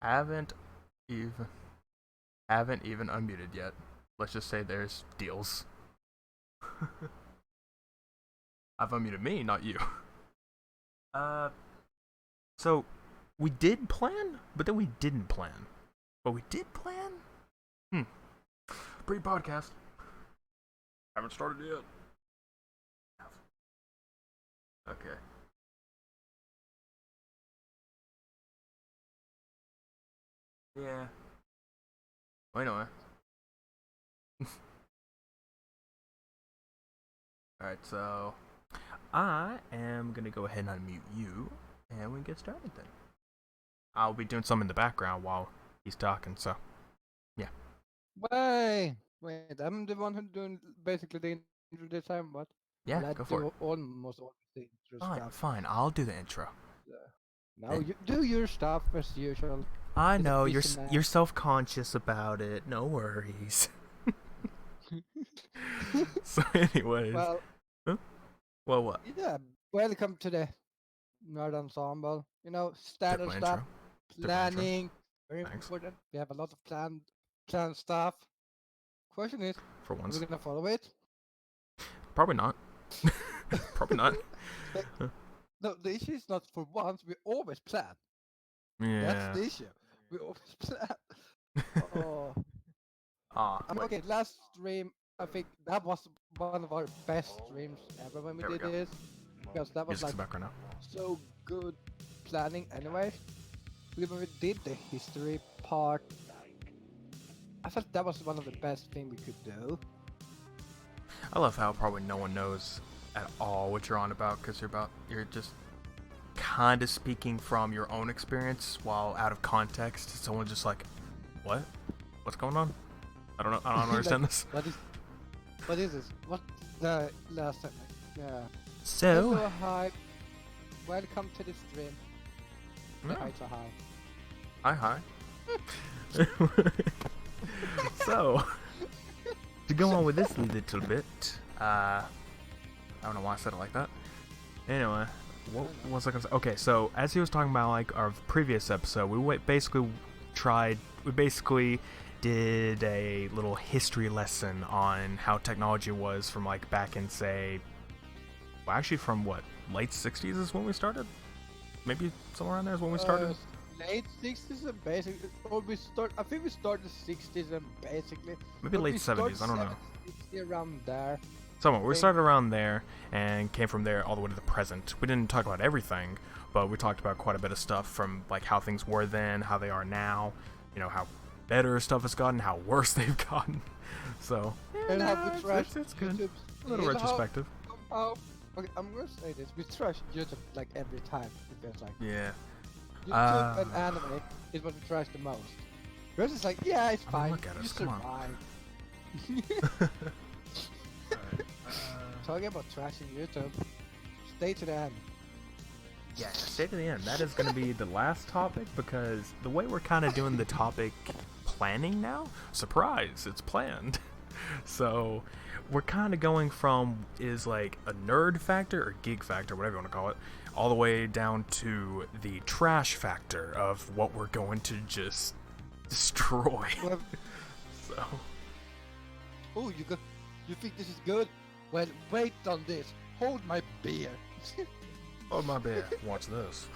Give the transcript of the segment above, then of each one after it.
Haven't even haven't even unmuted yet. Let's just say there's deals. I've unmuted me, not you. Uh, so we did plan, but then we didn't plan. But we did plan? Hmm. Pre-podcast. Haven't started yet. Okay. Yeah. Well, anyway. Alright, so I am gonna go ahead and unmute you, and we can get started then. I'll be doing some in the background while he's talking, so yeah. Wait, I'm the one who's doing basically the intro this time, but Yeah, I go for it. do almost all the intro Fine, stuff. fine, I'll do the intro. So, now you do your stuff as usual. I He's a know busy man. you're self-conscious about it. No worries. So, anyways, Well, huh? Well, what? yeah, welcome to the Nerd Ensemble. You know, standard Different stuff, intro. Different intro. planning, very Thanks. important. We have a lot of planned stuff. Question is, For are once, we gonna follow it? probably not. Probably not. Like, no, the issue is not for once. We always plan. That's Yeah. the issue. We always plan. Oh. Wait. Okay, last stream, I think that was one of our best streams ever when we There we did go. this. Because that was Music's like in the background now. so good planning anyway. When we did the history part, I felt that was one of the best thing we could do. I love how probably no one knows at all what you're on about because you're just kind of speaking from your own experience while out of context. Someone's just like, what? What's going on? I don't know. I don't understand Like, this. what is this? What the last time? Yeah. So, Hello, hi. Welcome to the stream. no. Hi to hi. Hi. So, to go on with this little bit, I don't know why I said it like that. Anyway, what was I gonna say? Okay, so as he was talking about like our previous episode, we basically did a little history lesson on how technology was from like back in say, well, actually from what, late 60s is when we started? Maybe somewhere around there is when we started? Late 60s and basically, I think we started 60s and basically. Maybe but late we 70s, I don't know. 60 around there. Somewhere. We think- started around there and came from there all the way to the present. We didn't talk about everything, but we talked about quite a bit of stuff from like how things were then, how they are now, you know, how better stuff has gotten, how worse they've gotten. So, yeah, And no, how we trash it's good. YouTube. A little You know how- retrospective. Okay, I'm gonna say this. We trash YouTube like every time. It feels like Yeah. YouTube and anime is what we trash the most. Yours is like, yeah, it's I mean, fine. look at You us, come on. survive. Talking about trashing YouTube, stay to the end. Yeah, stay to the end. That is going to be the last topic because the way we're kind of doing the topic planning now, surprise, it's planned. So we're kind of going from is like a nerd factor or geek factor, whatever you want to call it, all the way down to the trash factor of what we're going to just destroy. Well, So, oh, you think this is good? Well, wait on this. Hold my beer. oh my bad. Watch this.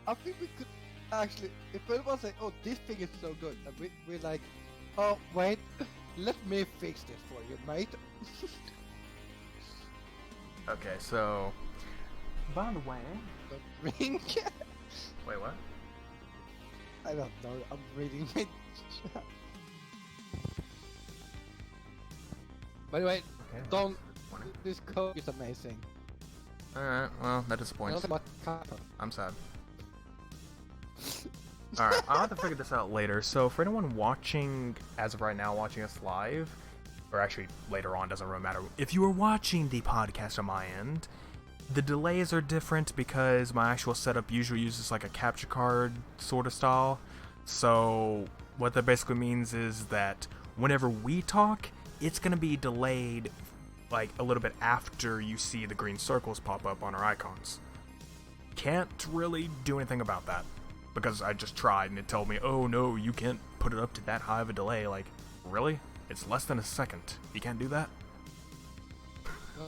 I think we could actually, if anyone say, oh, this thing is so good, and we're like, oh, wait, let me fix this for you, mate. Okay, so by the way, Don't ring. wait, what? I don't know, I'm reading my chat. By the way, Okay. don't, this code is amazing. Alright, well, that I don't disappoints. know what kind of. I'm sad. Alright, I'll have to figure this out later. So, for anyone watching, as of right now, watching us live, or actually later on, doesn't really matter. If you are watching the podcast on my end, the delays are different because my actual setup usually uses like a capture card sort of style. So, what that basically means is that whenever we talk, it's going to be delayed like a little bit after you see the green circles pop up on our icons. can't really do anything about that. Because I just tried and it told me, oh no, you can't put it up to that high of a delay. Like, really? It's less than a second. You can't do that?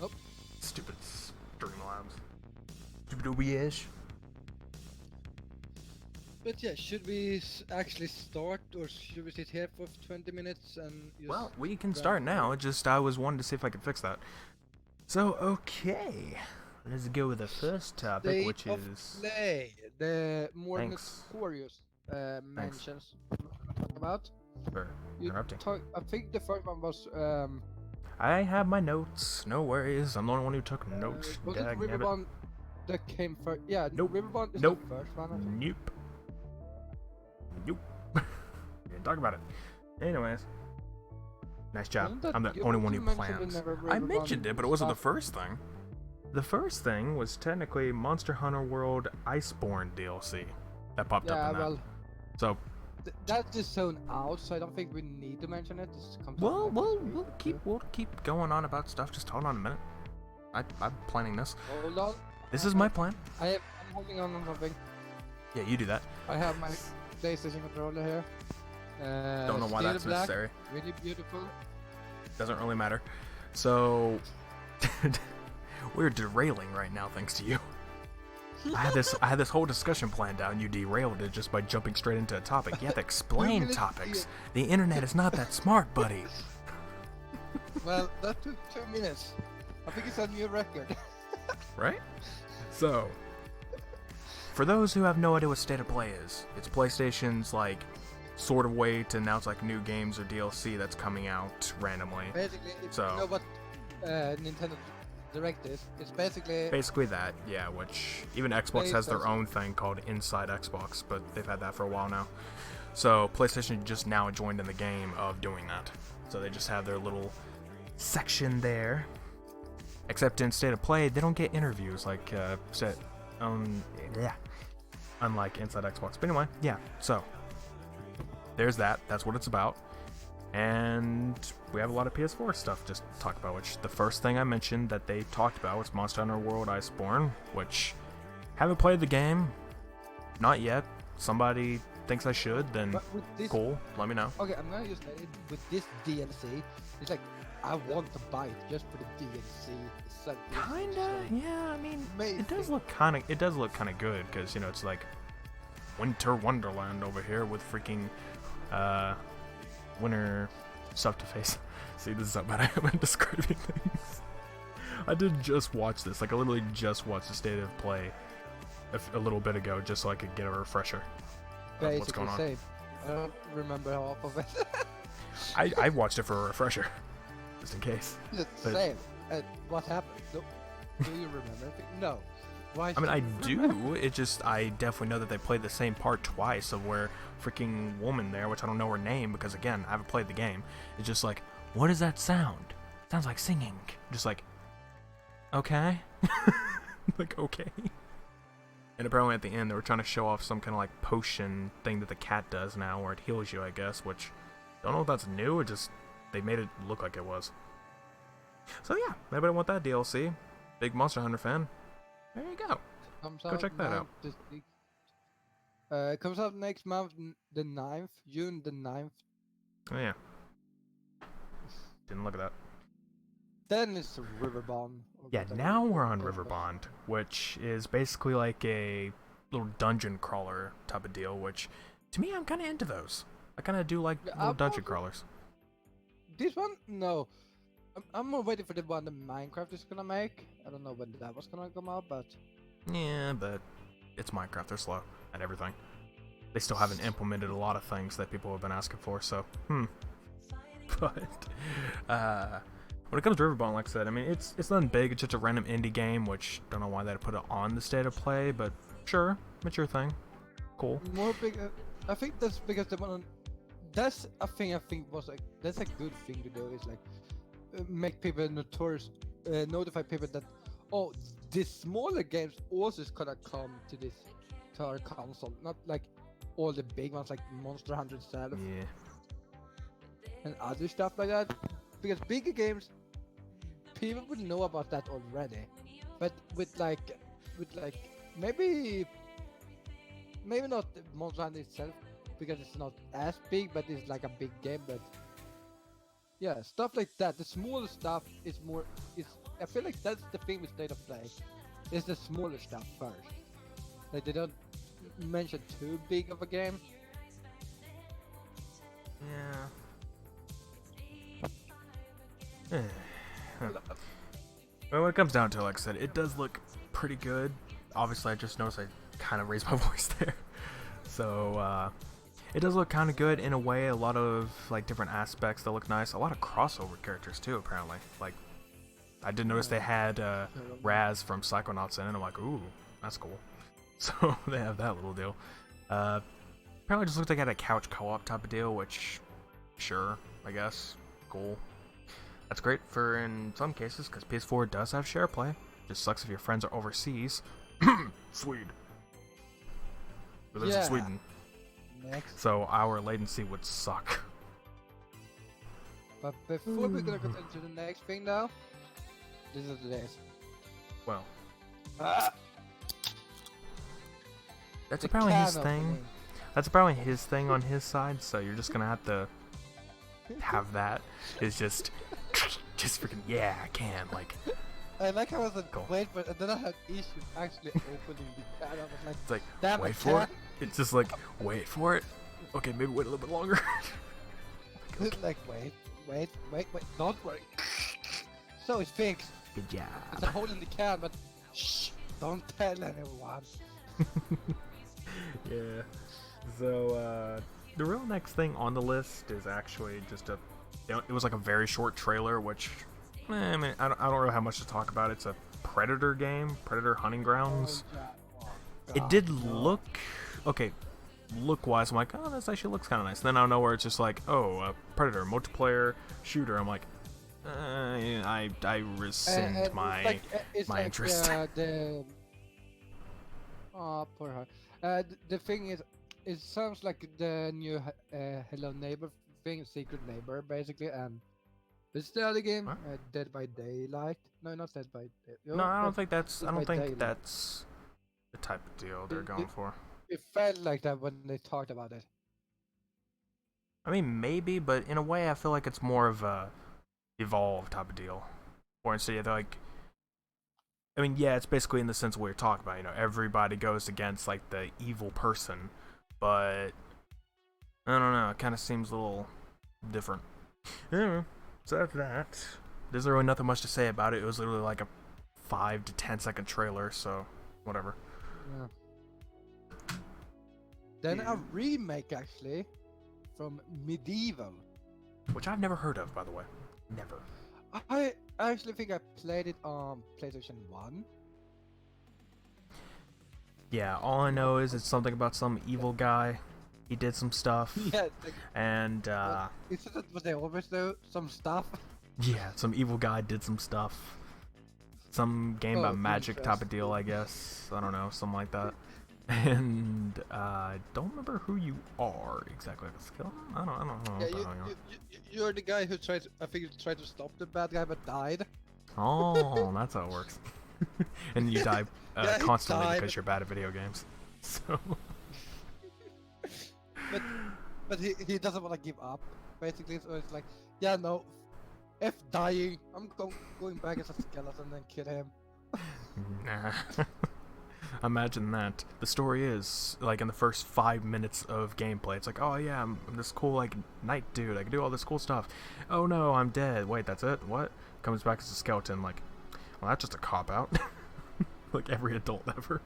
Nope. Stupid Streamlabs. Stupid OBS. But yeah, should we actually start, or should we sit here for 20 minutes and just... Well, we can start now. It just, I was wanting to see if I could fix that. So, okay. Let's go with the first topic, which is... Play, the more Thanks. notorious mentions talk about. For interrupting. I think the first one was... I have my notes. No worries. I'm the only one who took notes. was it Riverbond that came first? Yeah, Nope. Riverbond is Nope. the first one, I think. Nope. Nope. Didn't talk about it. Anyways. Nice job. I'm the only one who plans. I mentioned it, but it wasn't the first thing. The first thing was technically Monster Hunter World Iceborne DLC that popped up in that. Well, so that's just zone out, so I don't think we need to mention it. This comes we'll out we'll keep going on about stuff. Just hold on a minute. I'm planning this. Hold on. This is my plan. I'm holding on something. Yeah, you do that. I have my PlayStation controller here. Don't know why steel that's black, necessary. Really beautiful. Doesn't really matter. So we're derailing right now, thanks to you. I had this whole discussion planned out, and you derailed it just by jumping straight into a topic. You have to explain topics. The internet is not that smart, buddy. Well, that took 2 minutes. I think it's a new record. Right? So, for those who have no idea what State of Play is, it's PlayStation's like sort of way to announce like new games or DLC that's coming out randomly. Basically, if So- you know what Nintendo Direct is, it's basically That, yeah, which even Xbox has their own thing called Inside Xbox, but they've had that for a while now. So PlayStation just now joined in the game of doing that. So they just have their little section there. Except in State of Play, they don't get interviews like unlike Inside Xbox. But anyway, yeah. So there's that. That's what it's about. And we have a lot of PS4 stuff just to talk about, which the first thing I mentioned that they talked about was Monster Hunter World Iceborne, which haven't played the game. Not yet. Somebody thinks I should, then But with this, cool, let me know. Okay, I'm gonna just say it, with this DLC, it's like I want to buy it just for the DLC. It's like this, Kinda, so yeah, I mean, amazing. it does look kinda good, because, you know, it's like Winter Wonderland over here with freaking, winter stuff to face. See, this is how bad I am at describing things. I did just watch this, like I literally just watched the State of Play a little bit ago, just so I could get a refresher of what's going on. Same. I don't remember half of it. I watched it for a refresher, just in case. It's But- same. What happened? Do you remember anything? No. Why? I mean, I should you remember? do. It just, I definitely know that they played the same part twice of where freaking woman there, which I don't know her name because, again, I haven't played the game. It's just like, what is that sound? Sounds like singing. Just like, okay. Like, okay. And apparently at the end, they were trying to show off some kind of like potion thing that the cat does now where it heals you, I guess, which, don't know if that's new, or just, they made it look like it was. So yeah, anybody want that DLC? Big Monster Hunter fan? There you go. Comes Go out check that out. this week. It comes out next month, the 9th, June the 9th. Oh yeah. Didn't look at that. Then it's Riverbond. or Yeah, whatever now we're it's on called. Riverbond, which is basically like a little dungeon crawler type of deal, which, to me, I'm kind of into those. I kind of do like Yeah, little I've dungeon also- crawlers. This one, no. I'm more waiting for the one that Minecraft is gonna make. I don't know when that was gonna come out, but Yeah, but it's Minecraft, they're slow at everything. They still haven't implemented a lot of things that people have been asking for, so, But, when it comes to Riverbond, like I said, I mean, it's nothing big, it's just a random indie game, which, don't know why they put it on the State of Play, but sure, it's your thing. Cool. more big. I think that's because the one. That's a thing I think was like that's a good thing to do. Is like make people notorious, notify people that these smaller games also is gonna come to our console. Not like all the big ones like Monster Hunter itself Yeah. and other stuff like that. Because bigger games, people would know about that already. But with like maybe not Monster Hunter itself because it's not as big, but it's like a big game. But yeah, stuff like that. The smaller stuff is more. Is I feel like that's the thing with State of Play. Is the smaller stuff first. Like they don't mention too big of a game. Yeah. Well, when it comes down to it, like I said, it does look pretty good. Obviously, I just noticed I kind of raised my voice there. So, it does look kind of good in a way. A lot of, like, different aspects that look nice. A lot of crossover characters, too, apparently. Like, I did notice they had Raz from Psychonauts in it. I'm like, ooh, that's cool. So, they have that little deal. Apparently, it just looks like it had a couch co-op type of deal, which, sure, I guess. Cool. That's great for in some cases, because PS4 does have share play. Just sucks if your friends are overseas. Swede. It lives in Sweden. Next. So our latency would suck. But before we're gonna go into the next thing now, this is this. Well, Ah, that's the apparently his can thing. opening. That's apparently his thing on his side, so you're just gonna have to have that. It's just freaking, yeah, I can, like, I like how I was like, Cool. wait, but then I had issues actually opening the can. I was like, it's like, damn wait it, for can. it. It's just like, wait for it. Okay, maybe wait a little bit longer. Like, wait, don't worry. So it's fixed. Good job. It's a hole in the can, but shh, don't tell anyone. Yeah. So, the real next thing on the list is actually just it was like a very short trailer, which, I mean, I don't really have much to talk about. It's a Predator game, Predator Hunting Grounds. It did look, okay, look-wise, I'm like, oh, this actually looks kind of nice. Then out of nowhere, it's just like, oh, Predator, multiplayer shooter. I'm like, I rescind my interest. Poor her. The thing is, it sounds like the new Hello Neighbor thing, Secret Neighbor, basically, and it's the other game, What? Dead by Daylight. No, not Dead by Daylight. No, I don't think that's, Dead I don't by think Daylight. that's the type of deal they're going for. It felt like that when they talked about it. I mean, maybe, but in a way, I feel like it's more of a Evolve type of deal. Or instead, they're like, I mean, yeah, it's basically in the sense of what you're talking about. You know, everybody goes against like the evil person, but I don't know. It kind of seems a little different. Yeah, so that's that. There's really nothing much to say about it. It was literally like a 5 to 10 second trailer, so whatever. Yeah. Then a remake actually from Medieval. Which I've never heard of, by the way. Never. I actually think I played it on PlayStation 1. Yeah, all I know is it's something about some evil guy. He did some stuff. Yeah, like, And, isn't that what they always do? Some stuff? yeah, some evil guy did some stuff. Some game about magic type of deal, I guess. I don't know, something like that. And I don't remember who you are exactly. Skill? I don't know. Yeah, you're the guy who tried. I think you tried to stop the bad guy, but died. Oh, that's how it works. And you die Yeah, he constantly died. because you're bad at video games. So. But he doesn't want to give up, basically. So it's like, yeah, no, F dying. I'm going back as a skeleton and kill him. Nah. Imagine that. The story is, like, in the first 5 minutes of gameplay, it's like, oh yeah, I'm this cool, like, knight dude, I can do all this cool stuff. Oh no, I'm dead. Wait, that's it? What? Comes back as a skeleton, like, well, that's just a cop-out. Like every adult ever.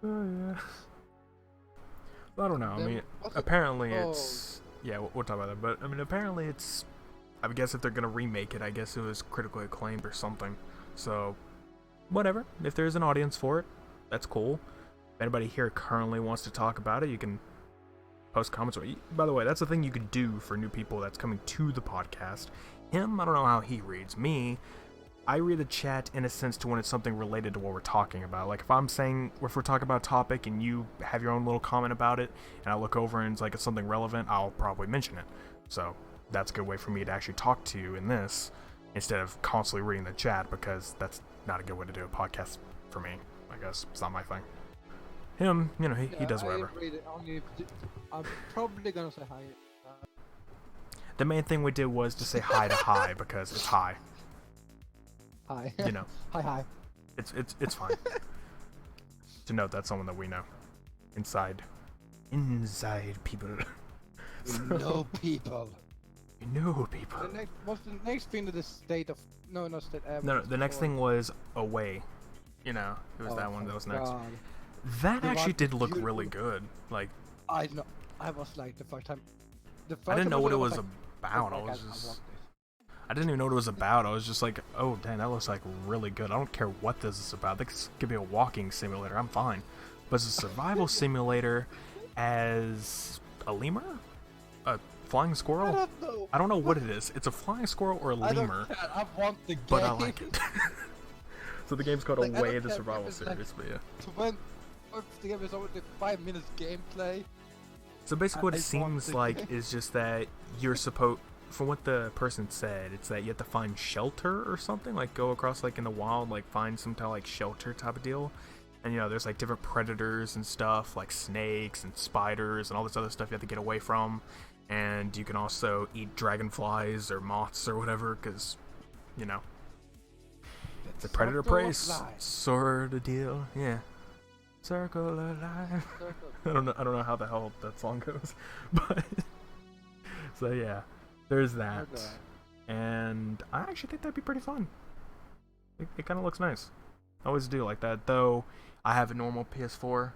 Oh yeah. I don't know, I mean, apparently it's... Yeah, we'll talk about that, but, I mean, apparently it's... I guess if they're gonna remake it, I guess it was critically acclaimed or something. So... whatever. If there's an audience for it, that's cool. If anybody here currently wants to talk about it, you can post comments. By the way, that's the thing you could do for new people that's coming to the podcast. Him, I don't know how he reads. Me, I read the chat in a sense to when it's something related to what we're talking about. Like if I'm saying, if we're talking about a topic and you have your own little comment about it, and I look over and it's like it's something relevant, I'll probably mention it. So that's a good way for me to actually talk to you in this, instead of constantly reading the chat, because that's not a good way to do a podcast for me. I guess it's not my thing. Him, you know, he does whatever. I'm probably gonna say hi. The main thing we did was to say hi to Hi because it's Hi. Hi. You know. Hi. It's fine. To note that's someone that we know. Inside people. We know people. We know people. What's the next thing to the state of... No, not state... No, the next thing was Away. You know, it was that one that was next. God. That actually did look really good. Like, I know. I was like, the first time... I didn't know what it was like, about. I didn't even know what it was about. I was just like, oh, dang, that looks like really good. I don't care what this is about. This could be a walking simulator. I'm fine. But it's a survival simulator as a lemur? A flying squirrel? I don't know what it is. It's a flying squirrel or a lemur. I want the game. But I like it. So the game's called Like, Away, the survival series, but yeah. If the game is only 5 minutes gameplay. So basically what it seems like is just that you're supposed... From what the person said, it's that you have to find shelter or something, like go across like in the wild, like find some kind of like shelter type of deal. And you know, there's like different predators and stuff, like snakes and spiders and all this other stuff you have to get away from. And you can also eat dragonflies or moths or whatever, because, you know, it's a predator prey sort of deal. Yeah. Circle of life. I don't know how the hell that song goes, but so yeah. There's that, and I actually think that'd be pretty fun. It kind of looks nice. I always do like that, though I have a normal PS4,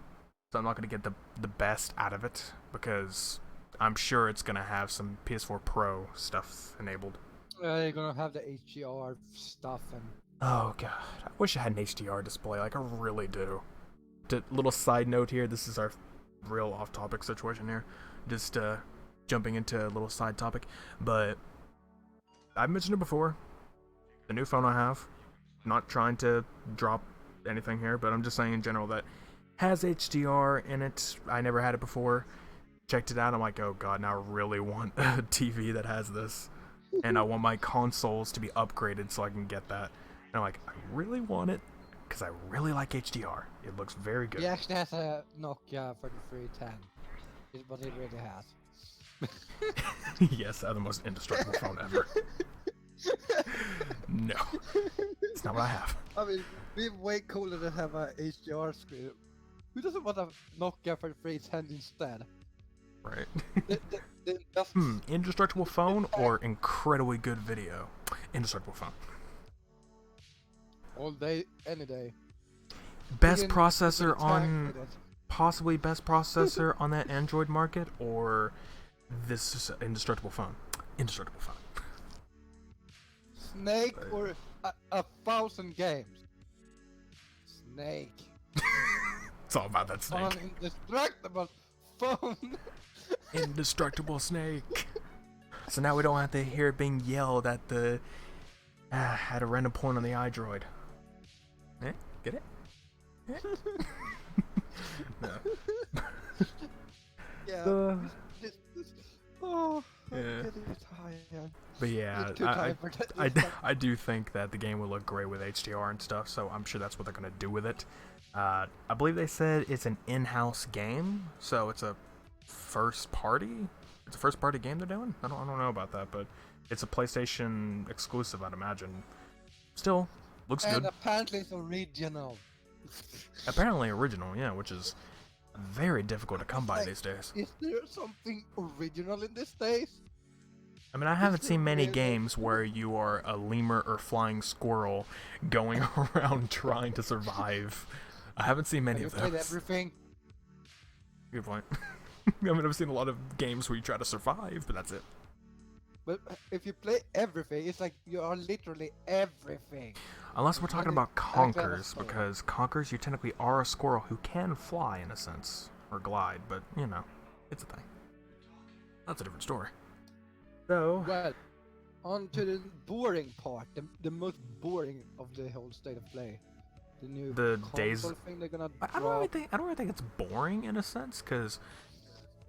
so I'm not going to get the best out of it, because I'm sure it's going to have some PS4 Pro stuff enabled. You're going to have the HDR stuff and... Oh god, I wish I had an HDR display, like I really do. Little side note here, this is our real off-topic situation here. Just, jumping into a little side topic, but I've mentioned it before. The new phone I have, not trying to drop anything here, but I'm just saying in general that has HDR in it. I never had it before. Checked it out. I'm like, oh god, now I really want a TV that has this, and I want my consoles to be upgraded so I can get that. And I'm like, I really want it because I really like HDR. It looks very good. He actually has a Nokia 3310. Is what he really has. Yes, I have the most indestructible phone ever. No, it's not what I have. I mean, it'd be way cooler to have a HDR screen. Who doesn't want a Nokia 3310 instead? Right. Indestructible phone or incredibly good video? Indestructible phone. All day, any day. Best processor on... Possibly best processor on that Android market, or... This is an indestructible phone. Indestructible phone. Snake or 1,000 games. Snake. It's all about that snake. On indestructible phone. Indestructible snake. So now we don't have to hear it being yelled at the at a random point on the iDroid. Eh? Get it? Eh? No. Yeah. Oh, yeah. Tired. But yeah, I do think that the game will look great with HDR and stuff, so I'm sure that's what they're going to do with it. I believe they said it's an in-house game, so it's a first-party game they're doing? I don't know about that, but it's a PlayStation exclusive, I'd imagine. Still, looks good. And apparently it's original. Apparently original, yeah, which is very difficult to come by these days. Is there something original in these days? I mean, I haven't seen many games where you are a lemur or flying squirrel going around trying to survive. I haven't seen many of those. Played everything. Good point. I mean, I've seen a lot of games where you try to survive, but that's it. But if you play everything, it's like you are literally everything. Unless we're talking about conkers, because conkers, you technically are a squirrel who can fly in a sense, or glide, but, you know, it's a thing. That's a different story. So... Well, on to the boring part, the most boring of the whole state of play. The new console thing they're gonna drop. I don't really think it's boring in a sense, because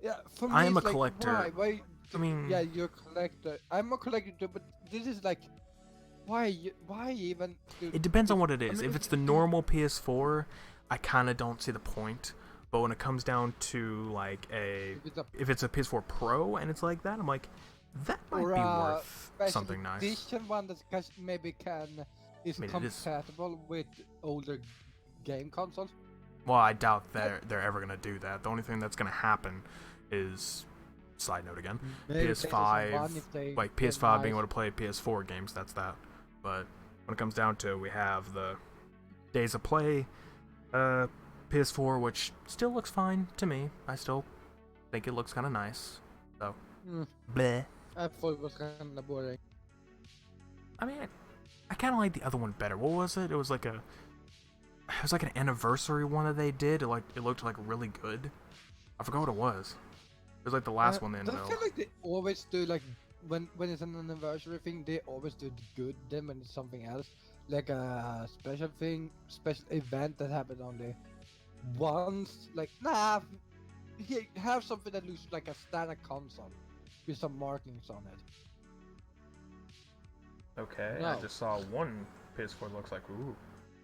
yeah, for me I am a like, collector. Why? I mean, yeah, you're a collector. I'm a collector too, but this is like why even? It depends on what it I is. mean, If it's the normal PS4, I kind of don't see the point. But when it comes down to like if it's a PS4 Pro and it's like that, I'm like, that might or be a worth special something nice. edition one that maybe is I mean, it is. compatible with older game consoles. Well, I doubt they're ever gonna do that. The only thing that's gonna happen is, side note again, Maybe PlayStation 1 PS5, if they like get PS5 being nice. able to play PS4 games. That's that. But when it comes down to, we have the days of play, PS4, which still looks fine to me. I still think it looks kind of nice. So, bleh. I thought it was kind of boring. I mean, I kind of like the other one better. What was it? It was like an anniversary one that they did. It looked like really good. I forgot what it was. It was like the last one they ended I up. feel like they always do like when it's an anniversary thing, they always do the good. Then when it's something else, like a special special event that happened only once, like have something that looks like a standard console with some markings on it. Okay, No. I just saw one PS4 looks like, ooh,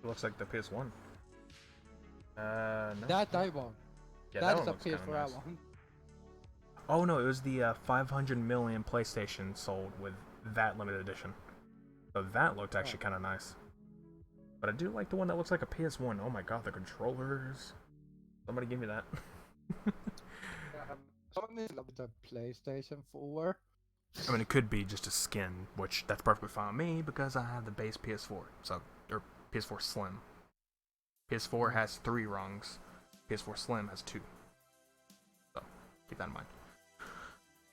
it looks like the PS1. No. That I want. Yeah, That that is one a looks kinda PS4 I nice. want. Oh no, it was the 500 million PlayStation sold with that limited edition. So that looked actually kind of nice. But I do like the one that looks like a PS1. Oh my god, the controllers. Somebody give me that. Someone is with the PlayStation 4. I mean, it could be just a skin, which that's perfectly fine with me because I have the base PS4. So, or PS4 Slim. PS4 has 3 rungs. PS4 Slim has 2. So, keep that in mind.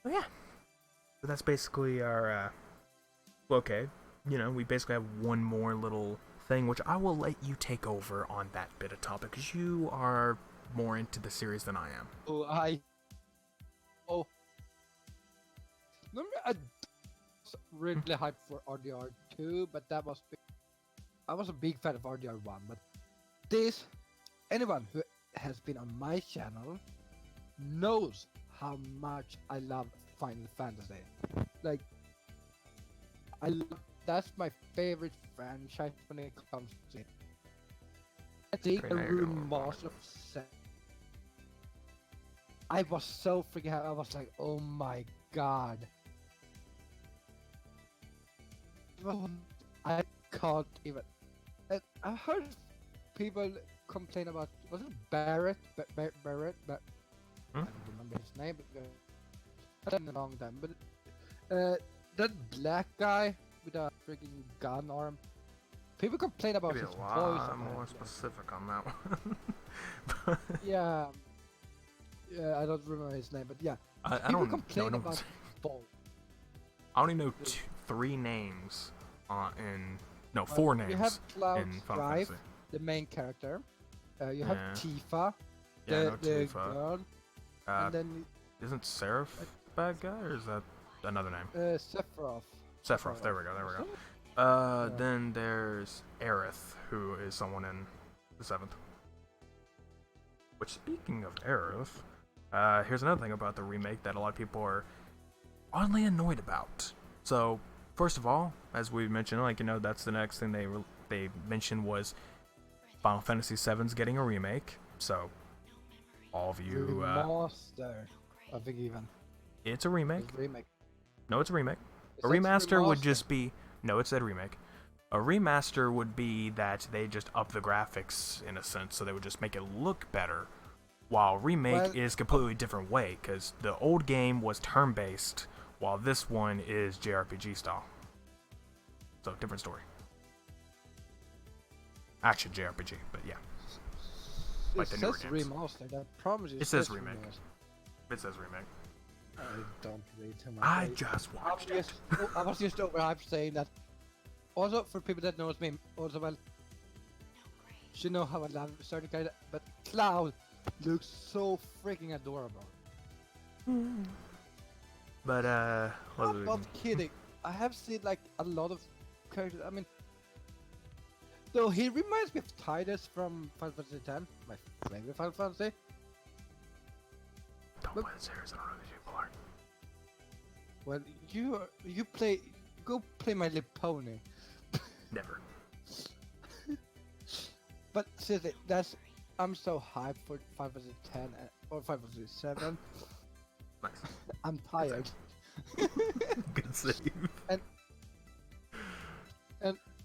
But yeah. So that's basically our, okay. You know, we basically have one more little thing, which I will let you take over on that bit of topic, because you are more into the series than I am. Remember I was really hyped for RDR 2, but I was a big fan of RDR 1, but anyone who has been on my channel knows how much I love Final Fantasy. Like, that's my favorite franchise when it comes to it. I think a remaster of 7. I was so freaking happy. I was like, oh my god. I can't even. I heard people complain about, was it Barrett? Barrett? I don't remember his name, but it's been a long time. But that black guy with a freaking gun arm. People complain about his voice. I'm more specific on that one. Yeah, I don't remember his name, but yeah. I People don't complain know. about his voice. I only know 3 names four names You have Cloud in Final Strife, Fantasy. the main character. You have Yeah. Tifa, Yeah, I know the Tifa. girl, and then Isn't Seraph the bad guy, or is that another name? Sephiroth. Sephiroth, there we go. Then there's Aerith, who is someone in the 7th. Which, speaking of Aerith, here's another thing about the remake that a lot of people are oddly annoyed about. So, first of all, as we mentioned, that's the next thing they mentioned was Final Fantasy VII's getting a remake. So, all of you, Remaster, I think even. it's a remake. It's a remake. No, it's a remake. It A says remaster would remaster. just be... No, it said remake. A remaster would be that they just up the graphics, in a sense, so they would just make it look better. While remake is completely different way, because the old game was turn-based, while this one is JRPG style. So, different story. Action JRPG, but yeah. Like the It newer says games. remaster, I promise you. It says remake. It says remake. I don't read too much. I just watched it. I was just overhyped saying that. Also, for people that knows me, also well, you know how I love certain character, but Cloud looks so freaking adorable. But, I'm not kidding. I have seen like a lot of characters. I mean, though he reminds me of Tidus from Final Fantasy X, my favorite Final Fantasy. Don't play the series, I don't know who people are. Well, go play My Little Pony. Never. But seriously, I'm so hyped for Final Fantasy 10 or Final Fantasy 7. Nice. I'm tired. Good save. And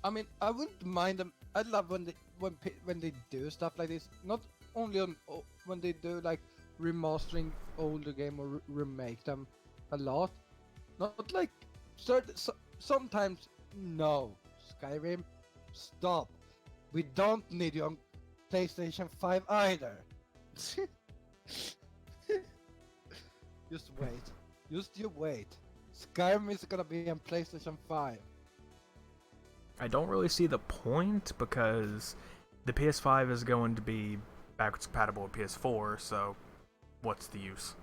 I mean, I wouldn't mind them. I love when they do stuff like this. Not only when they do like remastering older game or remake them a lot. Not like sometimes. No, Skyrim, stop. We don't need you on PlayStation 5 either. Just wait. Just you wait. Skyrim is gonna be on PlayStation 5. I don't really see the point because the PS5 is going to be backwards compatible with PS4, so what's the use?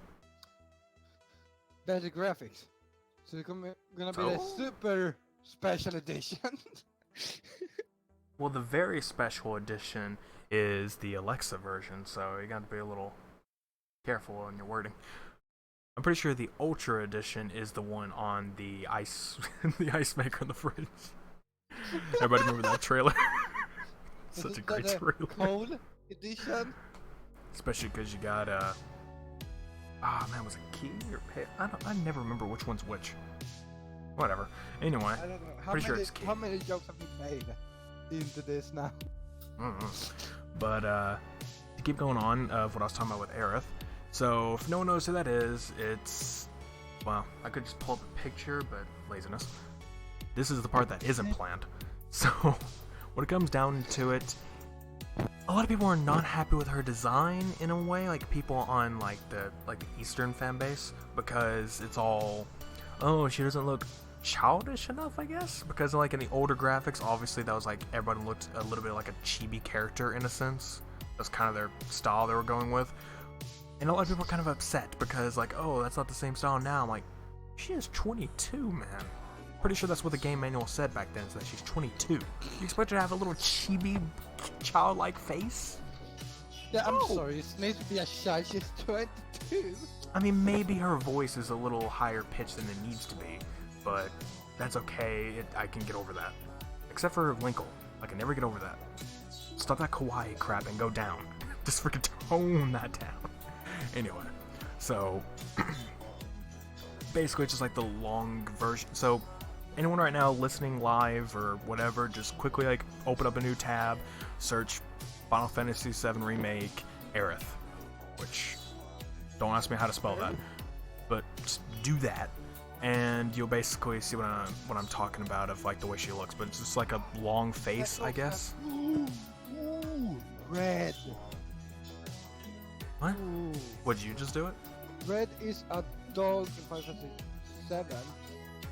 Better graphics. So it's gonna be the super special edition. Well, the very special edition is the Alexa version, so you gotta be a little careful on your wording. I'm pretty sure the Ultra edition is the one on the ice, the ice maker in the fridge. Everybody remember that trailer? Such a great trailer. Cold edition. Especially because you got man, was it key or pit? I never remember which one's which. Whatever. Anyway, I don't know. pretty sure it's key. How many jokes have you made into this now? I don't know. But to keep going on of what I was talking about with Aerith. So if no one knows who that is, it's, well, I could just pull up a picture, but laziness. This is the part that isn't planned. So when it comes down to it, a lot of people are not happy with her design in a way, like people on like the Eastern fan base, because it's all, oh, she doesn't look childish enough, I guess, because like in the older graphics, obviously that was like everybody looked a little bit like a chibi character in a sense. That's kind of their style they were going with, and a lot of people are kind of upset because like, oh, that's not the same style now. I'm like, she is 22, man. Pretty sure that's what the game manual said back then, is that she's 22. You expect her to have a little chibi, childlike face? Yeah, I'm sorry, it needs to be a child, she's 22. I mean, maybe her voice is a little higher pitched than it needs to be, but that's okay, I can get over that. Except for Linkle, I can never get over that. Stop that kawaii crap and go down. Just freaking tone that down. Anyway, so basically it's just like the long version. So anyone right now listening live or whatever, just quickly like open up a new tab, search Final Fantasy VII Remake Aerith, which, don't ask me how to spell that, but just do that, and you'll basically see what I'm talking about of like the way she looks. But it's just like a long face, I guess. Ooh, red. What? Ooh. Would you just do it? Red is a dog in Final Fantasy 7.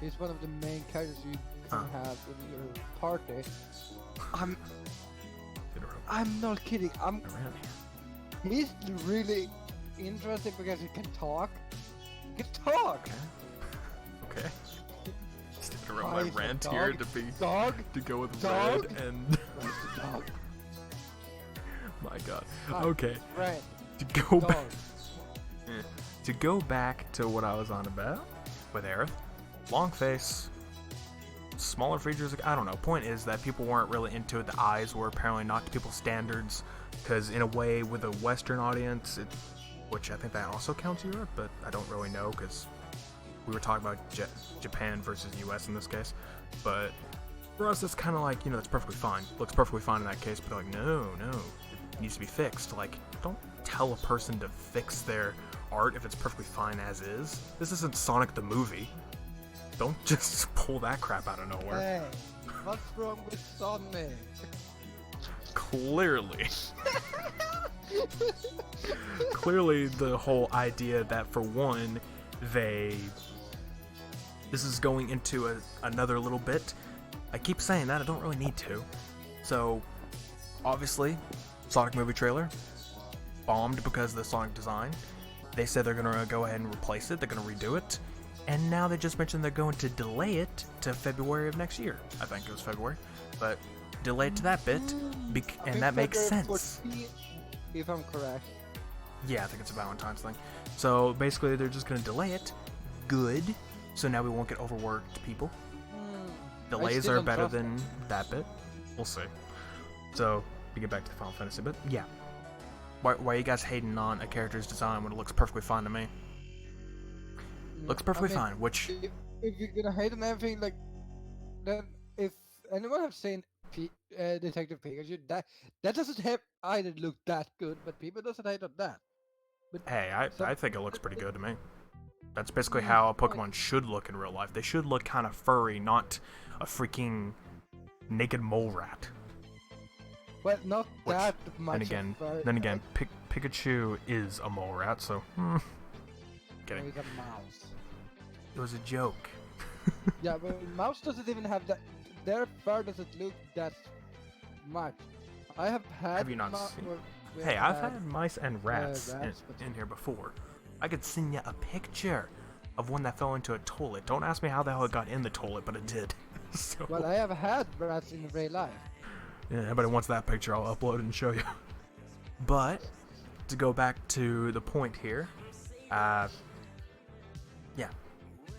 He's one of the main characters you can have in your party. I'm not kidding. He's really interesting because he can talk. He can talk. Okay. Sticking around my rant here to go with dog. red and. Dog. My God. Okay. Red. To go back to what I was on about with Aerith, long face, smaller features. I don't know. Point is that people weren't really into it. The eyes were apparently not to people's standards, because in a way, with a Western audience, which I think that also counts Europe, but I don't really know because we were talking about Japan versus US in this case. But for us, it's kind of like, that's perfectly fine. Looks perfectly fine in that case, but like, no, it needs to be fixed. Like, don't tell a person to fix their art if it's perfectly fine as is. This isn't Sonic the movie. Don't just pull that crap out of nowhere. Hey, what's wrong with Sonic? Clearly. Clearly the whole idea that, for one, this is going into another little bit. I keep saying that, I don't really need to. So, obviously, Sonic movie trailer bombed because of the Sonic design. They said they're going to go ahead and replace it, they're going to redo it. And now they just mentioned they're going to delay it to February of next year. I think it was February. But delay it to that bit, and that makes sense. 14, if I'm correct. Yeah, I think it's a Valentine's thing. So basically they're just going to delay it. Good. So now we won't get overworked people. Delays still are don't better trust than that bit. We'll see. So, we get back to the Final Fantasy bit. Yeah. Why are you guys hating on a character's design when it looks perfectly fine to me? Looks perfectly fine, which... If you're gonna hate on everything, like, then if anyone have seen Detective Pikachu, that doesn't have either look that good, but people doesn't hate on that. But Hey, some, I think it looks pretty good to me. That's basically how a Pokemon should look in real life. They should look kind of furry, not a freaking naked mole rat. well, not Which, that much. then again, Pikachu is a mole rat, so kidding. He's a mouse. It was a joke. Yeah, but mouse doesn't even have that. Their fur doesn't look that much. I have had. Have you not seen? Hey, I've had mice and rats in here before. I could send you a picture of one that fell into a toilet. Don't ask me how the hell it got in the toilet, but it did. So, well, I have had rats in real life. yeah, everybody wants that picture. I'll upload it and show you. But to go back to the point here, yeah,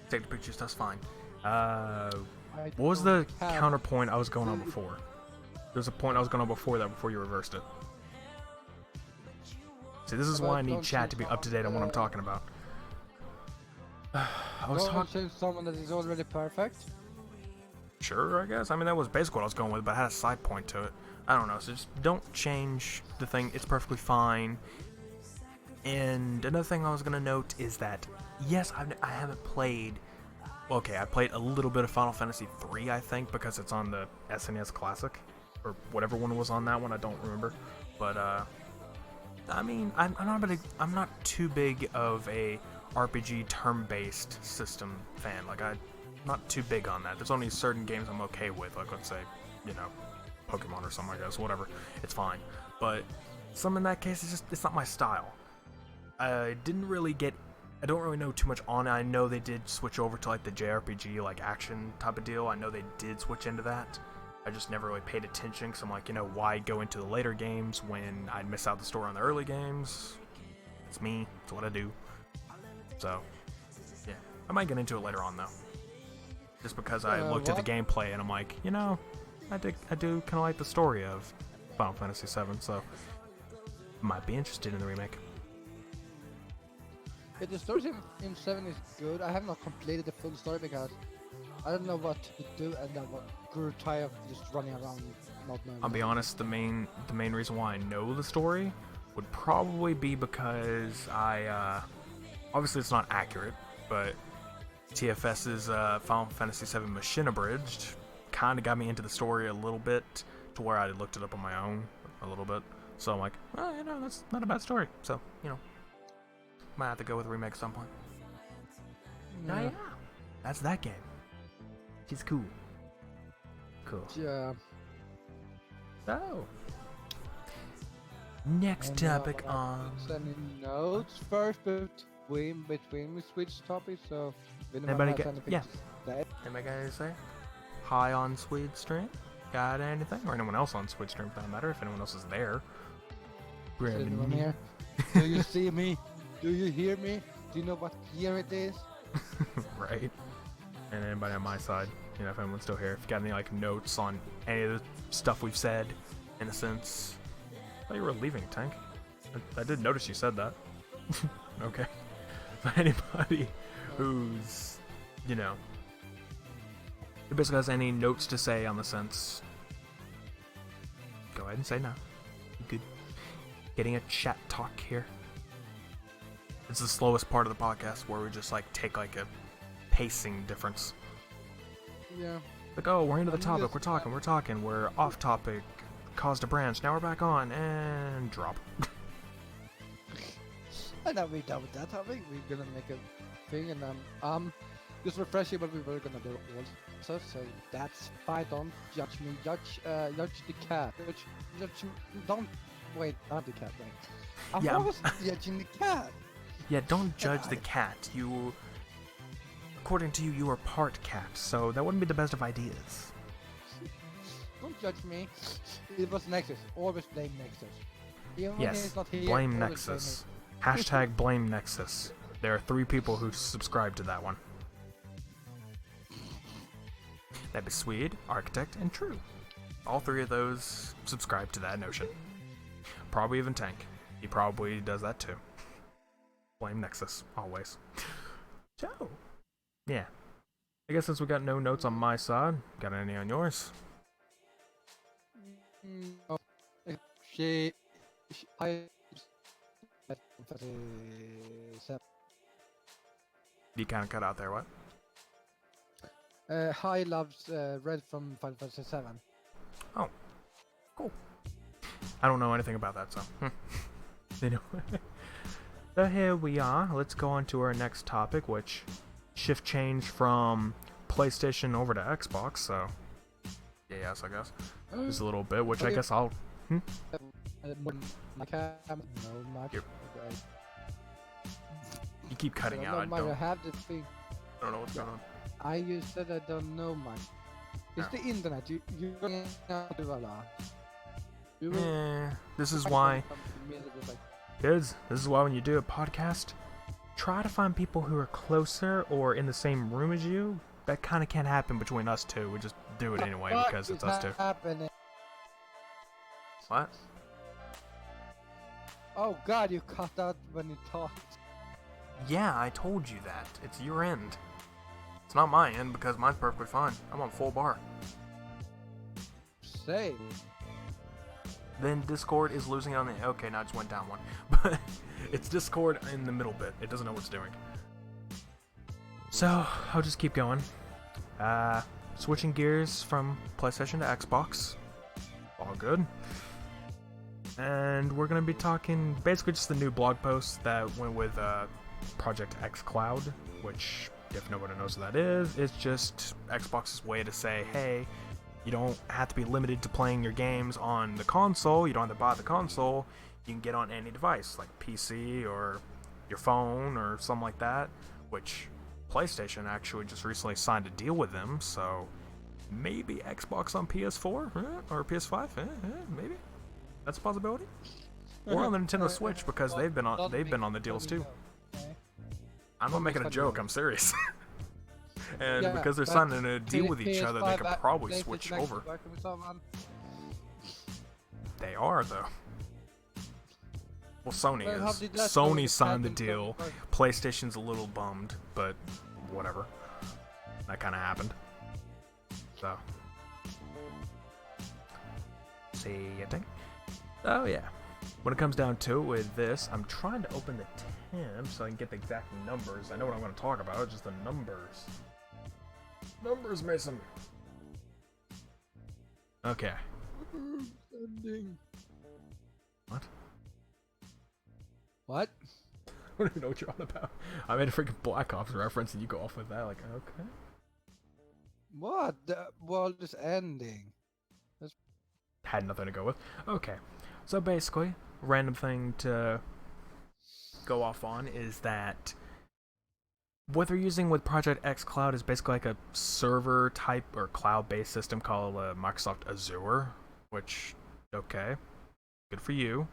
take the pictures. That's fine. What was the counterpoint I was going on before? There's a point I was going on before that, before you reversed it. See, this is why I need chat to be up to date on what I'm talking about. I was talking. Someone that is already perfect. Sure, I guess. I mean, that was basically what I was going with, but I had a side point to it. I don't know. So just don't change the thing. It's perfectly fine. And another thing I was gonna note is that yes, I haven't played. Well, okay, I played a little bit of Final Fantasy III, I think, because it's on the SNES Classic, or whatever one was on that one. I don't remember, but I mean, I'm not too big of a RPG turn-based system fan. Like, I'm not too big on that. There's only certain games I'm okay with. Like, let's say, you know, Pokemon or something, I guess. Whatever, it's fine. But some in that case, it's not my style. I don't really know too much on it. I know they did switch over to like the JRPG, like action type of deal. I know they did switch into that. I just never really paid attention, because I'm like, you know, why go into the later games when I'd miss out the story on the early games? It's me. It's what I do. So, yeah. I might get into it later on, though. Just because I looked at the gameplay and I'm like, you know, I do kind of like the story of Final Fantasy VII, so might be interested in the remake. Yeah, the story in 7 is good. I have not completed the full story because I don't know what to do, and I grew tired of just running around not knowing. I'll be honest, the main reason why I know the story would probably be because I obviously it's not accurate, but TFS's Final Fantasy VII Machine Abridged kind of got me into the story a little bit, to where I looked it up on my own a little bit. So I'm like, well, you know, that's not a bad story. So, you know, might have to go with a remake at some point. Yeah. That's that game. She's cool. Cool. Yeah. So, next topic on. Sending notes first between we switch topics, so anybody got anything to say? Hi on Swede stream. Got anything? Or anyone else on Swede stream for that matter, if anyone else is there. Anyone here? Do you see me? Do you hear me? Do you know what year it is? Right. And anybody on my side, you know, if anyone's still here, if you got any like notes on any of the stuff we've said, in a sense. I thought you were leaving, Tank. I did notice you said that. Okay. But anybody who's, you know, who basically has any notes to say on the sense, go ahead and say now. Good. Getting a chat talk here. It's the slowest part of the podcast where we just like take like a pacing difference. Yeah. Like, oh, we're into the topic, we're talking, we're off topic, caused a branch, now we're back on, and drop. And now we're done with that topic. We're gonna make a thing, and just refresh you what we were gonna do also. So that's fine. Don't judge me. Judge the cat. Don't wait. Not the cat. Right. Yeah, I was judging the cat. Yeah, don't judge the cat. According to you, you are part cat, so that wouldn't be the best of ideas. Don't judge me. It was Nexus. Always blame Nexus. Even yes, when he's not here, blame Nexus. Hashtag blame Nexus. There are 3 people who subscribe to that one. that'd be Swede, Architect, and True. All three of those subscribe to that notion. Probably even Tank. He probably does that too. Blame Nexus, always. So, yeah. I guess since we got no notes on my side, got any on yours? Oh, she I You kind of cut out there, what? High loves Red from Final Fantasy 7. Oh, cool. I don't know anything about that, so. Anyway. So here we are. Let's go on to our next topic, which shift change from PlayStation over to Xbox, so. Yeah, yes, I guess. Just a little bit, which I guess I'll. No much. You keep cutting out. I have this thing. I don't know what's going on. You said I don't know much. It's the internet. You don't do a lot. This is why. Kids, this is why when you do a podcast, try to find people who are closer or in the same room as you. That kind of can't happen between us two. We just do it anyway because it's us two. Happening? What? Oh god, you cut out when you talked. Yeah, I told you that. It's your end. It's not my end because mine's perfectly fine. I'm on full bar. Same. Then Discord is losing on the... Okay, now I just went down one. But it's Discord in the middle bit. It doesn't know what it's doing. So, I'll just keep going. Switching gears from PlayStation to Xbox. All good. And we're going to be talking basically just the new blog post that went with Project xCloud, which, if nobody knows what that is, it's just Xbox's way to say, hey, you don't have to be limited to playing your games on the console. You don't have to buy the console. You can get on any device, like PC or your phone or something like that, which PlayStation actually just recently signed a deal with them, so maybe Xbox on PS4 or PS5, maybe that's a possibility. Or on the Nintendo Switch because they've been on the deals too. I'm not making a joke. I'm serious. And because they're signing a deal with each other, they could probably switch over. They are though. Well, Sony is. Sony signed the deal. PlayStation's a little bummed, but whatever. That kind of happened. So. See you think? Oh yeah. When it comes down to it with this, I'm trying to open the tab so I can get the exact numbers. I know what I'm going to talk about, just the numbers. Numbers, Mason. Okay. What? What? I don't even know what you're on about. I made a freaking Black Ops reference and you go off with that, like, okay. What? The world is ending. Had nothing to go with. Okay. So basically, random thing to go off on is that what they're using with Project xCloud is basically like a server type or cloud-based system called Microsoft Azure, which, okay, good for you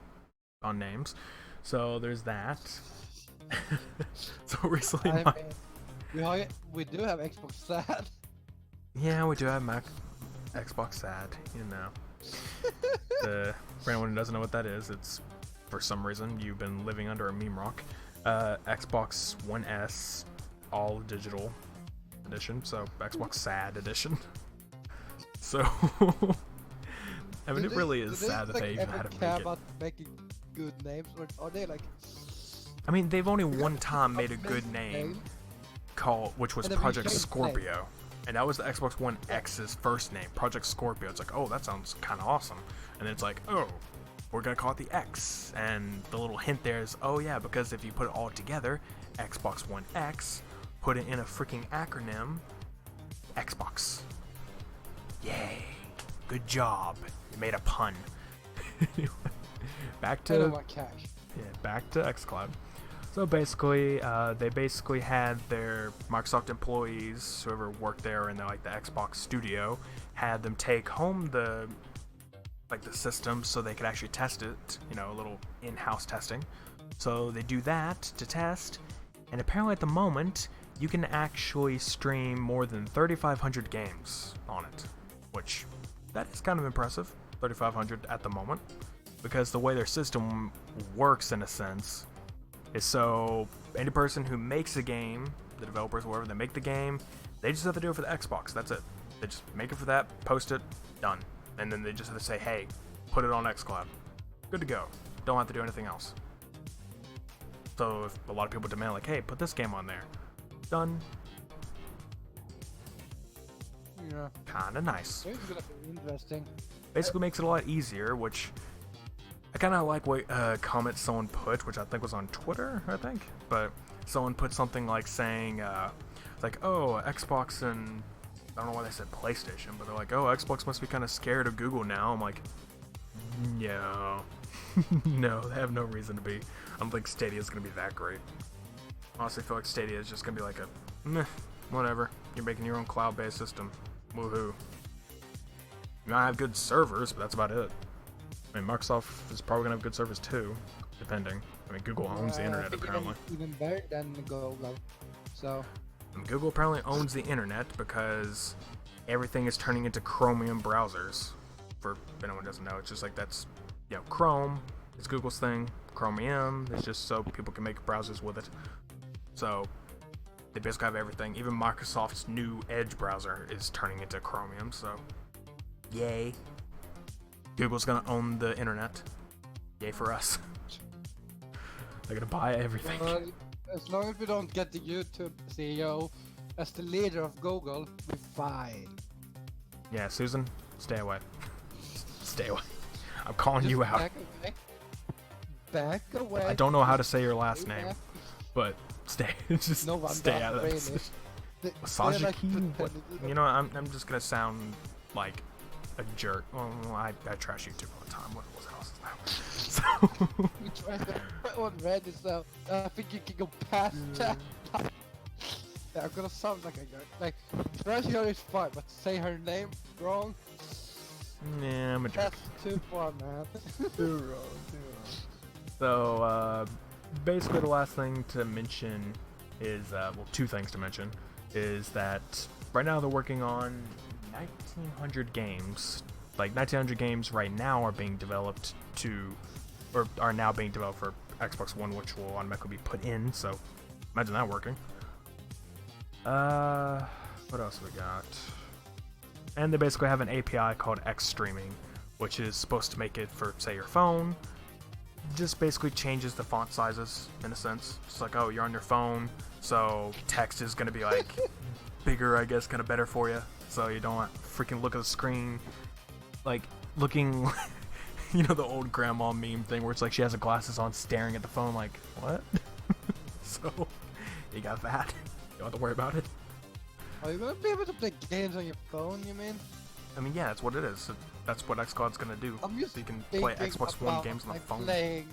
on names. So there's that. So recently, we do have Xbox SAD. Yeah, we do have Xbox SAD, you know. For anyone who doesn't know what that is, it's for some reason you've been living under a meme rock. Xbox One S all digital edition, so Xbox SAD edition. So I mean, it really is sad that they even had to make it. About making good names, or are they like? I mean, they've only one time made a good name which was Project Scorpio. And that was the Xbox One X's first name, Project Scorpio. It's like, oh, that sounds kind of awesome. And then it's like, oh, we're going to call it the X. And the little hint there is, oh yeah, because if you put it all together, Xbox One X, put it in a freaking acronym, Xbox. Yay. Good job. You made a pun. Back to xCloud. So basically, they basically had their Microsoft employees, whoever worked there in the Xbox studio, had them take home the system so they could actually test it, a little in-house testing. So they do that to test, and apparently at the moment, you can actually stream more than 3,500 games on it, which that is kind of impressive, 3,500 at the moment, because the way their system works in a sense is so any person who makes a game, the developers, whoever, they make the game, they just have to do it for the Xbox, that's it. They just make it for that, post it, done. And then they just have to say, hey, put it on xCloud. Good to go. Don't have to do anything else. So if a lot of people demand like, hey, put this game on there, done. Yeah. Kinda nice. It's gonna be interesting. Basically makes it a lot easier, which I kinda like what comment someone put, which I think was on Twitter, I think. But someone put something like saying, like, oh, Xbox and I don't know why they said PlayStation, but they're like, oh, Xbox must be kind of scared of Google now. I'm like, no. No, they have no reason to be. I don't think Stadia is going to be that great. Honestly, I feel like Stadia is just going to be like a, meh, whatever. You're making your own cloud-based system. Woohoo. You might have good servers, but that's about it. I mean, Microsoft is probably going to have good servers too, depending. I mean, Google owns the internet, apparently. Even better than Google. So... Google apparently owns the internet because everything is turning into Chromium browsers. For if anyone doesn't know, it's just like that's, you know, Chrome is Google's thing. Chromium is just so people can make browsers with it. So they basically have everything. Even Microsoft's new Edge browser is turning into Chromium. So yay! Google's gonna own the internet. Yay for us! They're gonna buy everything. As long as we don't get the YouTube CEO as the leader of Google, we're fine. Yeah, Susan, stay away. Stay away. I'm calling you out. Back away. Back away. I don't know how to say your last name, but stay. Just no, stay out of this. Masajiki? What? You know, I'm just gonna sound like a jerk. Well, I trash YouTube all the time. What else is that? So. We tried to put on Reddit, so I think you can go past that. Yeah, I'm gonna sound like a jerk. Like, trash her is fine, but say her name wrong. Yeah, I'm a jerk. That's too far, man. Too wrong. So, basically the last thing to mention is, well, two things to mention, is that right now they're working on 1,900 games. Like, 1,900 games right now are being developed or are now being developed for Xbox One, which will automatically be put in, so imagine that working. What else we got? And they basically have an API called X Streaming, which is supposed to make it for, say, your phone. Just basically changes the font sizes, in a sense. It's like, oh, you're on your phone, so text is going to be, like, bigger, I guess, kind of better for you. So you don't freaking look at the screen, like, looking... You know the old grandma meme thing where it's like she has her glasses on staring at the phone like, what? So, you got that. You don't have to worry about it. Are you gonna be able to play games on your phone, you mean? I mean, yeah, that's what it is. That's what xCloud's gonna do. I'm just so you can play Xbox One games on the phone. Playing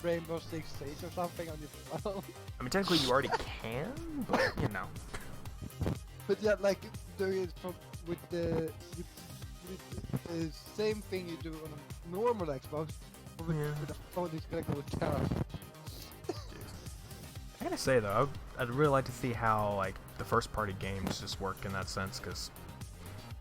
Rainbow Six Siege or something on your phone. I mean, technically you already can, but, you know. But yeah, like, doing it with the same thing you do on a normal Xbox, but with a phone that's connected with camera. I gotta say though, I'd really like to see how like the first party games just work in that sense, because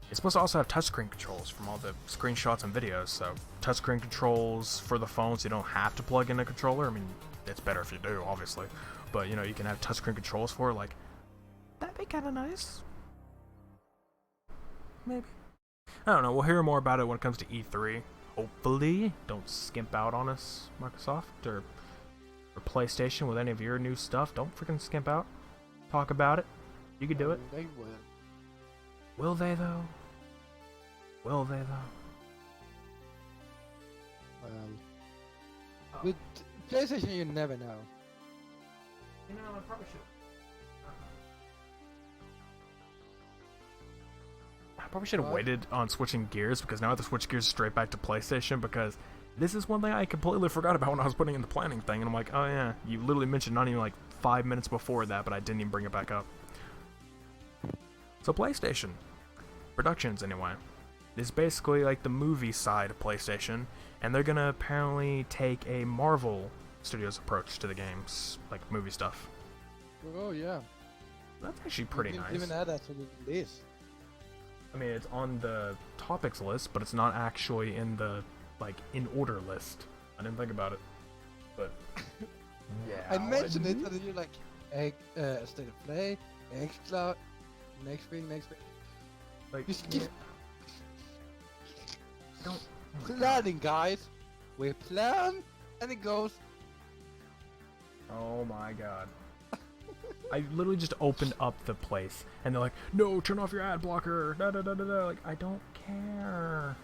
it's supposed to also have touchscreen controls from all the screenshots and videos, so touchscreen controls for the phone so you don't have to plug in a controller. I mean, it's better if you do, obviously, but you know, you can have touchscreen controls for it, like, that'd be kinda nice. Maybe. I don't know, we'll hear more about it when it comes to E3. Hopefully, don't skimp out on us, Microsoft, or PlayStation with any of your new stuff. Don't freaking skimp out. Talk about it. You can do it. They will. Will they, though? Will they, though? With PlayStation, you never know. You know, I probably should. I probably should have waited on switching gears, because now I have to switch gears straight back to PlayStation, because this is one thing I completely forgot about when I was putting in the planning thing, and I'm like, oh yeah, you literally mentioned not even like 5 minutes before that, but I didn't even bring it back up. So PlayStation Productions, anyway, is basically like the movie side of PlayStation, and they're gonna apparently take a Marvel Studios approach to the games, like movie stuff. Oh yeah. That's actually pretty you nice. can even add that to the list. I mean, it's on the topics list, but it's not actually in the like in order list. I didn't think about it, but yeah. I mentioned it, and then you're like, state of play, xCloud, next thing. Like, You skip don't. planning, guys. We plan, and it goes. Oh my god. I literally just opened up the place, and they're like, "No, turn off your ad blocker." Da da da da da. Like, I don't care.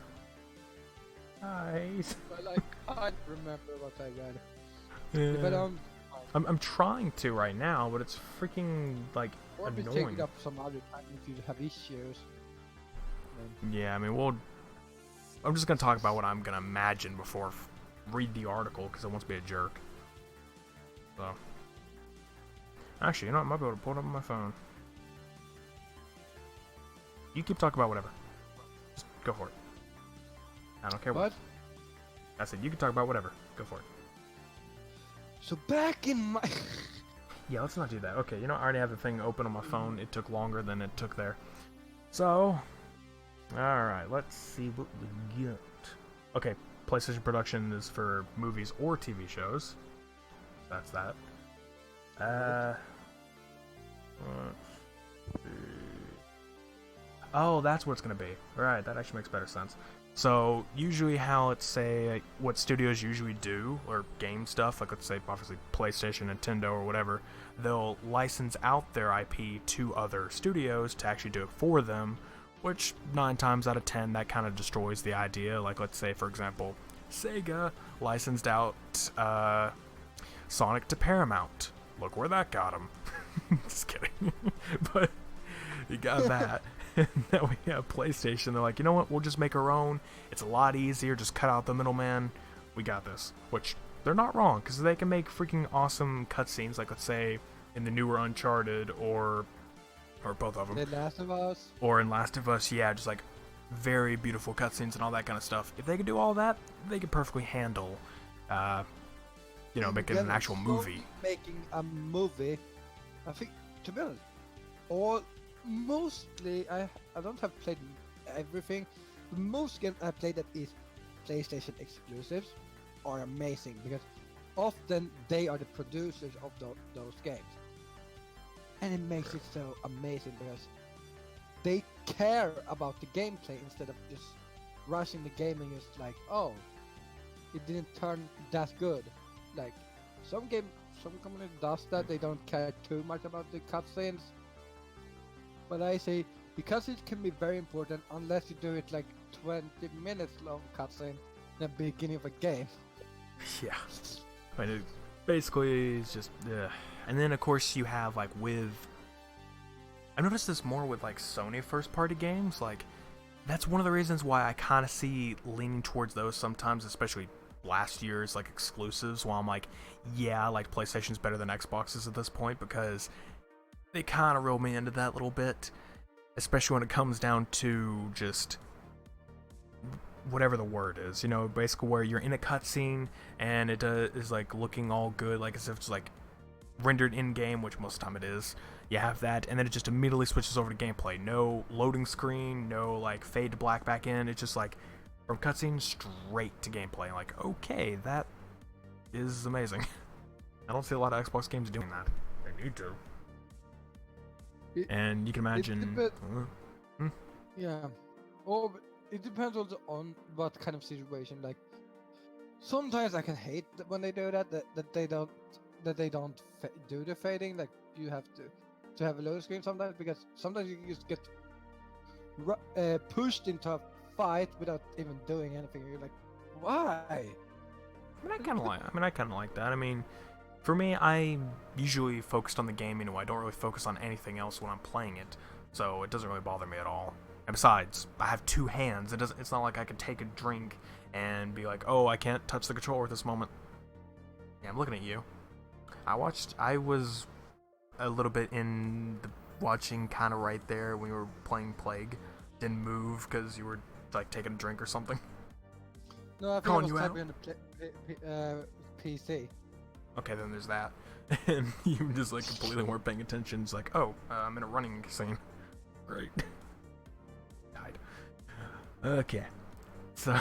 Guys. But like, I remember what I read. Yeah. If I don't, I'm trying to right now, but it's freaking like or we take annoying. it up some other time if you have issues. Yeah, I mean, I'm just gonna talk about what I'm gonna imagine before read the article because it wants to be a jerk. So, actually, you know, I might be able to pull it up on my phone. You keep talking about whatever. Just go for it. I don't care what. I said you can talk about whatever. Go for it. So back in my Yeah, let's not do that. Okay, you know, I already have the thing open on my phone. It took longer than it took there. So, alright, let's see what we get. Okay, PlayStation production is for movies or TV shows. That's that. Let's see. Oh, that's what it's gonna be. Right, that actually makes better sense. So, usually how, let's say, what studios usually do, or game stuff, like let's say, obviously, PlayStation, Nintendo, or whatever, they'll license out their IP to other studios to actually do it for them, which 9 times out of 10, that kind of destroys the idea. Like, let's say, for example, Sega licensed out Sonic to Paramount. Look where that got him. Just kidding. But you got that. And then we have PlayStation. They're like, you know what? We'll just make our own. It's a lot easier. Just cut out the middleman. We got this. Which, they're not wrong, because they can make freaking awesome cutscenes, like, let's say, in the newer Uncharted, or both of them. The Last of Us. Or in Last of Us, yeah, just, like, very beautiful cutscenes and all that kind of stuff. If they could do all that, they could perfectly handle, you know, making an actual movie. Making a movie, I think, to be honest, mostly, I don't have played everything. The most games I played that is PlayStation exclusives are amazing because often they are the producers of those games, and it makes it so amazing because they care about the gameplay instead of just rushing the game and just like, oh, it didn't turn that good. Like some community does that. They don't care too much about the cutscenes. But I say, because it can be very important, unless you do it like 20 minutes long cutscene in the beginning of a game. Yeah. I mean, basically, it's just, and then, of course, you have, like, I noticed this more with, like, Sony first-party games. Like, that's one of the reasons why I kind of see leaning towards those sometimes, especially last year's, like, exclusives, while I'm like, yeah, like, PlayStation's better than Xbox's at this point, because they kind of reel me into that little bit, especially when it comes down to just whatever the word is, you know, basically where you're in a cutscene and it is like looking all good, like as if it's like rendered in game, which most of the time it is. You have that, and then it just immediately switches over to gameplay. No loading screen, no like fade to black back in. It's just like from cutscene straight to gameplay. Like, okay, that is amazing. I don't see a lot of Xbox games doing that. They need to. And you can imagine. Yeah. Oh, but it depends also on what kind of situation. Like, sometimes I can hate when they do that they don't do the fading. Like, you have to have a loading screen sometimes, because sometimes you just get pushed into a fight without even doing anything. You're like, why? I mean, I kind of like that. I mean, for me, I usually focused on the game. You know, I don't really focus on anything else when I'm playing it, so it doesn't really bother me at all. And besides, I have 2 hands. It's not like I could take a drink and be like, oh, I can't touch the controller at this moment. Yeah, I'm looking at you. I was a little bit in the watching kind of right there when we were playing Plague. Didn't move because you were like taking a drink or something. No, I think I was typing on the PC. Okay, then there's that. and you just like completely weren't paying attention. It's like, oh, I'm in a running scene. Great. Died. Okay. So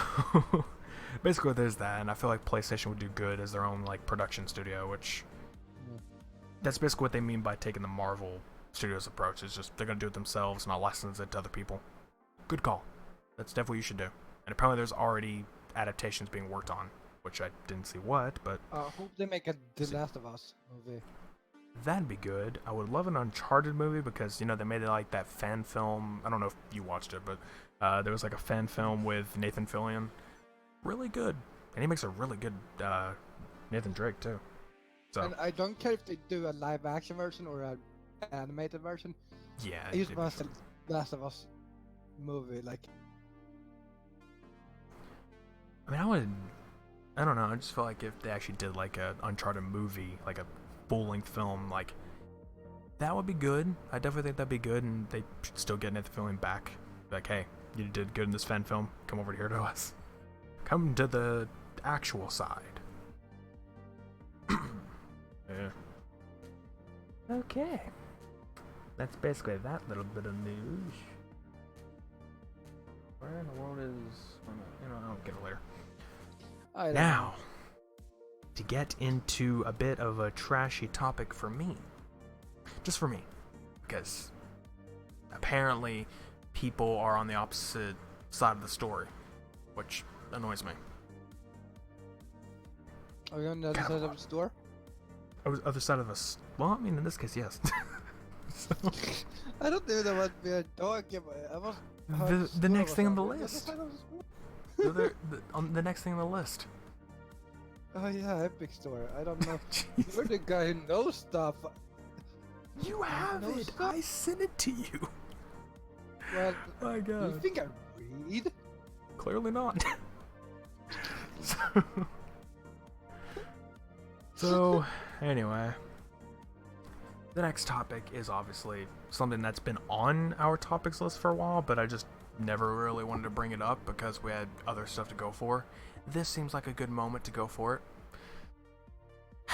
basically there's that, and I feel like PlayStation would do good as their own like production studio, which that's basically what they mean by taking the Marvel Studios approach. It's just they're gonna do it themselves, not license it to other people. Good call. That's definitely what you should do. And apparently there's already adaptations being worked on, which I didn't see what, but I hope they make a The Last of Us movie. that'd be good. I would love an Uncharted movie because, you know, they made it like that fan film. I don't know if you watched it, but there was like a fan film with Nathan Fillion. Really good. And he makes a really good Nathan Drake, too. So And I don't care if they do a live action version or an animated version. yeah. I just want the Last of Us movie, like. I mean, I don't know. I just feel like if they actually did like a Uncharted movie, like a full-length film, like that would be good. I definitely think that'd be good, and they should still get Nathan Fillion back. Like, hey, you did good in this fan film. Come over here to us. Come to the actual side. Yeah. Okay. That's basically that little bit of news. Where in the world is? You know, I'll get it later. Now, to get into a bit of a trashy topic for me. Just for me. Because apparently people are on the opposite side of the story, which annoys me. Are you on the other side of the store? Other side of us. Well, I mean, in this case, yes. So, I don't even know what we are talking about. the next thing on the list. The next thing on the list. Oh yeah, Epic Store. I don't know. Jeez. You're the guy who knows stuff. You have know it. stuff? I sent it to you. Well, My you God. think I read? Clearly not. So, anyway, the next topic is obviously something that's been on our topics list for a while, but I just never really wanted to bring it up because we had other stuff to go for. This seems like a good moment to go for it.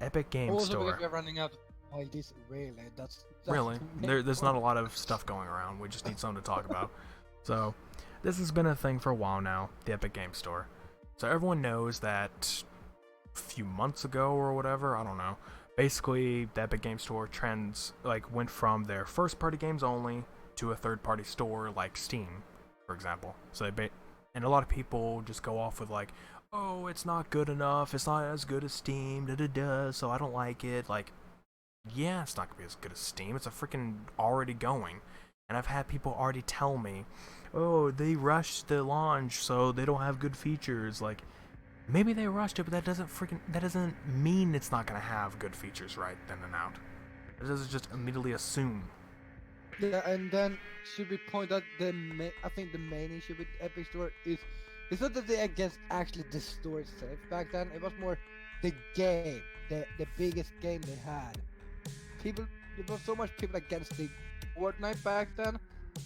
Epic Game Also Store. because we're running out of ideas, really. That's Really, the main there's not a point. lot of stuff going around. We just need something to talk about. So, this has been a thing for a while now, the Epic Game Store. So everyone knows that a few months ago or whatever, I don't know. Basically, the Epic Game Store trends went from their first-party games only to a third-party store like Steam, for example. So and a lot of people just go off with like, oh, it's not good enough. It's not as good as Steam. So I don't like it. Like, yeah, it's not gonna be as good as Steam. It's a freaking already going. And I've had people already tell me, oh, they rushed the launch, so they don't have good features. Like, maybe they rushed it, but that doesn't mean it's not gonna have good features right then and out. It doesn't just immediately assume. Yeah, and then should we point out I think the main issue with Epic Store is it's not that they against actually the store itself back then. It was more the game, the biggest game they had. There was so much people against the Fortnite back then.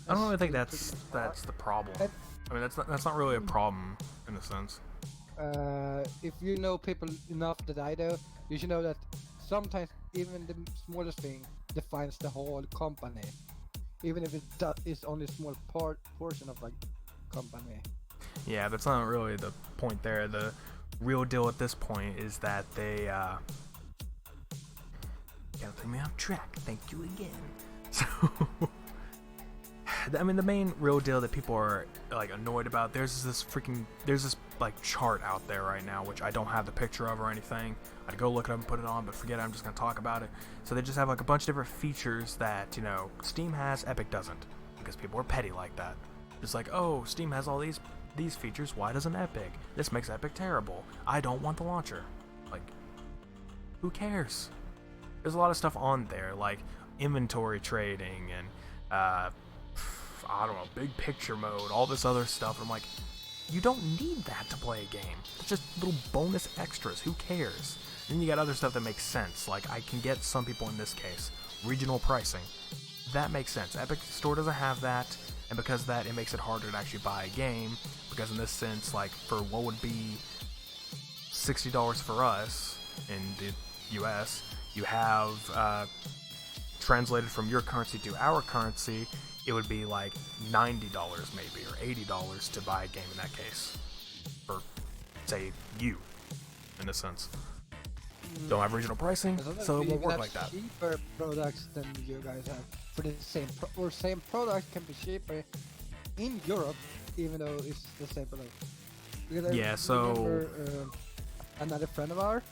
I don't really think that's the problem. I mean, that's not really a problem in a sense. If you know people enough that I do, you should know that sometimes even the smallest thing defines the whole company, even if it is only a small portion of a company. Yeah, that's not really the point there. The real deal at this point is that they gotta put me off track. Thank you again. So, I mean, the main real deal that people are like annoyed about, there's this like chart out there right now, which I don't have the picture of or anything. I'd go look it up and put it on, but forget it, I'm just gonna talk about it. So they just have like a bunch of different features that, you know, Steam has, Epic doesn't, because people are petty like that. Just like, oh, Steam has all these features, why doesn't Epic? This makes Epic terrible. I don't want the launcher. Like, who cares? There's a lot of stuff on there, like inventory trading and I don't know, big picture mode, all this other stuff. I'm like, you don't need that to play a game. It's just little bonus extras. Who cares? Then you got other stuff that makes sense. Like, I can get some people in this case, regional pricing. That makes sense. Epic Store doesn't have that, and because of that, it makes it harder to actually buy a game. Because in this sense, like, for what would be $60 for us, and US, you have translated from your currency to our currency, it would be like $90 maybe, or $80 to buy a game in that case. For, say, you, in a sense. Don't have regional pricing, so it won't work like that. Cheaper products than you guys have for the same product can be cheaper in Europe, even though it's the same product. Because Yeah, I so remember, another friend of ours,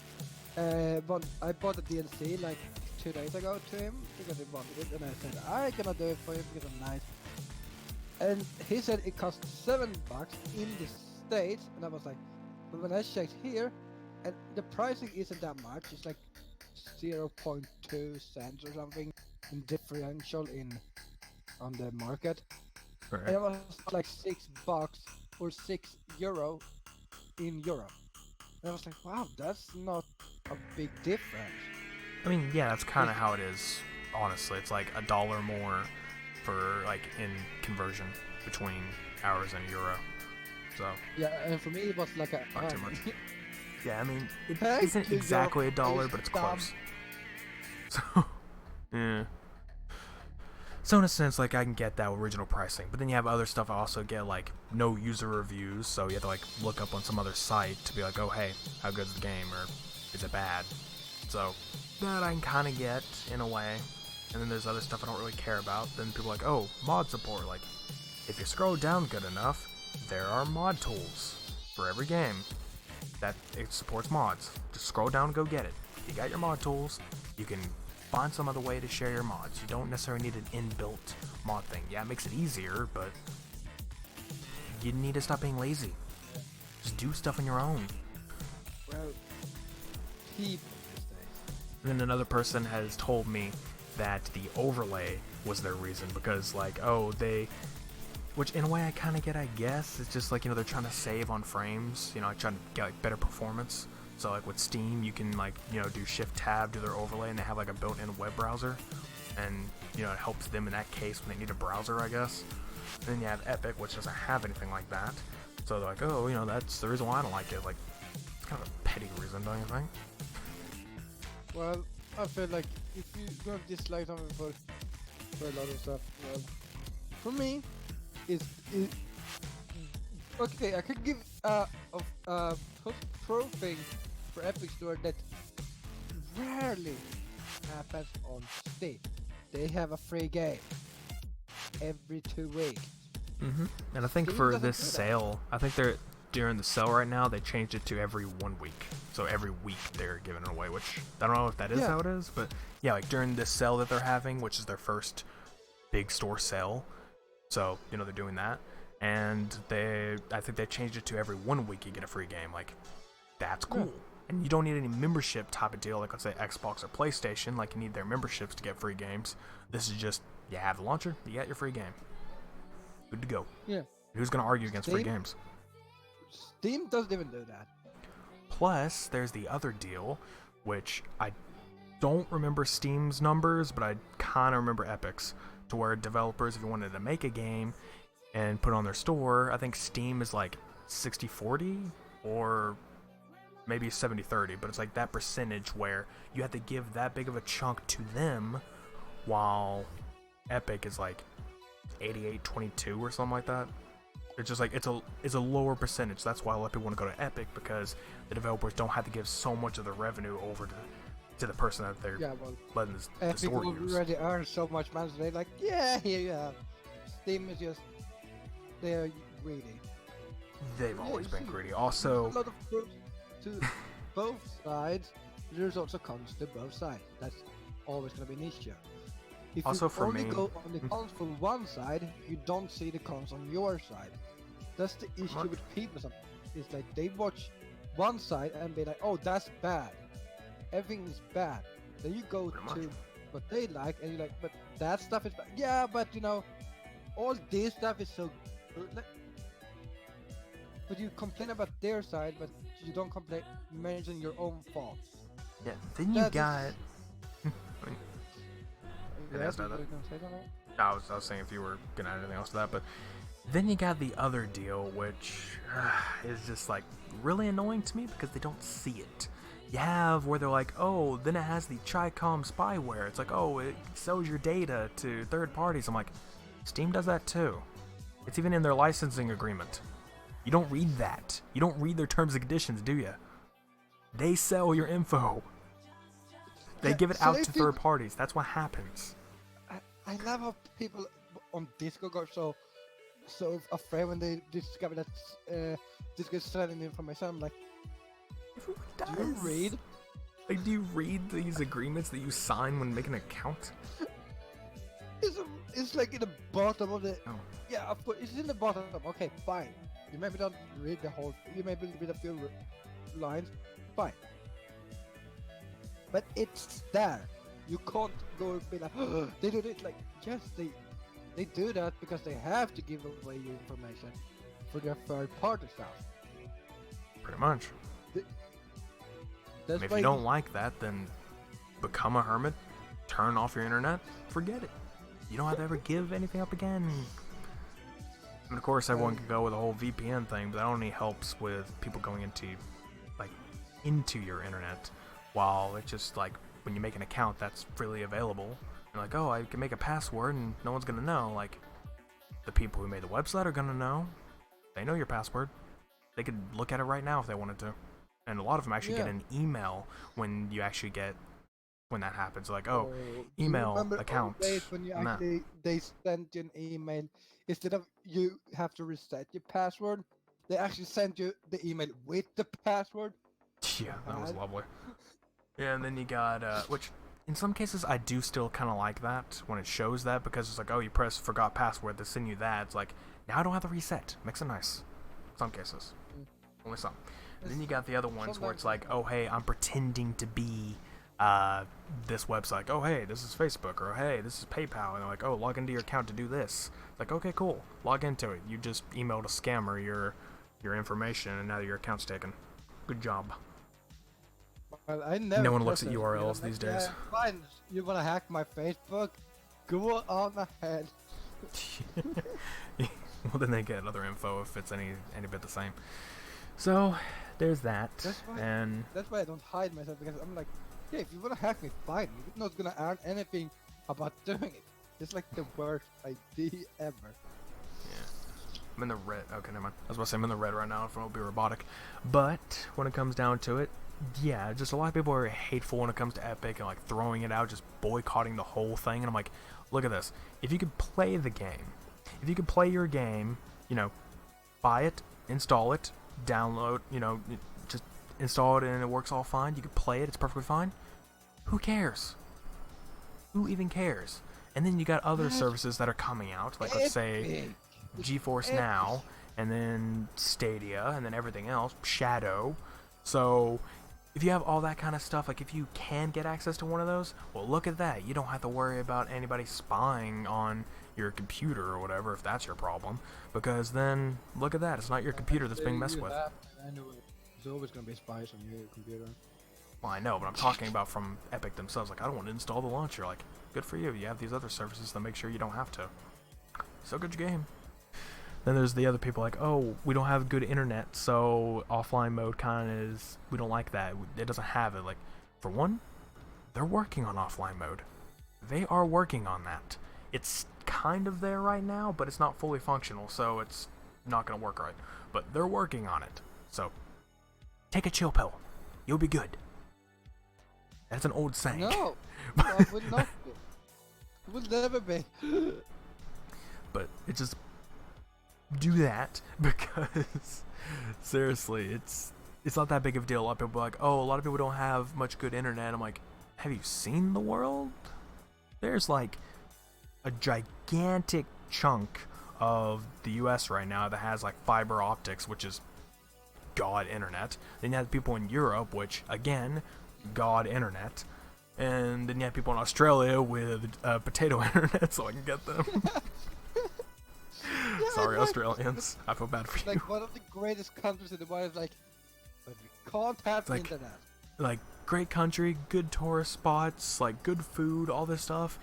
but I bought a DLC like 2 days ago to him because he wanted it, and I said I'm gonna do it for him because I'm nice. And he said it cost $7 in the States, and I was like, but when I checked here, and the pricing isn't that much. It's like 0.2 cents or something in differential on the market. right. And it was like $6 or €6 in Europe. And I was like, wow, that's not a big difference. I mean, yeah, that's kind of how it is, honestly. It's like $1 more for, like, in conversion between ours and euro. So, Yeah, and for me it was like a not too much. Yeah, I mean, it Thank isn't you, exactly Europe. $1, but it's close. So, yeah. So in a sense, like, I can get that original pricing, but then you have other stuff I also get, like, no user reviews, so you have to, like, look up on some other site to be like, oh, hey, how good's the game, or is it bad? So, that I can kind of get, in a way. And then there's other stuff I don't really care about. Then people are like, oh, mod support. Like, if you scroll down good enough, there are mod tools for every game that it supports mods. Just scroll down and go get it. If you got your mod tools, you can find some other way to share your mods. You don't necessarily need an inbuilt mod thing. Yeah, it makes it easier, but you need to stop being lazy. Just do stuff on your own. Well, people these days. And then another person has told me that the overlay was their reason because, like, oh, which in a way I kind of get, I guess. It's just like, you know, they're trying to save on frames, you know, like trying to get like better performance. So like with Steam, you can like, you know, do Shift Tab, do their overlay, and they have like a built-in web browser, and you know, it helps them in that case when they need a browser, I guess. And then you have Epic, which doesn't have anything like that. So they're like, oh, you know, that's the reason why I don't like it. Like, it's kind of a petty reason, don't you think? Well, I feel like if you don't dislike something for a lot of stuff, well, for me, it's okay. I could give pro thing for Epic Store that rarely happens on Steam. They have a free game every 2 weeks. And I think Steam for doesn't this do that. sale, I think they're during the sale right now, they changed it to every 1 week. So every week they're giving it away, which I don't know if that is how it is, but yeah, like during this sale that they're having, which is their first big store sale. So, you know, they're doing that. And I think they changed it to every 1 week you get a free game. Like, that's cool. And you don't need any membership type of deal, like let's say Xbox or PlayStation, like you need their memberships to get free games. This is just, you have the launcher, you got your free game. Good to go. Yeah. Who's going to argue against free Steam? games? Steam doesn't even do that. Plus, there's the other deal, which I don't remember Steam's numbers, but I kind of remember Epic's, to where developers, if you wanted to make a game and put it on their store, I think Steam is like 60-40 or maybe 70-30, but it's like that percentage where you have to give that big of a chunk to them, while Epic is like 88-22 or something like that. It's just like it's a lower percentage. That's why a lot of people want to go to Epic, because the developers don't have to give so much of the revenue over to the person that they're letting the Epic store use. already earn so much money, so they're like, yeah, here you have. Steam is just, they're greedy. They've Yeah, always you been see, greedy. There's Also, a lot of pros to both sides. There's also cons to both sides. That's always going to be an issue. If Also you for only me- go on the cons for one side, you don't see the cons on your side. That's the issue What? with people. Sometimes. It's like they watch one side and be like, oh, that's bad. Everything is bad. Then you go Pretty much. to what they like, and you're like, but that stuff is bad. Yeah, but you know, all this stuff is so good. But you complain about their side, but you don't complain, mention your own faults. yeah, then you That got. is- Yeah, Yeah, that's you not were that. gonna say something? I was saying if you were gonna add anything else to that, but then you got the other deal, which is just like really annoying to me because they don't see it. You have where they're like, oh, then it has the Chicom spyware. It's like, oh, it sells your data to third parties. I'm like, Steam does that too. It's even in their licensing agreement. You don't read that. You don't read their terms and conditions, do you? They sell your info. They Yeah, give it so out they to think- third parties. That's what happens. I love how people on Discord are so afraid when they discover that Discord is selling information. I'm like, Everyone do you does. read? Like, do you read these agreements that you sign when making an account? It's like in the bottom of the. No. Yeah, of course, it's in the bottom. Okay, fine. You maybe don't read the whole. You maybe read a few lines. Fine. But it's there. You can't go and be like, oh, they do it. Like, yes, they do that because they have to give away your information for their third party stuff. Pretty much. That's If why you don't like that, then become a hermit, turn off your internet, forget it. You don't have to ever give anything up again. And of course, everyone can go with a whole VPN thing, but that only helps with people going into your internet, while it's just like when you make an account that's freely available. You're like, oh, I can make a password and no one's gonna know. Like, the people who made the website are gonna know. They know your password. They could look at it right now if they wanted to. And a lot of them actually get an email when that happens. Like, oh, do email you remember account. old days when you nah. actually they sent you an email instead of you have to reset your password? They actually sent you the email with the password. Yeah, that was Bad. lovely. Yeah, and then you got, which in some cases I do still kind of like that when it shows that, because it's like, oh, you press forgot password, they send you that. It's like, now I don't have to reset. Makes it nice. Some cases. Only some. And then you got the other ones where it's like, oh, hey, I'm pretending to be this website. Oh, hey, this is Facebook, or hey, this is PayPal. And they're like, oh, log into your account to do this. It's like, okay, cool. Log into it. You just emailed a scammer your information, and now your account's taken. Good job. Well, I never. No one looks trust at them. URLs Like, these days. Yeah, fine. You wanna hack my Facebook? Go on ahead. Well, then they get other info if it's any bit the same. So there's that. And That's why I don't hide myself, because I'm like, yeah, if you wanna hack me, fine. You're not gonna earn anything about doing it. It's like the worst idea ever. I'm in the red. Okay, never mind. I was about to say I'm in the red right now if it won't be robotic. But when it comes down to it, yeah, just a lot of people are hateful when it comes to Epic and like throwing it out, just boycotting the whole thing. And I'm like, look at this. If you could play the game, if you could play your game, buy it, install it, download, just install it and it works all fine. You could play it, it's perfectly fine. Who cares? Who even cares? And then you got other services that are coming out, like let's say GeForce Now, and then Stadia, and then everything else, Shadow. So if you have all that kind of stuff, like if you can get access to one of those, well, look at that. You don't have to worry about anybody spying on your computer or whatever, if that's your problem, because then look at that. It's not your computer that's being messed with. Anyway, there's always gonna be spies on your computer. Well, I know, but I'm talking about from Epic themselves. Like, I don't want to install the launcher. Like, good for you. You have these other services that make sure you don't have to. Still good game. Then there's the other people like, oh, we don't have good internet, so offline mode kind of is, we don't like that. It doesn't have it. Like, for one, they're working on offline mode. They are working on that. It's kind of there right now, but it's not fully functional, so it's not going to work right. But they're working on it. So, take a chill pill. You'll be good. That's an old saying. No, it would not be. It would never be. But it just do that because seriously, it's not that big of a deal. A lot of people are like, oh, a lot of people don't have much good internet. I'm like, have you seen the world? There's like a gigantic chunk of the US right now that has like fiber optics, which is god internet. Then you have people in Europe, which again, god internet. And then you have people in Australia with potato internet, so I can get them. Sorry, Australians. I feel bad for you. Like one of the greatest countries in the world is like, but we can't have like- internet. Like, great country, good tourist spots, like, good food, all this stuff.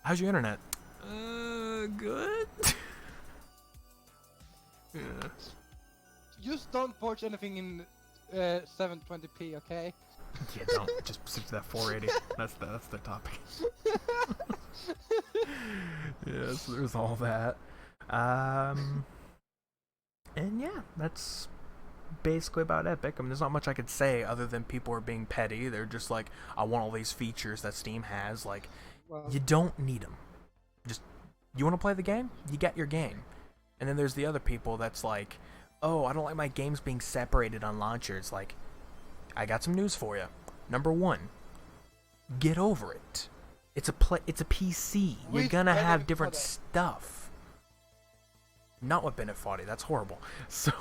How's your internet? Good? Yeah. Just don't watch anything in 720p, okay? Yeah, don't just stick to that 480. That's the topic. Yeah, so there's all that. And yeah, that's basically about Epic. I mean, there's not much I could say other than people are being petty. They're just like, I want all these features that Steam has. Like, Well, you don't need them. Just, you want to play the game? You get your game. And then there's the other people that's like, oh, I don't like my games being separated on launcher. It's like, I got some news for you. Number one, get over it. It's a PC. You're With gonna have benefit different for that. stuff. Not with Benefati. That's horrible. So,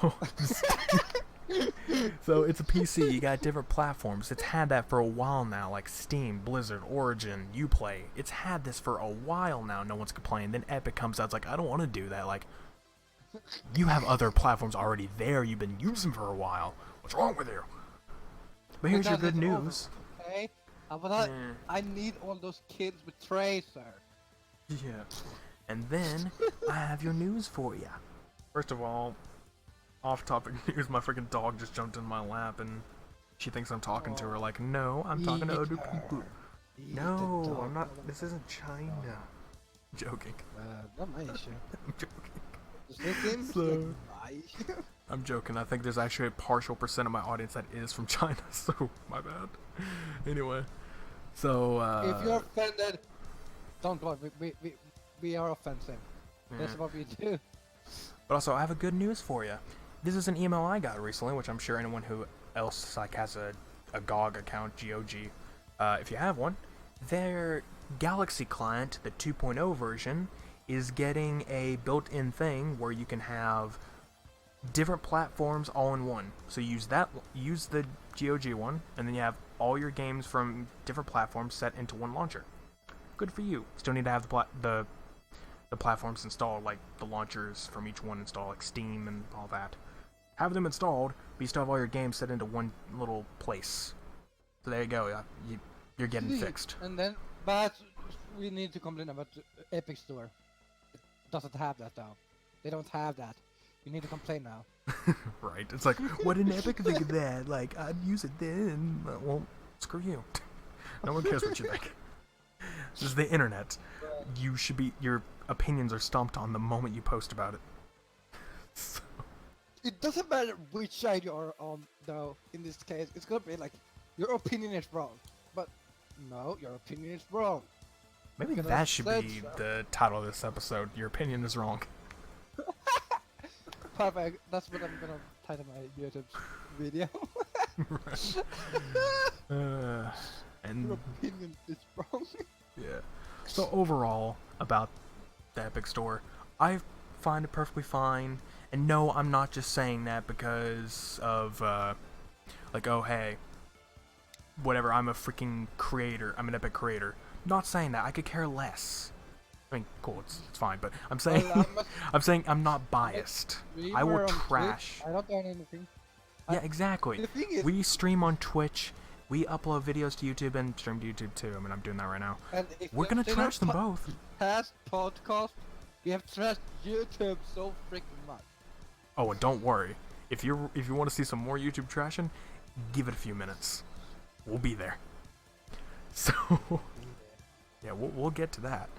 so it's a PC. You got different platforms. It's had that for a while now, like Steam, Blizzard, Origin, Uplay. It's had this for a while now. No one's complaining. Then Epic comes out. It's like, I don't want to do that. Like, you have other platforms already there. You've been using for a while. What's wrong with you? But here's your Because good it's over, news. Okay? I need all those kids with Tracer. Yeah. And then I have your news for you. First of all, off-topic news, my freaking dog just jumped in my lap and she thinks I'm talking to her. Like, no, I'm talking to other people. No, I'm not. This isn't China. I'm joking. Not my issue. I'm joking. So, I'm joking. I think there's actually a partial percent of my audience that is from China, so my bad. Anyway, so if you're offended, don't worry. We are offensive. That's what we do. But also, I have a good news for you. This is an email I got recently, which I'm sure anyone who else like has a GOG account, GOG, if you have one, their Galaxy client, the 2.0 version, is getting a built-in thing where you can have different platforms all in one. So use the GOG one, and then you have all your games from different platforms set into one launcher. Good for you. Still need to have the platforms installed, like the launchers from each one installed, like Steam and all that. Have them installed, but you still have all your games set into one little place. So there you go. You're getting fixed. And then, but we need to complain about the Epic Store. It doesn't have that though. They don't have that. You need to complain now. Right. It's like, what did Epic think of that? Like, I'd use it then. Well, screw you. No one cares what you think. This is the internet. You should be. Your opinions are stomped on the moment you post about it. So. It doesn't matter which side you are on, though. In this case, it's gonna be like, your opinion is wrong. But no, your opinion is wrong. Maybe that should be the title of this episode. Your opinion is wrong. Perfect. That's what I'm gonna title my YouTube video. And Your opinion is wrong. yeah. So overall, about the Epic Store, I find it perfectly fine. And no, I'm not just saying that because of, like, oh hey, whatever, I'm a freaking creator, I'm an Epic creator. Not saying that, I could care less. I mean, cool, it's fine, but I'm saying, I'm saying I'm not biased. I will trash. I don't own anything. Yeah, exactly. The thing is, We stream on Twitch, we upload videos to YouTube and stream to YouTube too. I mean, I'm doing that right now. and if We're gonna trash them both. Past podcast, we have trashed YouTube so freaking much. Oh, and don't worry. If you want to see some more YouTube trashing, give it a few minutes. We'll be there. So, yeah, we'll get to that.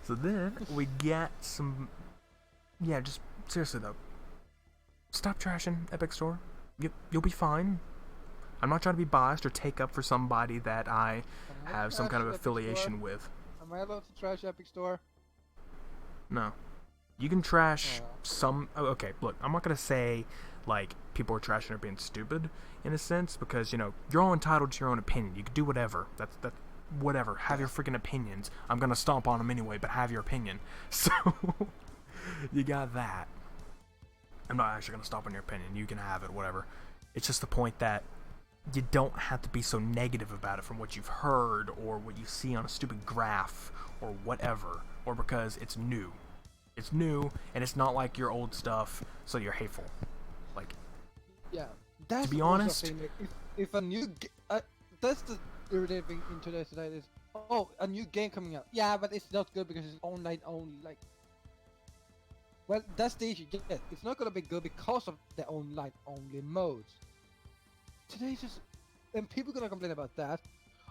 So then we get some. Yeah, just seriously though. Stop trashing Epic Store. You'll be fine. I'm not trying to be biased or take up for somebody that I have some kind of affiliation with. Am I allowed to trash Epic Store? No. You can trash some. Oh, okay, look, I'm not gonna say like people are trashing or being stupid in a sense because you're all entitled to your own opinion. You can do whatever. That's whatever. Have your freaking opinions. I'm gonna stomp on them anyway, but have your opinion. So you got that. I'm not actually gonna stomp on your opinion. You can have it, whatever. It's just the point that you don't have to be so negative about it from what you've heard or what you see on a stupid graph or whatever, or because it's new. It's new, and it's not like your old stuff, so you're hateful. Like, yeah, that's to be also honest, a thing. If a new that's the irritating thing in today's today is, oh, a new game coming out. Yeah, but it's not good because it's online only. Like, well, that's the issue. Yeah, it's not gonna be good because of the online only modes. Today just and people gonna complain about that.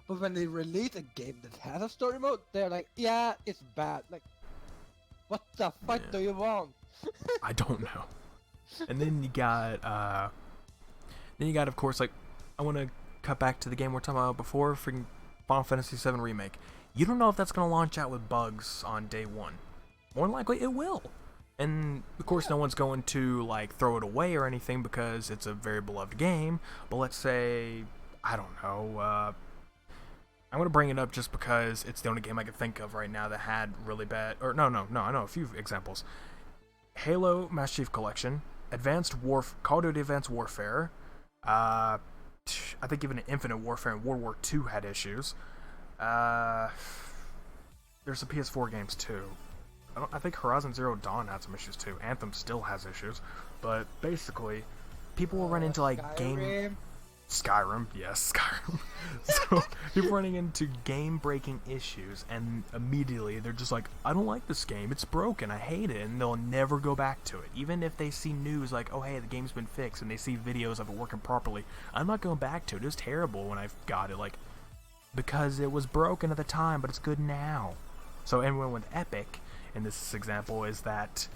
But when they release a game that has a story mode, they're like, yeah, it's bad. Like, what the fuck do you want? I don't know. And then you got, of course, like, I want to cut back to the game we were talking about before, freaking Final Fantasy VII Remake. You don't know if that's going to launch out with bugs on day one. More than likely, it will. And, of course, no one's going to, like, throw it away or anything because it's a very beloved game. But let's say, I don't know, I'm going to bring it up just because it's the only game I can think of right now that had really bad... Or, no, I know a few examples. Halo Master Chief Collection, Call of Duty Advanced Warfare, I think even Infinite Warfare and World War II had issues. There's some PS4 games too. I think Horizon Zero Dawn had some issues too. Anthem still has issues, but basically, people will run into like Skyrim, yes, Skyrim. So people running into game-breaking issues, and immediately they're just like, I don't like this game, it's broken, I hate it, and they'll never go back to it. Even if they see news like, oh hey, the game's been fixed, and they see videos of it working properly, I'm not going back to it. It was terrible when I got it, like, because it was broken at the time, but it's good now. So everyone with Epic, in this example, is that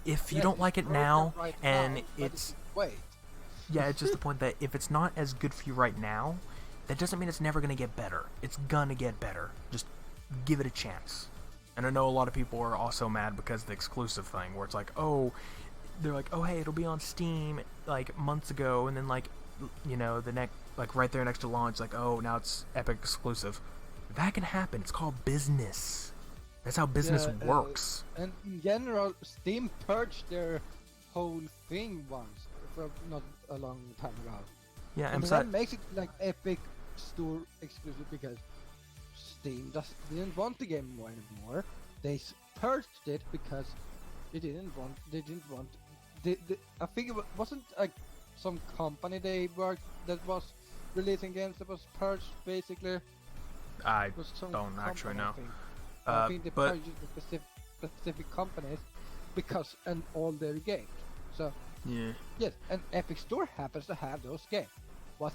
if you don't like it now, right and now, it's... Wait. Yeah, it's just the point that if it's not as good for you right now, that doesn't mean it's never going to get better. It's gonna get better. Just give it a chance. And I know a lot of people are also mad because of the exclusive thing, where it's like, oh, they're like, oh, hey, it'll be on Steam, like, months ago, and then, like, you know, the next, like, right there next to launch, like, oh, now it's Epic exclusive. That can happen. It's called business. That's how business works. And in general, Steam purged their whole thing once. For not a long time ago. Yeah, and that makes it like Epic Store exclusive because Steam didn't want the game anymore. They purged it because they didn't want. I think it wasn't like some company they worked that was releasing games that was purged basically. I don't actually know. I think they purged the specific companies because and all their games. So. Yeah. Yes, and Epic Store happens to have those games. What?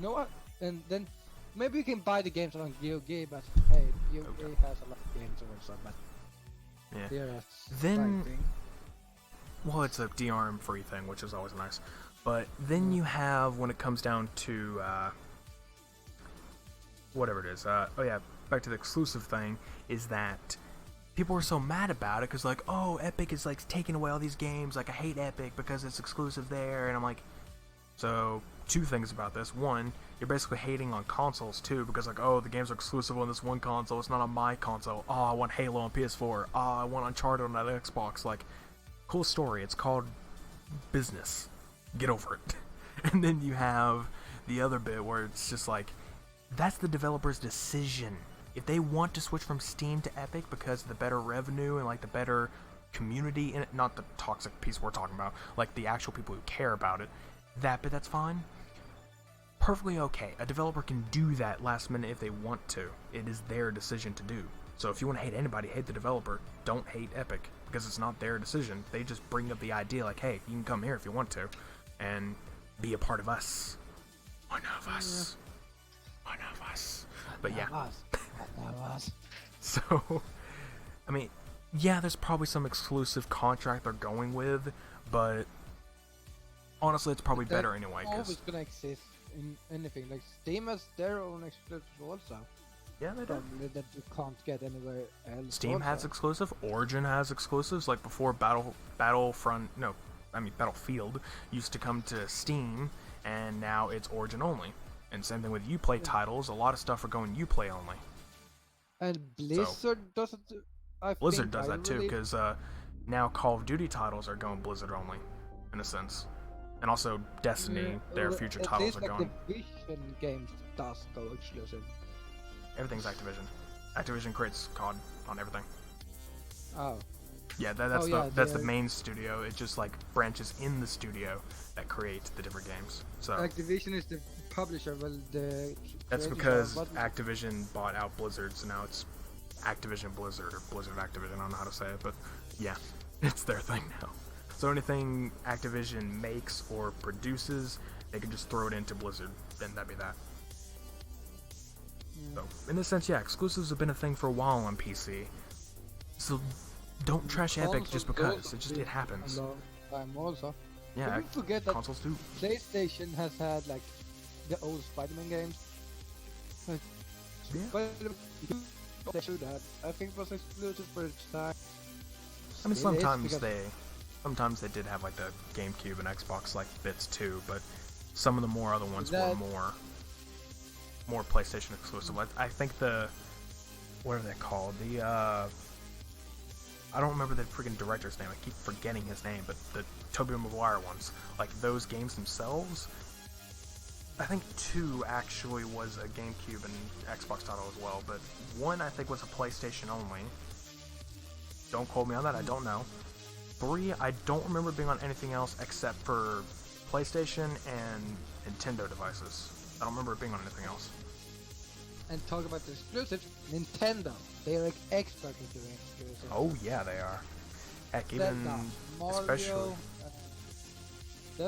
No, and then maybe you can buy the games on GOG, but hey, GOG has a lot of games also, but yeah. Then, well, it's a DRM free thing, which is always nice. But then you have when it comes down to whatever it is. Back to the exclusive thing is that. People are so mad about it because, like, oh, Epic is, like, taking away all these games. Like, I hate Epic because it's exclusive there. And I'm like, so, two things about this. One, you're basically hating on consoles, too, because, like, oh, the games are exclusive on this one console. It's not on my console. Oh, I want Halo on PS4. Oh, I want Uncharted on that Xbox. Like, cool story. It's called business. Get over it. And then you have the other bit where it's just like, that's the developer's decision. If they want to switch from Steam to Epic because of the better revenue and like the better community in it, not the toxic piece we're talking about, like the actual people who care about it, that's fine. Perfectly okay. A developer can do that last minute if they want to. It is their decision to do. So if you want to hate anybody, hate the developer. Don't hate Epic because it's not their decision. They just bring up the idea like, hey, you can come here if you want to and be a part of us. One of us. One of us. But yeah. So, I mean, yeah, there's probably some exclusive contract they're going with, but honestly, it's probably better anyway. It's always gonna exist in anything. Like Steam has their own exclusives also. Yeah, they do. That you can't get anywhere else. Steam has exclusive. Origin has exclusives. Like before, Battlefield used to come to Steam, and now it's Origin only. And same thing with Uplay titles. A lot of stuff are going Uplay only. And Blizzard doesn't. Blizzard does that too, because now Call of Duty titles are going Blizzard only, in a sense. And also Destiny, their future titles are going. Activision games does go exclusive. Everything's Activision. Activision creates COD on everything. Oh. Yeah, that's the main studio. It just like branches in the studio that create the different games. So Activision is the publisher. Well, that's because Activision bought out Blizzard, so now it's Activision Blizzard or Blizzard Activision. I don't know how to say it, but yeah, it's their thing now. So anything Activision makes or produces, they could just throw it into Blizzard, and that'd be that. So, in this sense, yeah, exclusives have been a thing for a while on PC. So, don't trash Epic just because. It happens. A long time also. Yeah, Don't forget that consoles do. PlayStation has had like the old Spider-Man games. Like, Yeah. Spider-Man, they should have. I think it was exclusive for its time. I mean, It is sometimes because- they did have like the GameCube and Xbox like bits too, but some of the other ones were That- more PlayStation exclusive. I think what are they called? I don't remember the freaking director's name. I keep forgetting his name, but the Tobey Maguire ones, like those games themselves. I think 2 actually was a GameCube and Xbox title as well, but 1 I think was a PlayStation only. Don't quote me on that, I don't know. 3, I don't remember being on anything else except for PlayStation and Nintendo devices. I don't remember it being on anything else. And talk about the exclusives, Nintendo. They're like expert at doing exclusives. Oh yeah, they are. Heck, even Zelda, Mario, especially.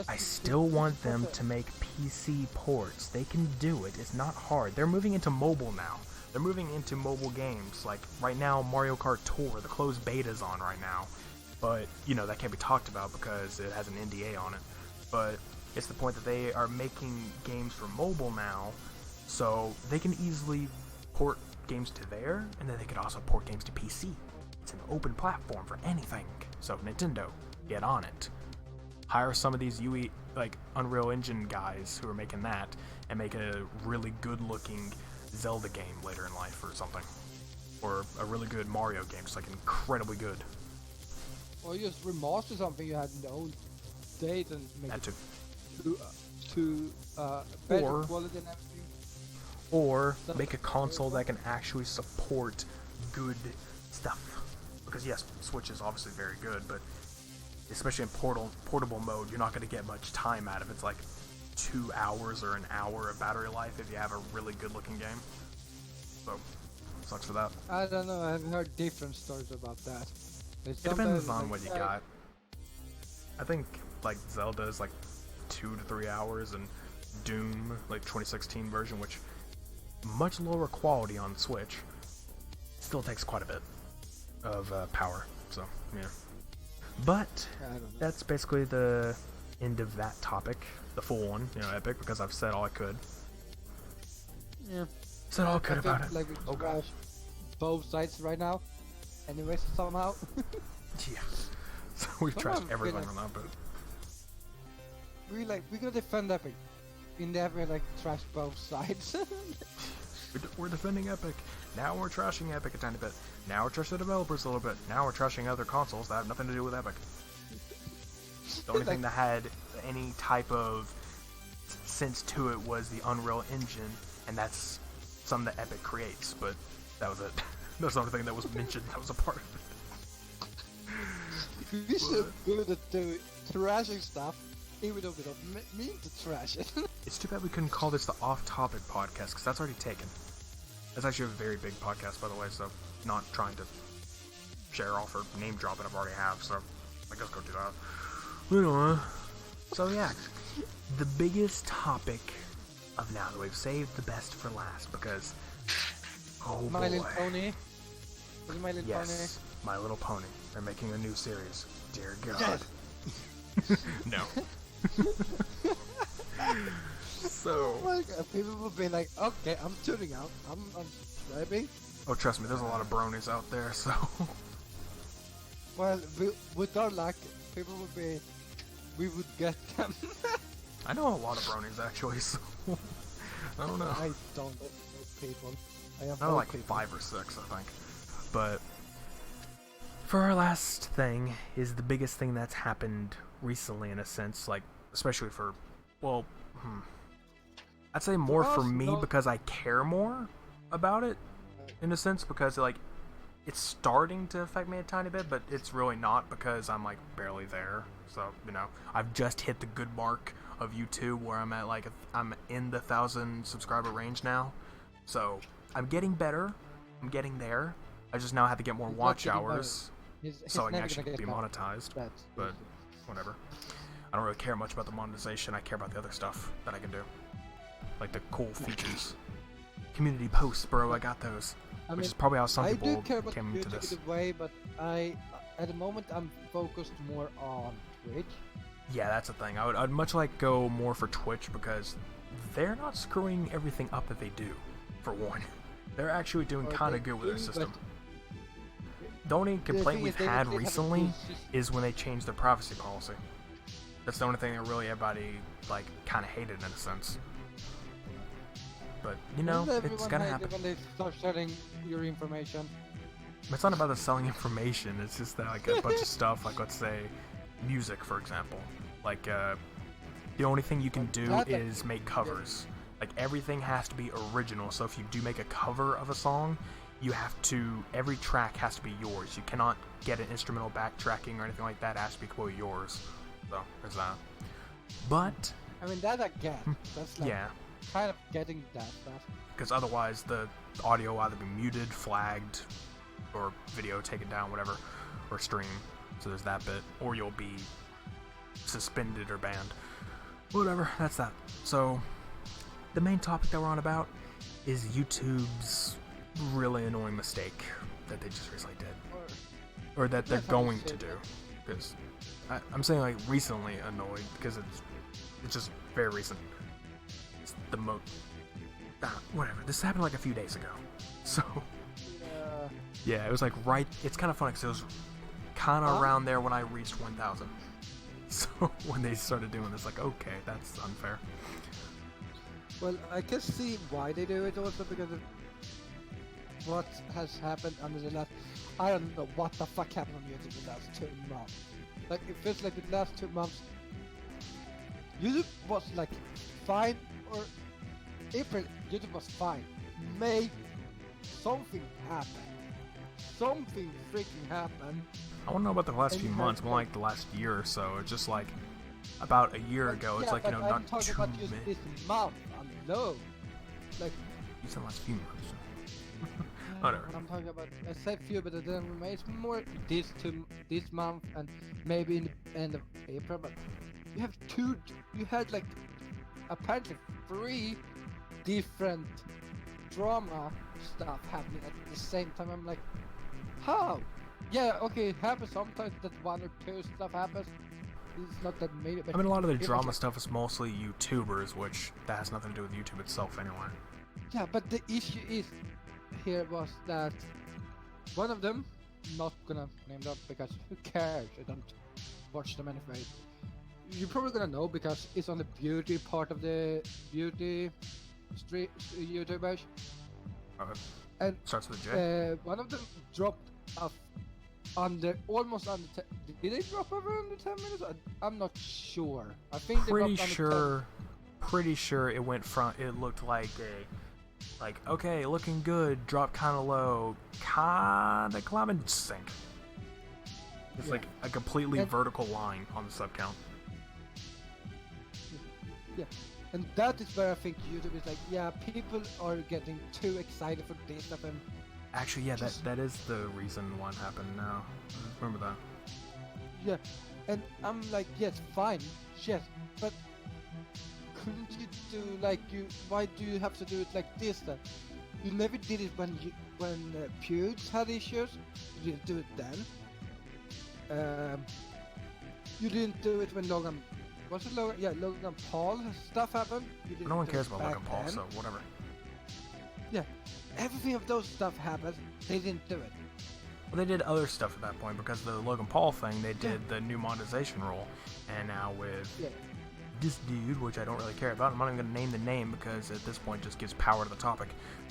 I still want them to make PC ports. They can do it. It's not hard. They're moving into mobile now. They're moving into mobile games. Like right now, Mario Kart Tour, the closed beta's on right now. But, you know, that can't be talked about because it has an NDA on it. But it's the point that they are making games for mobile now, so they can easily port games to there, and then they could also port games to PC. It's an open platform for anything. So Nintendo, get on it. Hire some of these UE, like Unreal Engine guys who are making that, and make a really good-looking Zelda game later in life or something, or a really good Mario game, just like incredibly good. Or just remaster something you had in the old days and make That it too. to better Or- quality and everything. Or make a console that can actually support good stuff. Because yes, Switch is obviously very good, but especially in portable mode, you're not going to get much time out of it. It's like 2 hours or an hour of battery life if you have a really good looking game. So, sucks for that. I don't know, I've heard different stories about that. It depends on what you got. I think like Zelda is like 2 to 3 hours, and Doom, like 2016 version, which much lower quality on Switch, still takes quite a bit of power. So yeah, but I don't know. that's basically the end of that topic, the full one, you know, Epic, because I've said all I could. Yeah. Said all I could I about think, it. like we Okay. trash both sides right now. Anyways, somehow. Yeah. So we've Somehow trashed everything gonna- on that, but we're gonna defend Epic. In the Epic, like trash both sides. we're defending Epic. Now we're trashing Epic a tiny bit. Now we're trashing the developers a little bit. Now we're trashing other consoles that have nothing to do with Epic. The only thing that had any type of sense to it was the Unreal Engine, and that's something that Epic creates, but that was it. That's the only thing that was mentioned that was a part of it. We should good at doing trashing stuff, even though we don't mean to trash it. It's too bad we couldn't call this the off-topic podcast, because that's already taken. That's actually a very big podcast, by the way, so not trying to share off or name drop it, I've already have, so I guess go do that. Anyway, so yeah, the biggest topic of now that we've saved the best for last, because, oh My boy. Little Pony. Was it My Little Yes, My Little Pony. They're making a new series. Dear God. Yes. No. So, Oh my God, people will be like, okay, I'm tuning out. I'm subscribing. oh, trust me, there's a lot of bronies out there, so. Well, with our luck, people would be, we would get them. I know a lot of bronies, actually, so. I don't know. I don't know people. I have I know no like people. 5 or 6, I think. But for our last thing is the biggest thing that's happened recently, in a sense, like especially for, well, I'd say more For for us, me no. because I care more about it, in a sense, because like it's starting to affect me a tiny bit, but it's really not because I'm like barely there. So you know, I've just hit the good mark of YouTube where I'm at like I'm in the 1,000 subscriber range now. So I'm getting better. I'm getting there. I just now have to get more He's not watch getting better. hours He's so I can never actually gonna be get better. monetized. That's But whatever. I don't really care much about the monetization. I care about the other stuff that I can do, like the cool features. Community posts, bro. I got those. Which is probably how some people came into this. Way, but at the moment, I'm focused more on Twitch. Yeah, that's the thing. I'd much like go more for Twitch because they're not screwing everything up that they do. For one, they're actually doing kind of good with their system. The only complaint we've had recently is when they changed their privacy policy. That's the only thing that really everybody like kind of hated in a sense. But you know, it's gonna happen. When they start selling your information. It's not about the selling information. It's just that like a bunch of stuff, like let's say music, for example. Like the only thing you can do is make covers. Like everything has to be original. So if you do make a cover of a song, you have to. Every track has to be yours. You cannot get an instrumental backtracking or anything like that. It has to be completely yours. So there's that. But I mean that I get. That's like kind of getting that stuff. Because otherwise the audio will either be muted, flagged, or video taken down, whatever, or stream. So there's that bit, or you'll be suspended or banned. Whatever, that's that. So the main topic that we're on about is YouTube's really annoying mistake that they just recently did, or that they're going to do. Because I'm saying like recently annoyed because it's just very recent. It's the most whatever. This happened like a few days ago, so yeah, it was like right. It's kind of funny because it was kind of around there when I reached 1,000. So when they started doing this, like, okay, that's unfair. Well, I can see why they do it also because of what has happened under the last. I don't know what the fuck happened on YouTube the last 2 months. Like it feels like the last 2 months, YouTube was like fine, or April YouTube was fine. May something happened. Something freaking happened. I want to know about the last few months, more like the last year or so. It's just like about a year ago. It's like, you know, not I'm talking about just this month. I know. Like you said last few months. Whatever. I'm talking about. I said few, but then it's more this month and maybe in the end of April. But you have you had like apparently 3 different drama stuff happening at the same time. I'm like, how? Yeah, okay, it happens sometimes that 1 or 2 stuff happens. It's not that many. I mean, a lot of the drama stuff is mostly YouTubers, which that has nothing to do with YouTube itself anyway. Yeah, but the issue is here was that one of them, not gonna name them because who cares? I don't watch them anyway. You're probably gonna know because it's on the beauty part of the beauty street YouTubers. Okay. And starts with a J. One of them dropped off almost under 10. Did they drop over under 10 minutes? I'm not sure. I think pretty sure it went from, it looked like okay, looking good, drop kind of low, kind of climbing, sink. It's like a completely vertical line on the sub count. Yeah, and that is where I think YouTube is like, yeah, people are getting too excited for this stuff and actually, yeah, that is the reason one happened now. Remember that. Yeah, and I'm like, yes, fine, yes, but couldn't you do like why do you have to do it like this then? You never did it when Pewds had issues. You didn't do it then. You didn't do it when Logan. Was it Logan? Yeah, Logan Paul stuff happened. No one cares about Logan Paul, so whatever. Yeah, everything of those stuff happened. They didn't do it. Well, they did other stuff at that point because the Logan Paul thing. They did the new monetization rule, and now with this dude, which I don't really care about. I'm not even going to name the name because at this point it just gives power to the topic.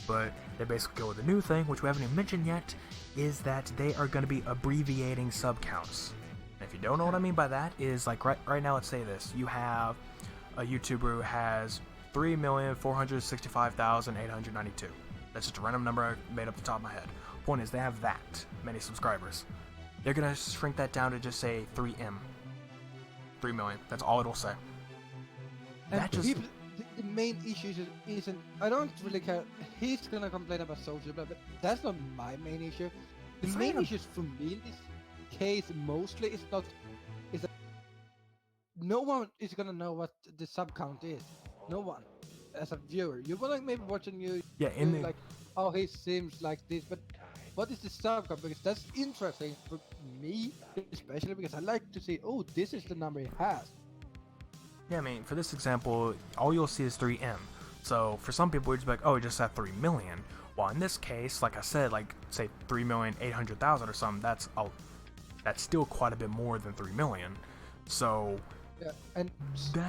But they basically go with the new thing, which we haven't even mentioned yet, is that they are going to be abbreviating sub counts. And if you don't know what I mean by that, is like right now, let's say this. You have a YouTuber who has 3,465,892. That's just a random number I made up the top of my head. Point is, they have that many subscribers. They're going to shrink that down to just say 3M. 3 million. That's all it'll say. And people, the main issue isn't. I don't really care. He's gonna complain about social, but that's not my main issue. The main issue for me in this case mostly is not. no one is gonna know what the sub count is. No one, as a viewer, you wanna maybe watch a new, Yeah, in the like, oh, he seems like this, but what is the sub count? Because that's interesting for me, especially because I like to see, oh, this is the number he has. yeah, I mean, for this example, all you'll see is 3M. So for some people, it's like, oh, it just at 3 million. Well, in this case, like I said, like say 3,800,000 or something, that's still quite a bit more than 3 million. So Yeah, and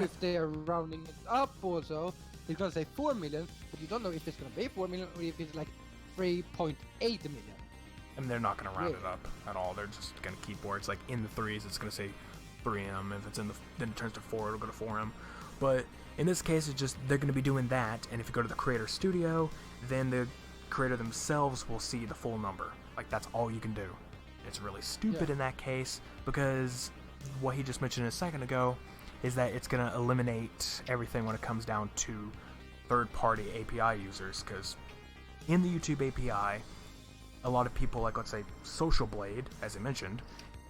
if they are rounding it up also, they're gonna say 4 million, but you don't know if it's gonna be 4 million or if it's like 3.8 million. And they're not gonna round it up at all. They're just gonna keep where it's like in the threes. It's gonna say 3M. If it's in the then it turns to 4, it'll go to 4M. But in this case, it's just they're gonna be doing that. And if you go to the creator studio, then the creator themselves will see the full number. Like that's all you can do. It's really stupid in that case because what he just mentioned a second ago is that it's going to eliminate everything when it comes down to third-party API users, because in the YouTube API, a lot of people, like let's say Social Blade, as I mentioned,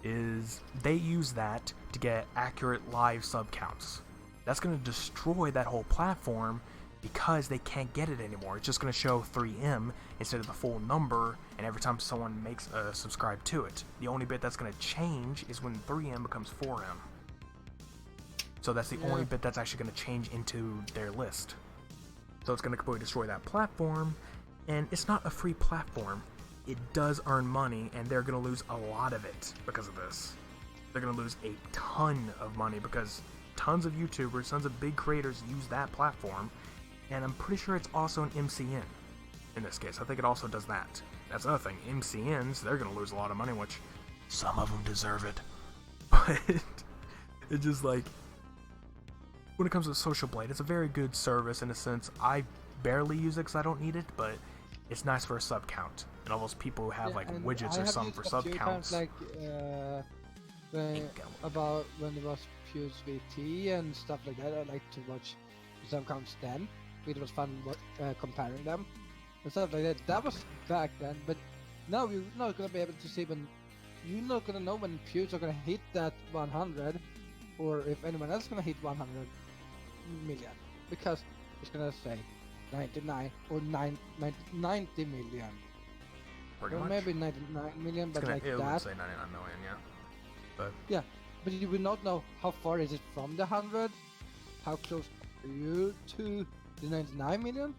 is they use that to get accurate live sub counts. That's going to destroy that whole platform because they can't get it anymore. It's just going to show 3M instead of the full number, and every time someone makes a subscribe to it. The only bit that's going to change is when 3M becomes 4M. So that's the only bit that's actually going to change into their list. So it's going to completely destroy that platform, and it's not a free platform. It does earn money, and they're going to lose a lot of it because of this. They're going to lose a ton of money because tons of YouTubers, tons of big creators use that platform. And I'm pretty sure it's also an MCN in this case. I think it also does that. That's another thing. MCNs, they're going to lose a lot of money, which some of them deserve it. But it's just like, when it comes to Social Blade, it's a very good service in a sense. I barely use it because I don't need it, but it's nice for a sub count. And all those people who have like widgets or something for sub counts. Like, about when there was Fuse VT and stuff like that, I like to watch sub counts then. It was fun comparing them and stuff like that. That was back then, but now you're not gonna be able to see when you're not gonna know when Pews are gonna hit that 100, or if anyone else is gonna hit 100 million, because it's gonna say 99 or 90 million, Pretty or much. maybe 99 million, but like it that. would say 99 million, yeah. But yeah, but you will not know how far is it from the 100, how close are you to the 99 million?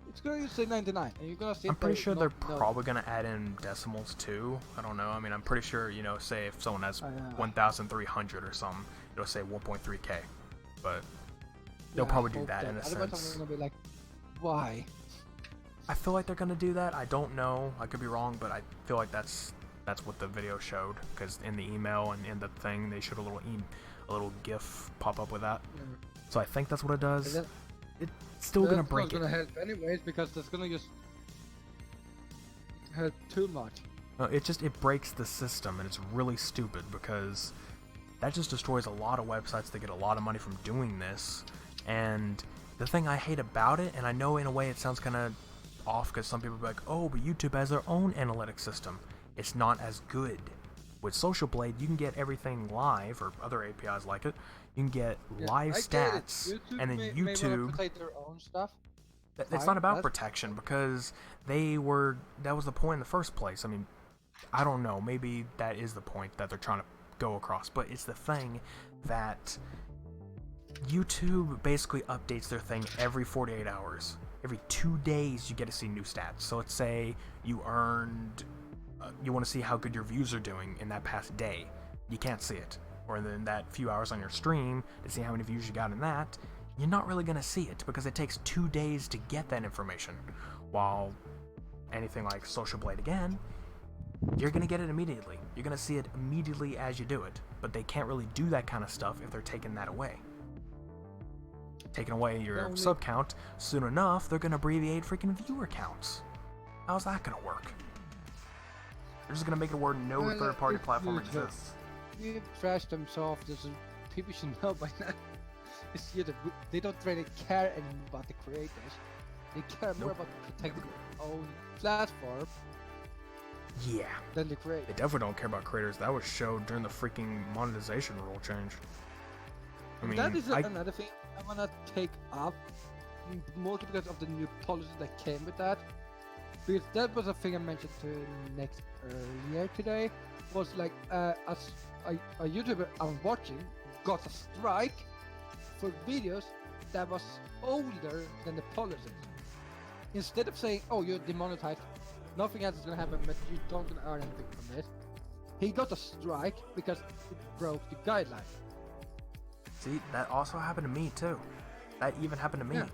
It's gonna say 99, and you're gonna see. I'm pretty sure they're probably gonna add in decimals too. I don't know. I mean, I'm pretty sure, you know, say if someone has 1,300 or something, it'll say 1.3K. But they'll probably do that in a sense. I'm gonna be like, why? I feel like they're gonna do that. I don't know. I could be wrong, but I feel like that's what the video showed. Because in the email and in the thing, they showed a little GIF pop up with that. Yeah. So I think that's what it does. It's still gonna break it. That's not gonna help anyways, because that's gonna just help too much. No, it breaks the system, and it's really stupid because that just destroys a lot of websites that get a lot of money from doing this. And the thing I hate about it, and I know in a way it sounds kind of off because some people are like, oh, but YouTube has their own analytics system. It's not as good. With Social Blade, you can get everything live, or other APIs like it. You can get live stats, and then YouTube. Protect their own stuff. It's not about protection because that was the point in the first place. I mean, I don't know. Maybe that is the point that they're trying to go across, but it's the thing that YouTube basically updates their thing every 48 hours. Every 2 days, you get to see new stats. So let's say you earned. You want to see how good your views are doing in that past day. You can't see it. Or in that few hours on your stream to see how many views you got in that. You're not really going to see it because it takes 2 days to get that information. While anything like Social Blade again, you're going to get it immediately. You're going to see it immediately as you do it. But they can't really do that kind of stuff if they're taking that away. Taking away your sub count, soon enough, they're going to abbreviate freaking viewer counts. How's that going to work? They're just gonna make it where no third-party platform exists. You trash them so often, so people should know by now. They don't really care anymore about the creators. They care more about protecting their own platform. Yeah. Than the creators. They definitely don't care about creators. That was showed during the freaking monetization rule change. I mean, that is another thing I wanna take up, mostly because of the new policy that came with that. Because that was a thing I mentioned to Next earlier today. Was like a YouTuber I'm watching got a strike for videos that was older than the policies. Instead of saying, "Oh, you're demonetized, nothing else is gonna happen, but you don't gonna earn anything from this," he got a strike because it broke the guideline. see, that also happened to me too. That even happened to me. Yeah.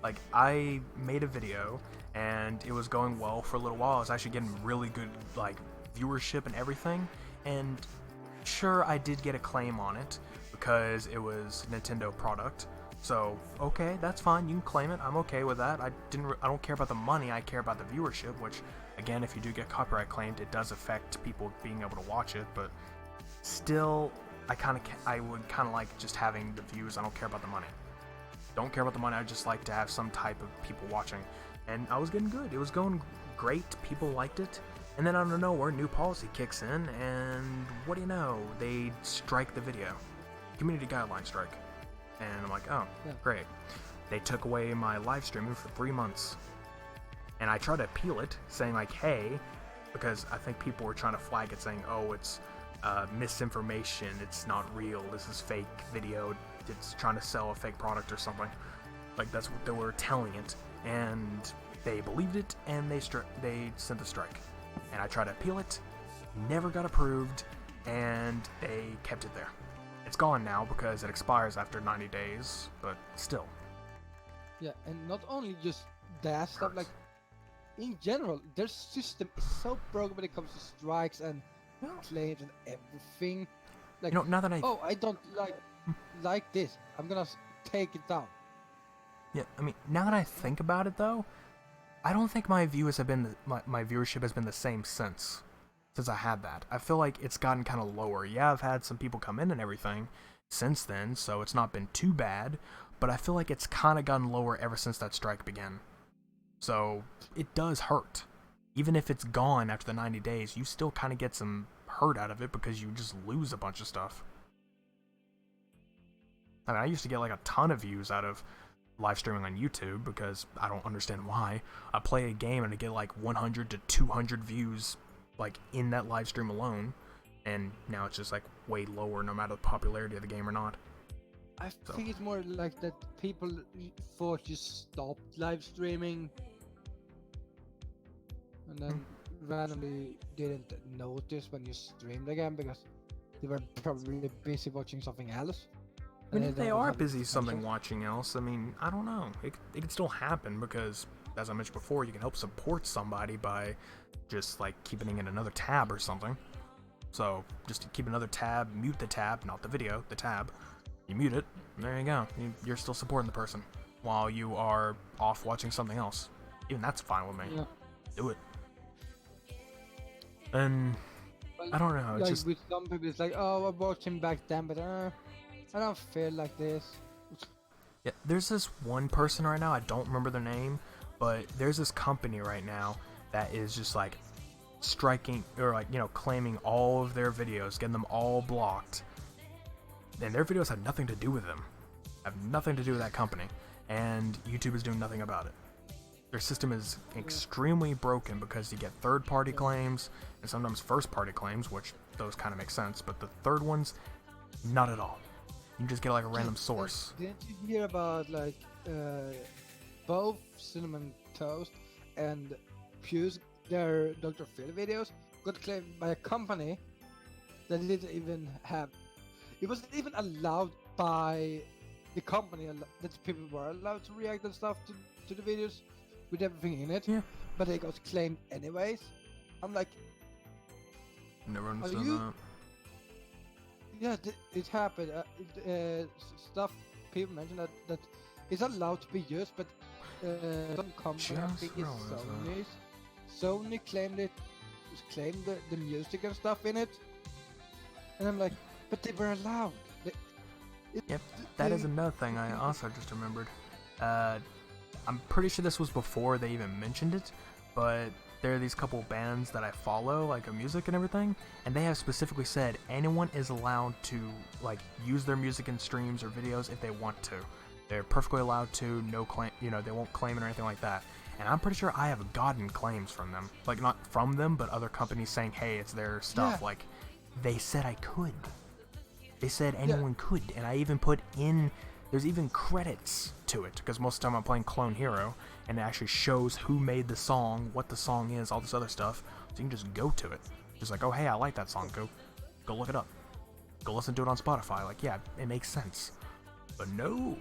Like, I made a video and it was going well for a little while. I was actually getting really good like viewership and everything. And sure, I did get a claim on it because it was a Nintendo product. So okay, that's fine. You can claim it. I'm okay with that. I don't care about the money. I care about the viewership. Which, again, if you do get copyright claimed, it does affect people being able to watch it. But still, I would kind of like just having the views. I don't care about the money. Don't care about the money. I just like to have some type of people watching. And I was getting good. It was going great. People liked it. And then out of nowhere, new policy kicks in, and what do you know? They strike the video. Community guideline strike. And I'm like, oh, Yeah. great. They took away my live streaming for 3 months. And I tried to appeal it, saying like, hey, because I think people were trying to flag it, saying, oh, it's misinformation, it's not real, this is fake video, it's trying to sell a fake product or something. Like, that's what they were telling it. And they believed it, and they sent the strike. And I tried to appeal it, never got approved, and they kept it there. It's gone now because it expires after 90 days, but still. Yeah, and not only just that stuff, like in general, their system is so broken when it comes to strikes and claims and everything. Like, You know, now that I don't like this, I'm gonna take it down. Yeah, I mean, now that I think about it, though, I don't think my views have been my viewership has been the same since I had that. I feel like it's gotten kind of lower. Yeah, I've had some people come in and everything since then, so it's not been too bad. But I feel like it's kind of gotten lower ever since that strike began. So it does hurt. Even if it's gone after the 90 days, you still kind of get some hurt out of it because you just lose a bunch of stuff. I mean, I used to get like a ton of views out of live streaming on YouTube because I don't understand why. I play a game and I get like 100 to 200 views like in that live stream alone, and now it's just like way lower no matter the popularity of the game or not. I think it's more like that people thought you stopped live streaming and then randomly didn't notice when you streamed again because they were probably busy watching something else. I mean, if they are busy watching else, I mean, I don't know. It can still happen because, as I mentioned before, you can help support somebody by just like keeping it in another tab or something. So just to keep another tab, mute the tab, not the video, the tab. You mute it, and there you go. You're still supporting the person while you are off watching something else. Even that's fine with me. Yeah. Do it. And I don't know. It's Like just with some people, it's like, oh, I watched him back then, but I don't feel like this. yeah. There's this one person right now. I don't remember their name, but there's this company right now that is just like striking or like claiming all of their videos, getting them all blocked. And their videos have nothing to do with them. Have nothing to do with that company. And YouTube is doing nothing about it. Their system is extremely broken because you get third-party claims and sometimes first-party claims, which those kind of make sense, but the third ones, not at all. You just get like a random source. Didn't you hear about like both Cinnamon Toast and Pew's, their Dr. Phil videos got claimed by a company that didn't even have. It wasn't even allowed by the company that people were allowed to react and stuff to the videos with everything in it. Yeah. But they got claimed anyways. I'm like, Never understood you- that. yeah, it happened. Stuff people mentioned that it's allowed to be used, but some company, I think it's Sony claimed the music and stuff in it, and I'm like, but they were allowed. Yep, that is another thing I also just remembered. I'm pretty sure this was before they even mentioned it, but there are these couple bands that I follow, like music and everything, and they have specifically said anyone is allowed to like use their music in streams or videos if they want to. They're perfectly allowed to, no claim, you know, they won't claim it or anything like that. And I'm pretty sure I have gotten claims from them, like not from them, but other companies saying, hey, it's their stuff. Yeah. Like, they said I could. They said anyone could, and I even put in. There's even credits to it, because most of the time I'm playing Clone Hero, and it actually shows who made the song, what the song is, all this other stuff, so you can just go to it. Just like, oh hey, I like that song, go look it up. Go listen to it on Spotify. Like, yeah, it makes sense. But no.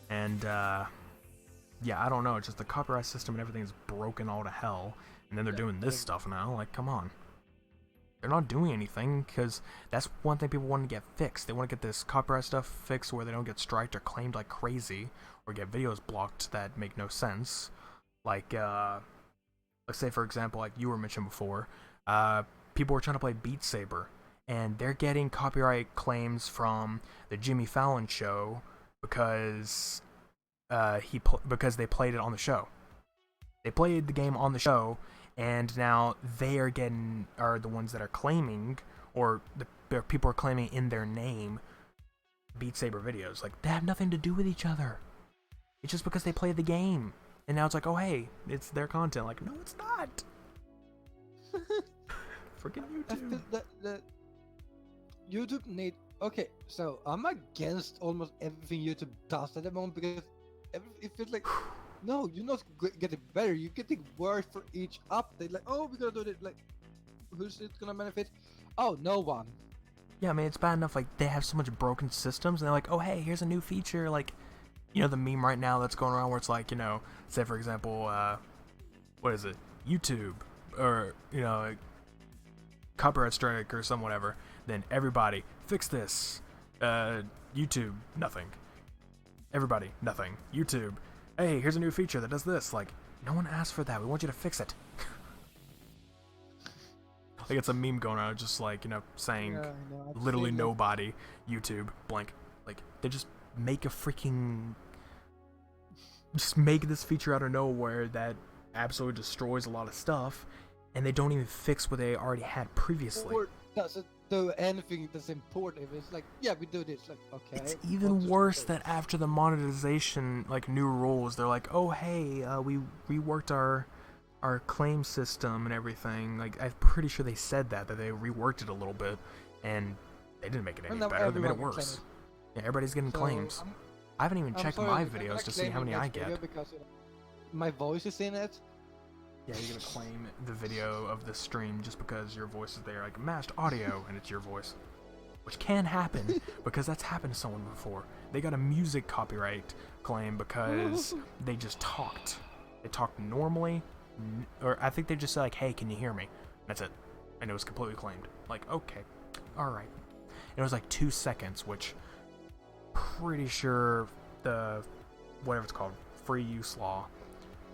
And, yeah, I don't know, it's just the copyright system and everything is broken all to hell, and then they're doing this stuff now, like, come on. They're not doing anything, because that's one thing people want to get fixed. They want to get this copyright stuff fixed where they don't get striked or claimed like crazy, or get videos blocked that make no sense. Like, let's say for example, like you were mentioned before, people were trying to play Beat Saber, and they're getting copyright claims from the Jimmy Fallon show because because they played it on the show. They played the game on the show, and now they are the ones that are claiming, or the people are claiming in their name, Beat Saber videos. Like, they have nothing to do with each other. It's just because they played the game. And now it's like, oh hey, it's their content. Like, no, it's not. Freaking YouTube. The YouTube need... Okay, so I'm against almost everything YouTube does at the moment, because it feels like... No, you're not getting better, you're getting worse for each update. Like, oh, we're gonna do it, like, who's it gonna benefit? Oh, no one. Yeah, I mean, it's bad enough, like, they have so much broken systems, and they're like, oh, hey, here's a new feature, like, you know, the meme right now that's going around where it's like, you know, say, for example, what is it, YouTube, or, you know, like, copyright strike or some whatever, then everybody, fix this, YouTube, nothing. Everybody, nothing. YouTube, hey, here's a new feature that does this. Like, no one asked for that. We want you to fix it. Like, it's a meme going around, just like, you know, saying literally nobody, YouTube, blank. Like, they just make a freaking... Just make this feature out of nowhere that absolutely destroys a lot of stuff, and they don't even fix what they already had previously. Or doesn't do anything that's important. It's like, yeah, we do this. Like, okay. It's even worse that after the monetization, like, new rules, they're like, oh, hey, we reworked our claim system and everything. Like, I'm pretty sure they said that they reworked it a little bit, and they didn't make it any better. They made it worse. Yeah, everybody's getting claims. I haven't even checked my videos to see how many I get. Because, you know, my voice is in it. Yeah, you're gonna claim the video of the stream just because your voice is there, like matched audio, and it's your voice. Which can happen, because that's happened to someone before. They got a music copyright claim because they just talked. They talked normally, or I think they just said like, hey, can you hear me? That's it. And it was completely claimed. Like, okay, alright. It was like 2 seconds, which pretty sure the, whatever it's called, free use law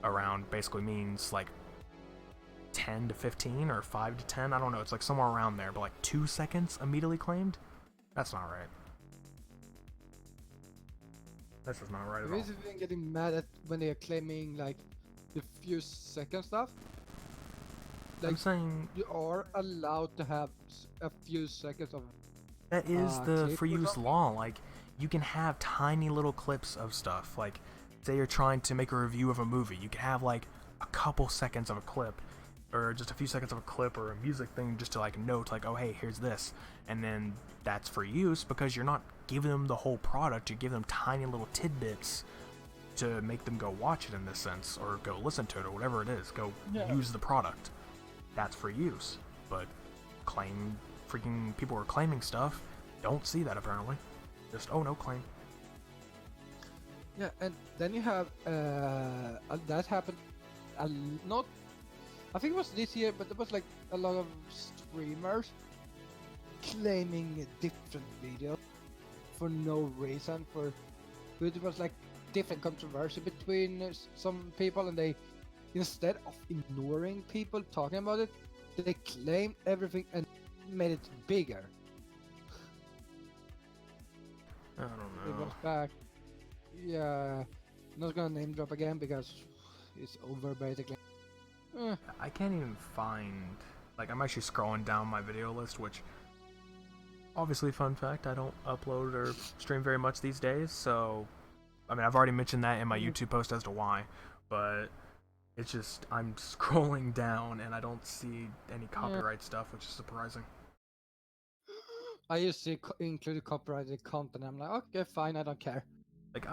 around basically means like 10 to 15 or 5 to 10, I don't know, it's like somewhere around there, but like 2 seconds immediately claimed? That's not right. That's just not right at all. I've been getting mad at when they are claiming like the few second stuff. Like, I'm saying you are allowed to have a few seconds of that is the free use law. Like, you can have tiny little clips of stuff. Like, say you're trying to make a review of a movie, you can have like a couple seconds of a clip, or just a few seconds of a clip or a music thing just to like note like, oh hey, here's this, and then that's for use because you're not giving them the whole product, you give them tiny little tidbits to make them go watch it in this sense, or go listen to it, or whatever it is, go use the product. That's for use. But freaking people are claiming stuff, don't see that apparently. Just, oh no, claim. Yeah, and then you have that happened not, I think it was this year, but there was like a lot of streamers claiming different videos for no reason. But it was like different controversy between some people, and they, instead of ignoring people talking about it, they claimed everything and made it bigger. I don't know. It was back. Yeah, not gonna name drop again because it's over basically. Eh, I can't even find. Like, I'm actually scrolling down my video list, which, obviously, fun fact, I don't upload or stream very much these days, so, I mean, I've already mentioned that in my YouTube post as to why, but it's just, I'm scrolling down and I don't see any copyright stuff, which is surprising. I used to include copyrighted content. I'm like, okay, fine, I don't care. Like,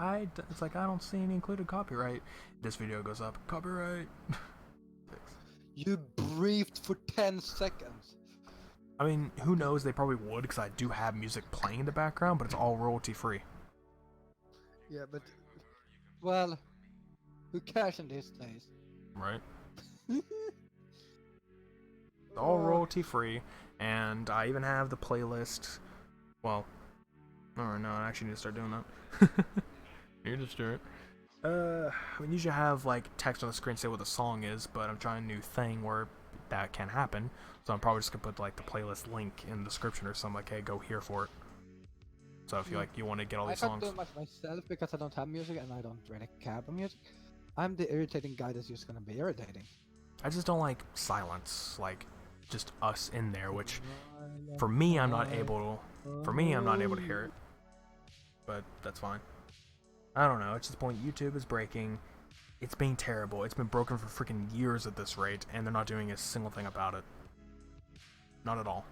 it's like, I don't see any included copyright. This video goes up, copyright. You breathed for 10 seconds. I mean, who knows, they probably would, because I do have music playing in the background, but it's all royalty free. Yeah, but, well, who cares in these days? Right? It's all royalty free, and I even have the playlist. Well, oh no, I actually need to start doing that. Here, just do it. I mean, usually have like text on the screen say what the song is, but I'm trying a new thing where that can happen. So I'm probably just gonna put like the playlist link in the description or something like, hey, go here for it. So if you want to get all these songs. I can't do much myself because I don't have music and I don't really care about music. I'm the irritating guy that's just gonna be irritating. I just don't like silence, like just us in there, which for me I'm not able to hear it. But that's fine. I don't know, it's just the point YouTube is breaking. It's being terrible. It's been broken for freaking years at this rate, and they're not doing a single thing about it. Not at all.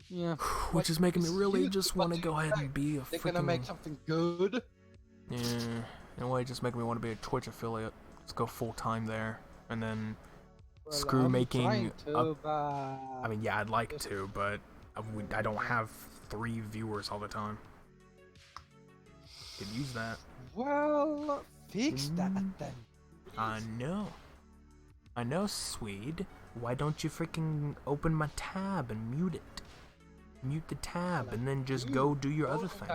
Yeah. Which is making me really just want to go ahead and be a freaking... They're gonna make something good. Yeah. In a way, just making me want to be a Twitch affiliate. Let's go full time there, and then screw making. I mean, yeah, I'd like to, but I don't have 3 viewers all the time. Could use that. Well, fix that then. I know, Swede. Why don't you freaking open my tab and mute it? Mute the tab and then just go do your other thing.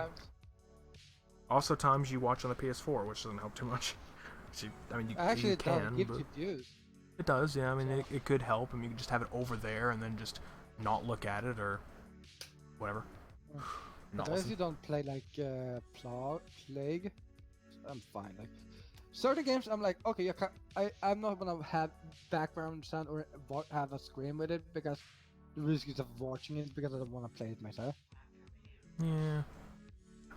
Also, times you watch on the PS4, which doesn't help too much. I mean, you can, but it does. Yeah, I mean, it could help. I mean, you can just have it over there and then just not look at it or whatever. Unless you don't play like Plague, I'm fine. Like certain games, I'm like, okay, I'm not gonna have background sound or have a screen with it because the risk is of watching it because I don't want to play it myself. Yeah.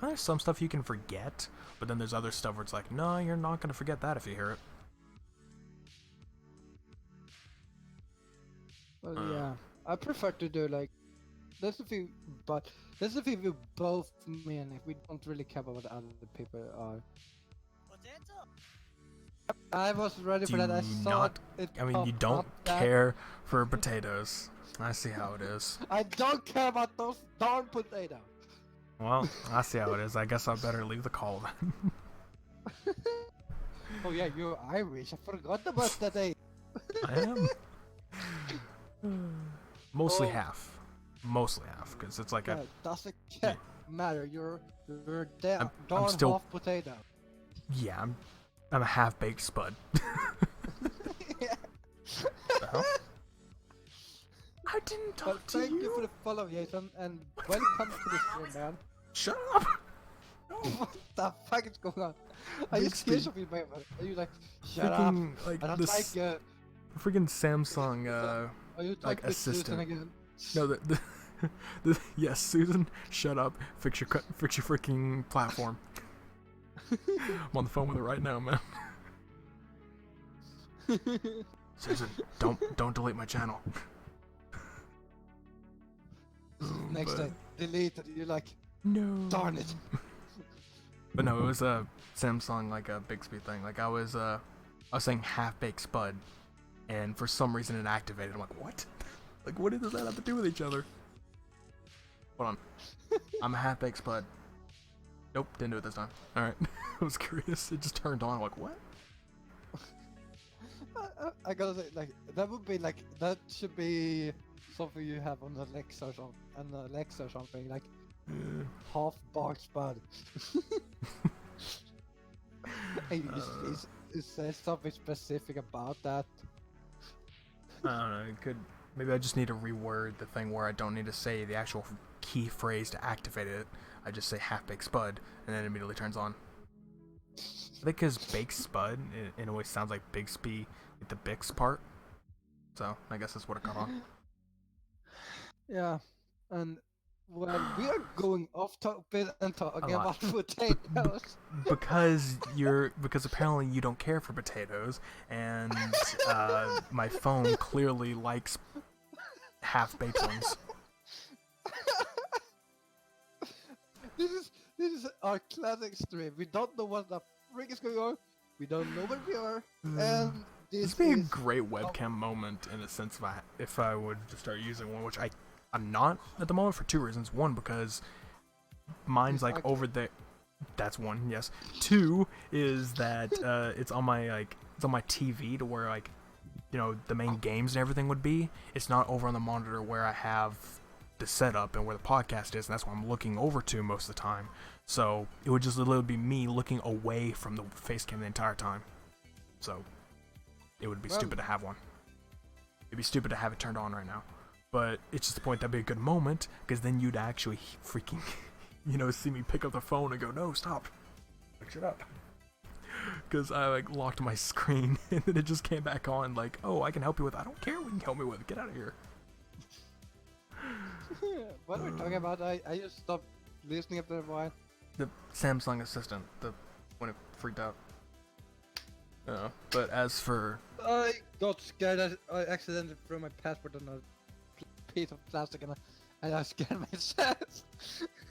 There's some stuff you can forget, but then there's other stuff where it's like, no, you're not gonna forget that if you hear it. Well, yeah, I prefer to do like. That's the thing, but that's the thing with both me and if we don't really care about what other people are. I was ready for that. I saw it. I mean, you don't care for potatoes. I see how it is. I don't care about those darn potatoes. Well, I see how it is. I guess I better leave the call then. Oh yeah, you're Irish. I forgot about that. I am. Mostly half. Mostly half, because it's like doesn't matter. You're damn I'm still half potato. Yeah, I'm a half-baked spud. Yeah. The hell? I didn't talk to you. Thank you for the follow, Jason, and welcome to the stream, man. Shut up! What the fuck is going on? Are you serious with me, man? Are you like, shut freaking, up? Like I don't this, like freaking Samsung like assistant. Again? No, yes, Susan, shut up. Fix your freaking platform. I'm on the phone with her right now, man. Susan, don't delete my channel. Next time, delete it. You're like, no. Darn it. But no, it was a Samsung like a Bixby thing. Like I was saying half-baked spud, and for some reason it activated. I'm like, what? Like, what does that have to do with each other? Hold on. I'm a half-baked spud. Nope, didn't do it this time. Alright. I was curious. It just turned on. I'm like, what? I gotta say, like, that would be like, that should be something you have on the Alexa or something. Like, half-baked spud. Is there something specific about that? I don't know. It could. Maybe I just need to reword the thing where I don't need to say the actual key phrase to activate it. I just say half-baked spud, and then it immediately turns on. I think because Baked Spud, it always sounds like Bigsby with the Bix part. So I guess that's what it got on. Yeah, and well, we are going off topic and A talking lot. about potatoes. Because apparently you don't care for potatoes, and my phone clearly likes half-baked ones. This is our classic stream. We don't know what the frick is going on. We don't know where we are, and This would be a great webcam moment in a sense if I would just start using one, which I'm not at the moment for two reasons. One, because mine's like over there. That's one, yes. Two is that it's on my TV to where like, you know, the main games and everything would be. It's not over on the monitor where I have the setup and where the podcast is, and that's what I'm looking over to most of the time. So it would just literally be me looking away from the face cam the entire time. So it would be stupid to have one. It'd be stupid to have it turned on right now. But it's just the point that'd be a good moment, because then you'd actually freaking, you know, see me pick up the phone and go, no, stop. Like, shut up. Because I like locked my screen and then it just came back on like, oh, I can help you with it. I don't care what you can help me with. Get out of here. What are we talking about? I just stopped listening after a while. The Samsung Assistant, when it freaked out. But as for... I got scared. I accidentally threw my passport on a piece of plastic and I scared myself.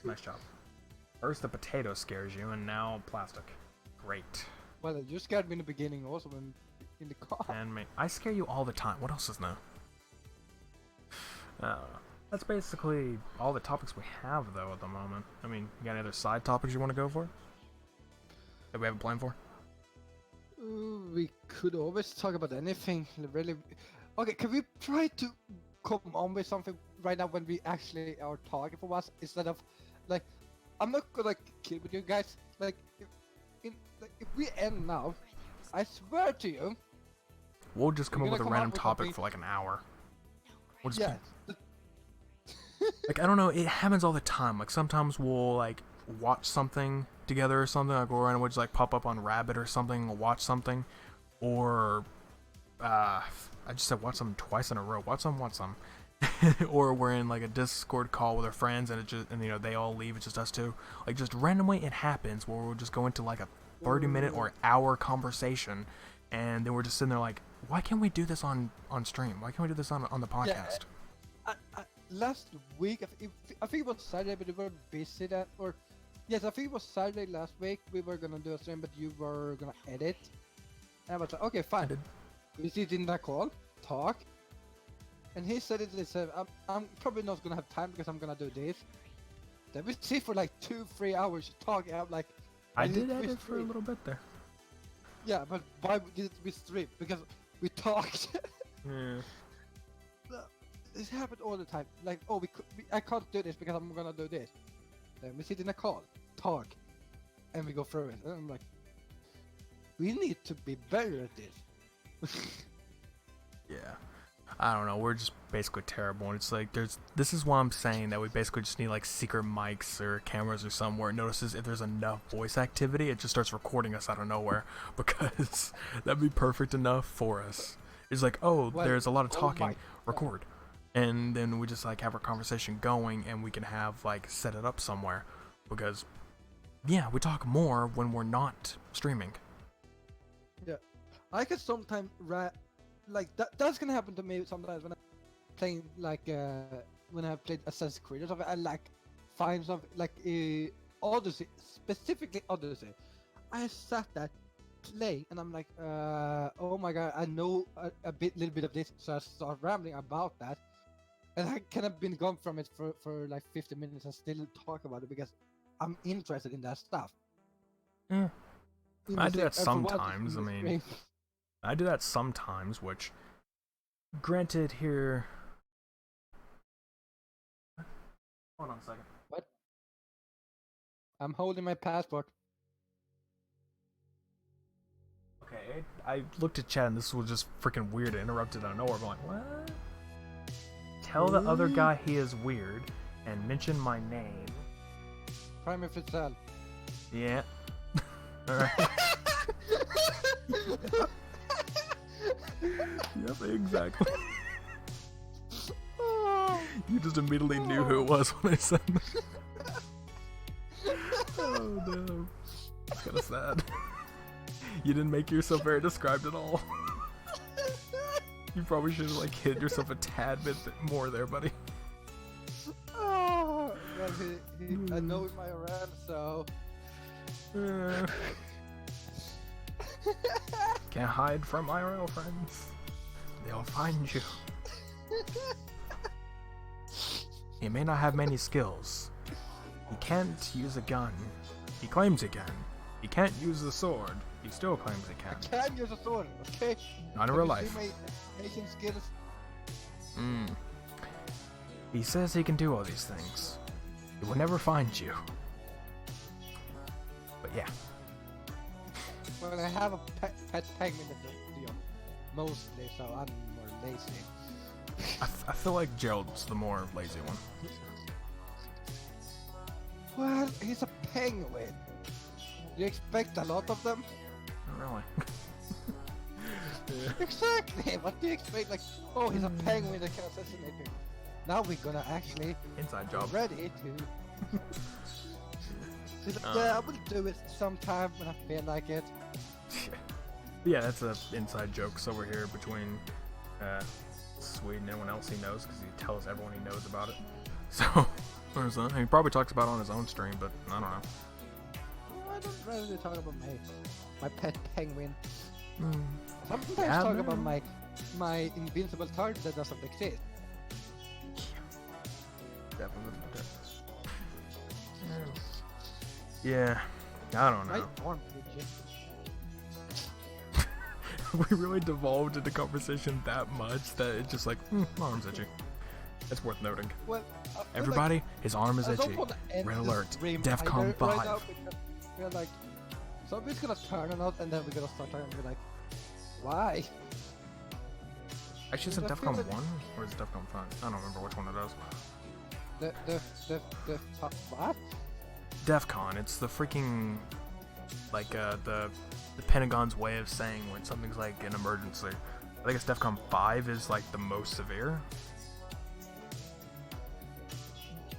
Nice job. First the potato scares you, and now plastic. Great. Well, you scared me in the beginning also when in the car. And me. I scare you all the time. What else is new? That's basically all the topics we have, though, at the moment. I mean, you got any other side topics you want to go for? That we have a plan for? We could always talk about anything, really. Okay, can we try to come on with something right now when we actually are talking for us, instead of, like, I'm not gonna kill with you guys, like, if we end now, I swear to you... We'll just come up with a random topic something... for like an hour. We'll just yeah. like, I don't know, it happens all the time. Like, sometimes we'll, like, watch something together or something. Like, we'll just, like, pop up on Rabbit or something, we'll watch something. Or, I just said watch something twice in a row. Watch some. Or we're in, like, a Discord call with our friends, and you know, they all leave, it's just us two. Like, just randomly it happens where we'll just go into, like, a 30-minute or hour conversation, and then we're just sitting there like, why can't we do this on stream? Why can't we do this on the podcast? Yeah, last week, I think it was Saturday, but we were busy that, or yes, I think it was Saturday last week. We were gonna do a stream, but you were gonna edit. And I was like, okay, fine. We sit in that call, talk, and he said he said, I'm probably not gonna have time because I'm gonna do this. Then we sit for like 2-3 hours talking. I'm like, I did edit for a little bit there. Yeah, but why did we stream? Because we talked. Yeah. This happened all the time. Like, oh, I can't do this because I'm gonna do this. Then we sit in a call, talk, and we go through it. And I'm like, we need to be better at this. Yeah. I don't know, we're just basically terrible, and it's like, this is why I'm saying that we basically just need like secret mics or cameras or somewhere. It notices if there's enough voice activity, it just starts recording us out of nowhere, because that'd be perfect enough for us. It's like, oh, there's a lot of talking, record. And then we just like have our conversation going, and we can have like set it up somewhere, because yeah, we talk more when we're not streaming. Yeah, I can sometimes like that's gonna happen to me sometimes when I'm playing, like when I played Assassin's Creed or something. I like find something like Odyssey, specifically Odyssey. I sat there playing and I'm like, oh my god, I know a little bit of this, so I start rambling about that, and I kind of been gone from it for like 50 minutes and still talk about it because I'm interested in that stuff. Yeah. I do that sometimes. I mean, I do that sometimes, which, granted, here... Hold on a second. What? I'm holding my passport. Okay, I looked at chat and this was just freaking weird. It interrupted out of nowhere. I'm like, what? Tell the other guy he is weird and mention my name. Prime Official. Yeah. Alright. Yep, exactly. Oh, You just immediately knew who it was when I said that. Oh no. It's kind of sad. You didn't make yourself very described at all. You probably should have like hit yourself a tad bit more there, buddy. oh, well, I know my RAM, so. Can't hide from IRL friends. They'll find you. He may not have many skills. He can't use a gun. He claims he can. He can't use the sword. He still claims he can. I can use a sword, okay? Not in real life. My Asian skills. He says he can do all these things. He will never find you. But yeah. Well, I have a pet penguin that do mostly, so I'm more lazy. I feel like Gerald's the more lazy one. Well, he's a penguin. You expect a lot of them? Not really. Exactly. What do you expect? Like, oh, he's a penguin that can assassinate people. Now we're gonna actually Inside job. ready to. Yeah, I will do it sometime when I feel like it. Yeah, that's a inside jokes over here between Sweden and anyone else he knows, because he tells everyone he knows about it. So, there's that. He probably talks about it on his own stream, but I don't know. I don't really talk about my pet penguin. Mm. Sometimes Yeah, talk man. about my invincible target that doesn't exist. Definitely. Yeah, I don't My know. arm itchy. We really devolved into conversation that much that it's just like, my arm's itchy. That's worth noting. Well, I feel Everybody, like his arm is I don't itchy. wanna end Red this alert. stream DEFCON either 5. Right now because we're like, somebody's gonna turn on us and then we're gonna start talking and be like, why? Actually, is it I feel DEFCON like- 1 or is it DEFCON 5? I don't remember which one it is. The what? DEFCON, it's the freaking, like, the Pentagon's way of saying when something's like an emergency. I think it's DEFCON 5 is like the most severe.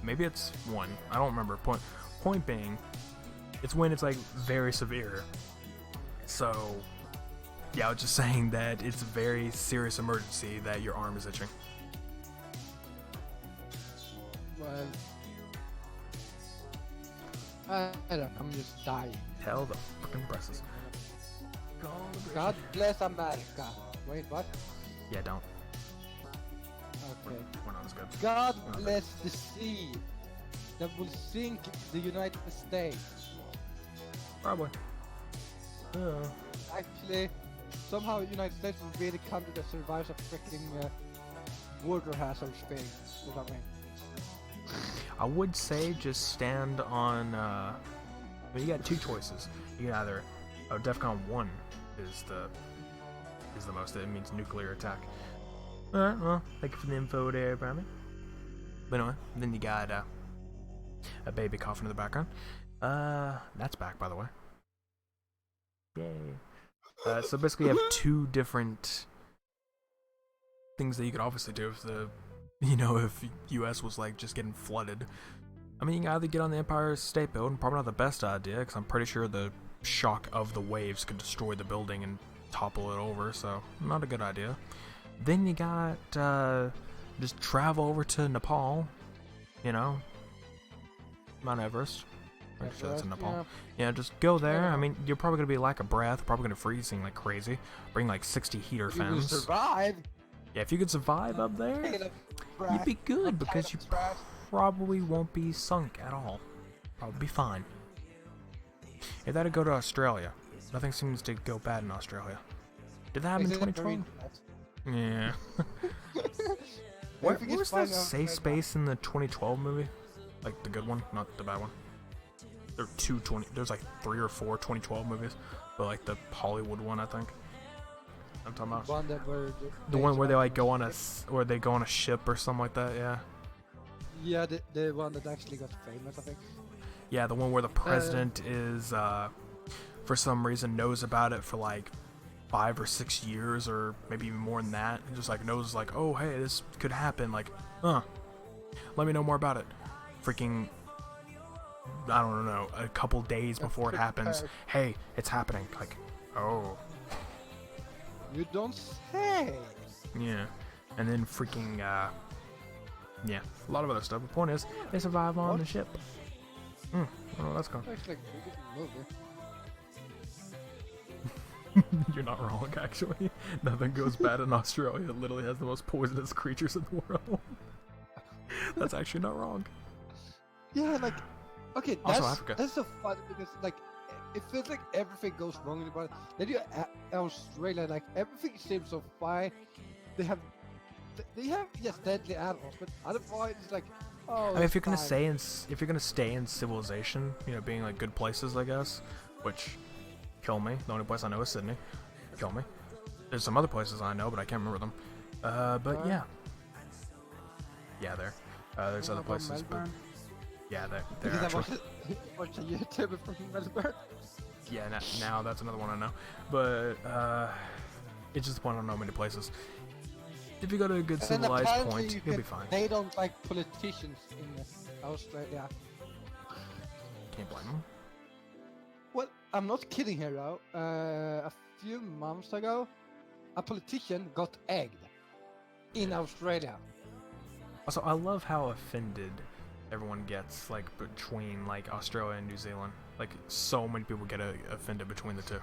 Maybe it's 1. I don't remember. Point being, it's when it's like very severe. So, yeah, I was just saying that it's a very serious emergency that your arm is itching. Well, I don't. I'm just dying. Tell the fucking presses. God bless America. Wait, what? Yeah, don't. Okay. We're not as good. God We're not good. bless the sea that will sink the United States. Probably. Actually, somehow the United States will be the country that survives a freaking water hazard thing or something. I would say just stand on. You got two choices. You can either, DEFCON 1 is the most. It means nuclear attack. All right, well, thank you for the info there, Brammy. But anyway, then you got a baby coughing in the background. That's back, by the way. Yay. So basically, you have two different things that you could obviously do if if U.S. was like just getting flooded. I mean, you can either get on the Empire State Building, probably not the best idea, because I'm pretty sure the shock of the waves could destroy the building and topple it over, so not a good idea. Then you got just travel over to Nepal, Mount Everest. I'm sure that's in Nepal. Yeah, just go there. Yeah. I mean, you're probably gonna be lack of breath, probably gonna freezing like crazy. Bring like 60 heater You will fans. survive. Yeah, if you could survive up there, you'd be good because you probably won't be sunk at all. Probably be fine. If that'd go to Australia, nothing seems to go bad in Australia. Did that happen in 2012? Yeah. Where was that safe space in the 2012 movie? Like the good one, not the bad one. There's like 3 or 4 2012 movies, but like the Hollywood one, I think. I'm talking about One that were the one where they like go on a ship or something like that. Yeah. Yeah, the one that actually got famous, I think. Yeah, the one where the president is for some reason knows about it for like 5 or 6 years, or maybe even more than that, and just like knows like, oh hey, this could happen, like, let me know more about it. Freaking, I don't know, a couple days before it happens, hey, it's happening, like, oh. You don't say. Yeah, and then freaking, yeah, a lot of other stuff. The point is, they survive on the ship. I don't know where that's going. Actually, movie. You're not wrong, actually. Nothing goes bad in Australia. It literally has the most poisonous creatures in the world. That's actually not wrong. Yeah, like, okay, Also Africa. that's so funny because like it feels like everything goes wrong in the body. Then you Australia, like everything seems so fine. They have yes deadly animals, but otherwise it's like, oh. I mean, if you're gonna stay in civilization, you know, being like good places, I guess, which kill me. The only place I know is Sydney. Kill me. There's some other places I know, but I can't remember them. But yeah. Yeah, there's other places, but yeah, they're actually. Watch a YouTuber from Melbourne. Yeah, now that's another one I know. But it's just the point I don't know many places. If you go to a good civilized point, you'll be fine. They don't like politicians in Australia. Can't blame them. Well, I'm not kidding here though. A few months ago, a politician got egged in Australia. Also, I love how offended everyone gets, like, between, like, Australia and New Zealand. Like, so many people get offended between the two.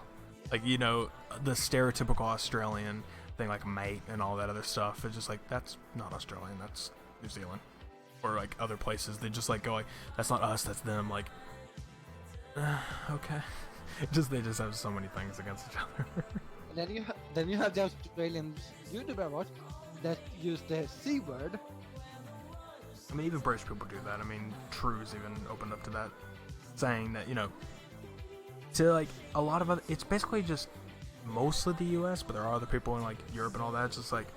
Like, you know, the stereotypical Australian thing, like, mate and all that other stuff. It's just like, that's not Australian, that's New Zealand. Or, like, other places, they just, like, go, like, that's not us, that's them, like, okay. They just have so many things against each other. And then you have the Australian YouTuber watch that use the C word. I mean, even British people do that. I mean, True's even opened up to that, saying that, you know, to like a lot of other, it's basically just mostly the US, but there are other people in like Europe and all that. It's just like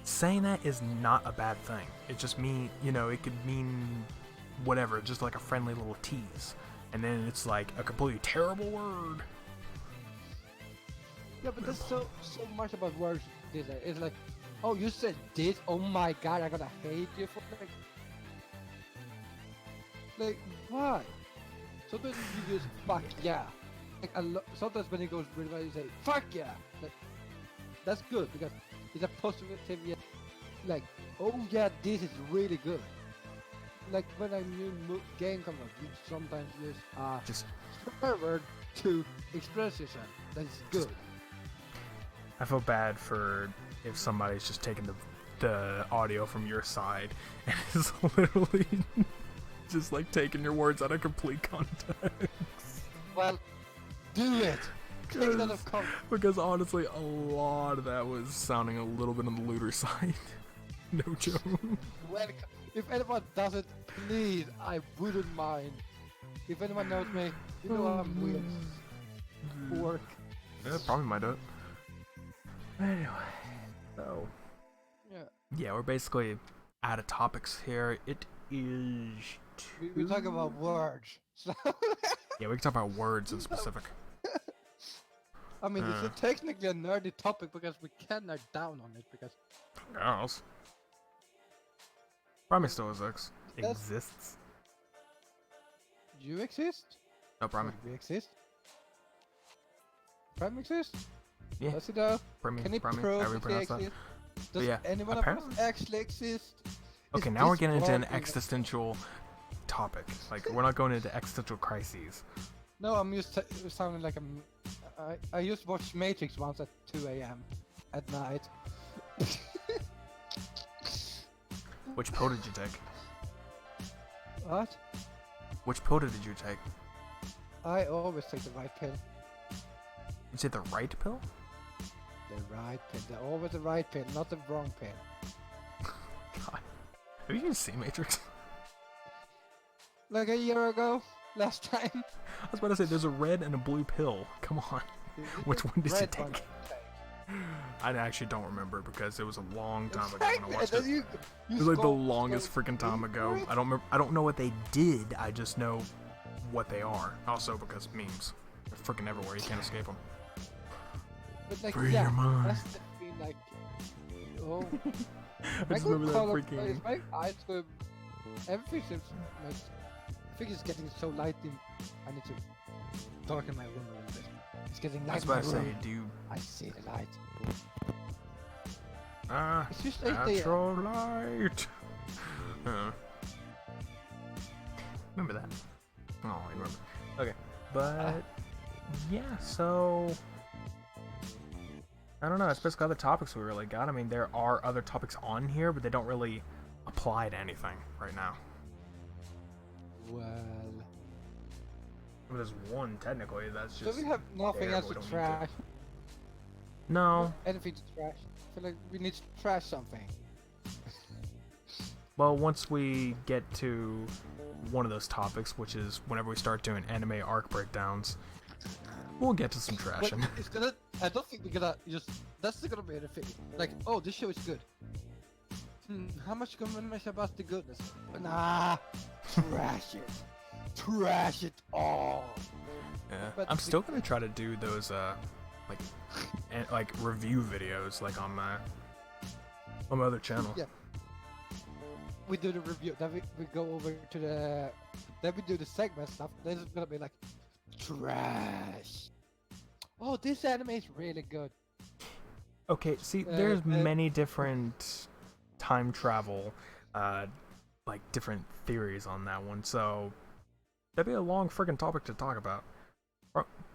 saying that is not a bad thing. It just mean, you know, it could mean whatever, just like a friendly little tease, and then it's like a completely terrible word. Yeah, but there's so much about words. It's like, oh, you said this. Oh my God, I'm gonna hate you for it. Like, why? Sometimes you use fuck yeah. Like sometimes when it goes really bad, you say fuck yeah. Like, that's good because it's a positive. Like, oh yeah, this is really good. Like when a new game comes up, you sometimes use just swear word to express yourself. That's good. I feel bad for if somebody's just taking the audio from your side and is literally just like taking your words out of complete context. Well, do it. Take it out of context. Because honestly, a lot of that was sounding a little bit on the looter side. No joke. Well, if anyone does it, please, I wouldn't mind. If anyone knows me, you know I'm weird. Work. Yeah, probably might do it. Anyway, so yeah, we're basically out of topics here. It is. We talk about words. So yeah, we can talk about words in specific. I mean, this is technically a nerdy topic because we can nerd down on it because. Yes. Primary still exists. You exist? No, Primary. We exist? Prime exists? Yeah. Does it though? Can it Primary, prove that they exist? Does yeah, anyone of us actually exist? Okay, now we're getting into an existential topic. Like, we're not going into existential crises. No, I'm used to sounding like I used to watch Matrix once at 2 a.m. at night. Which pill did you take? What? Which pill did you take? I always take the right pill. You say the right pill? The right pill. They're always the right pill, not the wrong pill. God. Have you even seen Matrix? Like a year ago? Last time? I was about to say, there's a red and a blue pill. Come on. Which one did you take? I actually don't remember because it was a long time ago when I watched it. It was like the longest freaking time ago. I don't remember. I don't know what they did. I just know what they are. Also because memes. They're freaking everywhere. You can't escape them. But like, Free yeah, your mind. that's the thing. Like, oh, I just remember that freaking. my eyes go. Everything seems like. I think it's getting so light. I need to darken my room a little bit. It's getting light. I was about to say, do you? I see the light. It's just natural light. Remember that? Oh, I remember. Okay, but yeah, so I don't know. That's basically all the topics we really got. I mean, there are other topics on here, but they don't really apply to anything right now. Well, There's one technically that's just. so we have nothing else we to don't need trash. No. Anything to trash. I feel like we need to trash something. Well, once we get to one of those topics, which is whenever we start doing anime arc breakdowns, we'll get to some But trashing. it's gonna. I don't think we're gonna just. That's not gonna be the thing. Like, oh, this show is good. How much can we mention about the goodness? But nah, trash it. Trash it all. Yeah. But I'm still gonna try to do those like review videos like on my other channel. Yeah. We do the review. Then we go over to the. Then we do the segment stuff. This is gonna be like trash. Oh, this anime is really good. Okay, see, there's many different time travel, like different theories on that one. So that'd be a long freaking topic to talk about.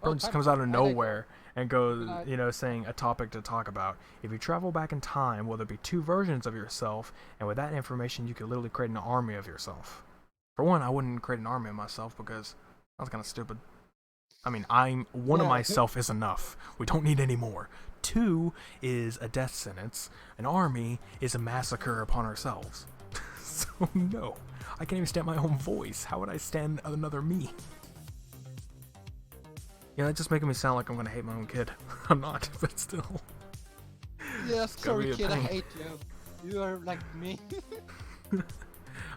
Bro just comes out of nowhere and goes, saying a topic to talk about. If you travel back in time, will there be two versions of yourself? And with that information, you could literally create an army of yourself. For one, I wouldn't create an army of myself because that's kind of stupid. I mean, one of myself is enough. We don't need any more. Two is a death sentence. An army is a massacre upon ourselves. So no, I can't even stand my own voice. How would I stand another me? Yeah, that's just making me sound like I'm gonna hate my own kid. I'm not, but still. Yeah, sorry kid, I hate you. You are like me.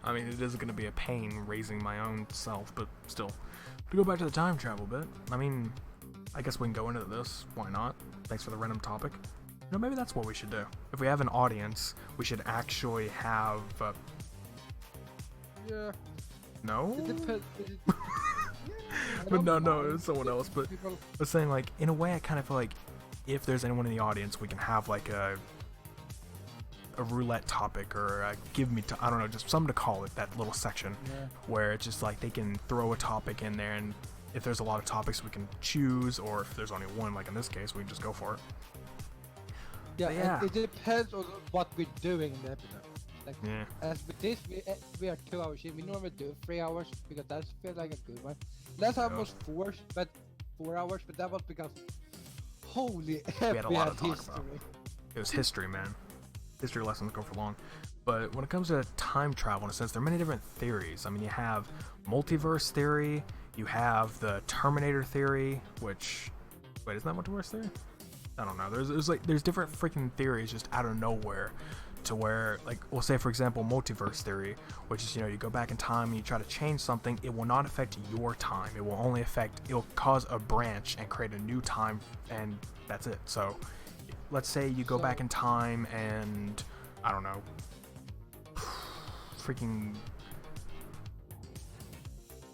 I mean, it is gonna be a pain raising my own self, but still. To go back to the time travel bit, I mean, I guess we can go into this. Why not? Thanks for the random topic. Maybe that's what we should do. If we have an audience, we should actually have. Yeah. No. It depends. But no, it was someone else. But I was saying, like, in a way, I kind of feel like if there's anyone in the audience, we can have like a roulette topic or I don't know, just something to call it, that little section where it's just like they can throw a topic in there, and if there's a lot of topics we can choose, or if there's only one, like in this case, we can just go for it. Yeah, and it depends on what we're doing in the episode. Like, as with this, we are 2 hours in. We normally do 3 hours because that feels like a good one. Last time was 4 hours, but that was because holy we had a lot to talk history. about. It was history, man. History lessons go for long. But when it comes to time travel, in a sense, there are many different theories. I mean, you have multiverse theory, you have the Terminator theory, which... Wait, isn't that multiverse theory? I don't know. There's different freaking theories just out of nowhere to where, like, we'll say, for example, multiverse theory, which is, you go back in time and you try to change something, it will not affect your time. It will only it'll cause a branch and create a new time, and that's it. So, let's say you go back in time and, I don't know, freaking...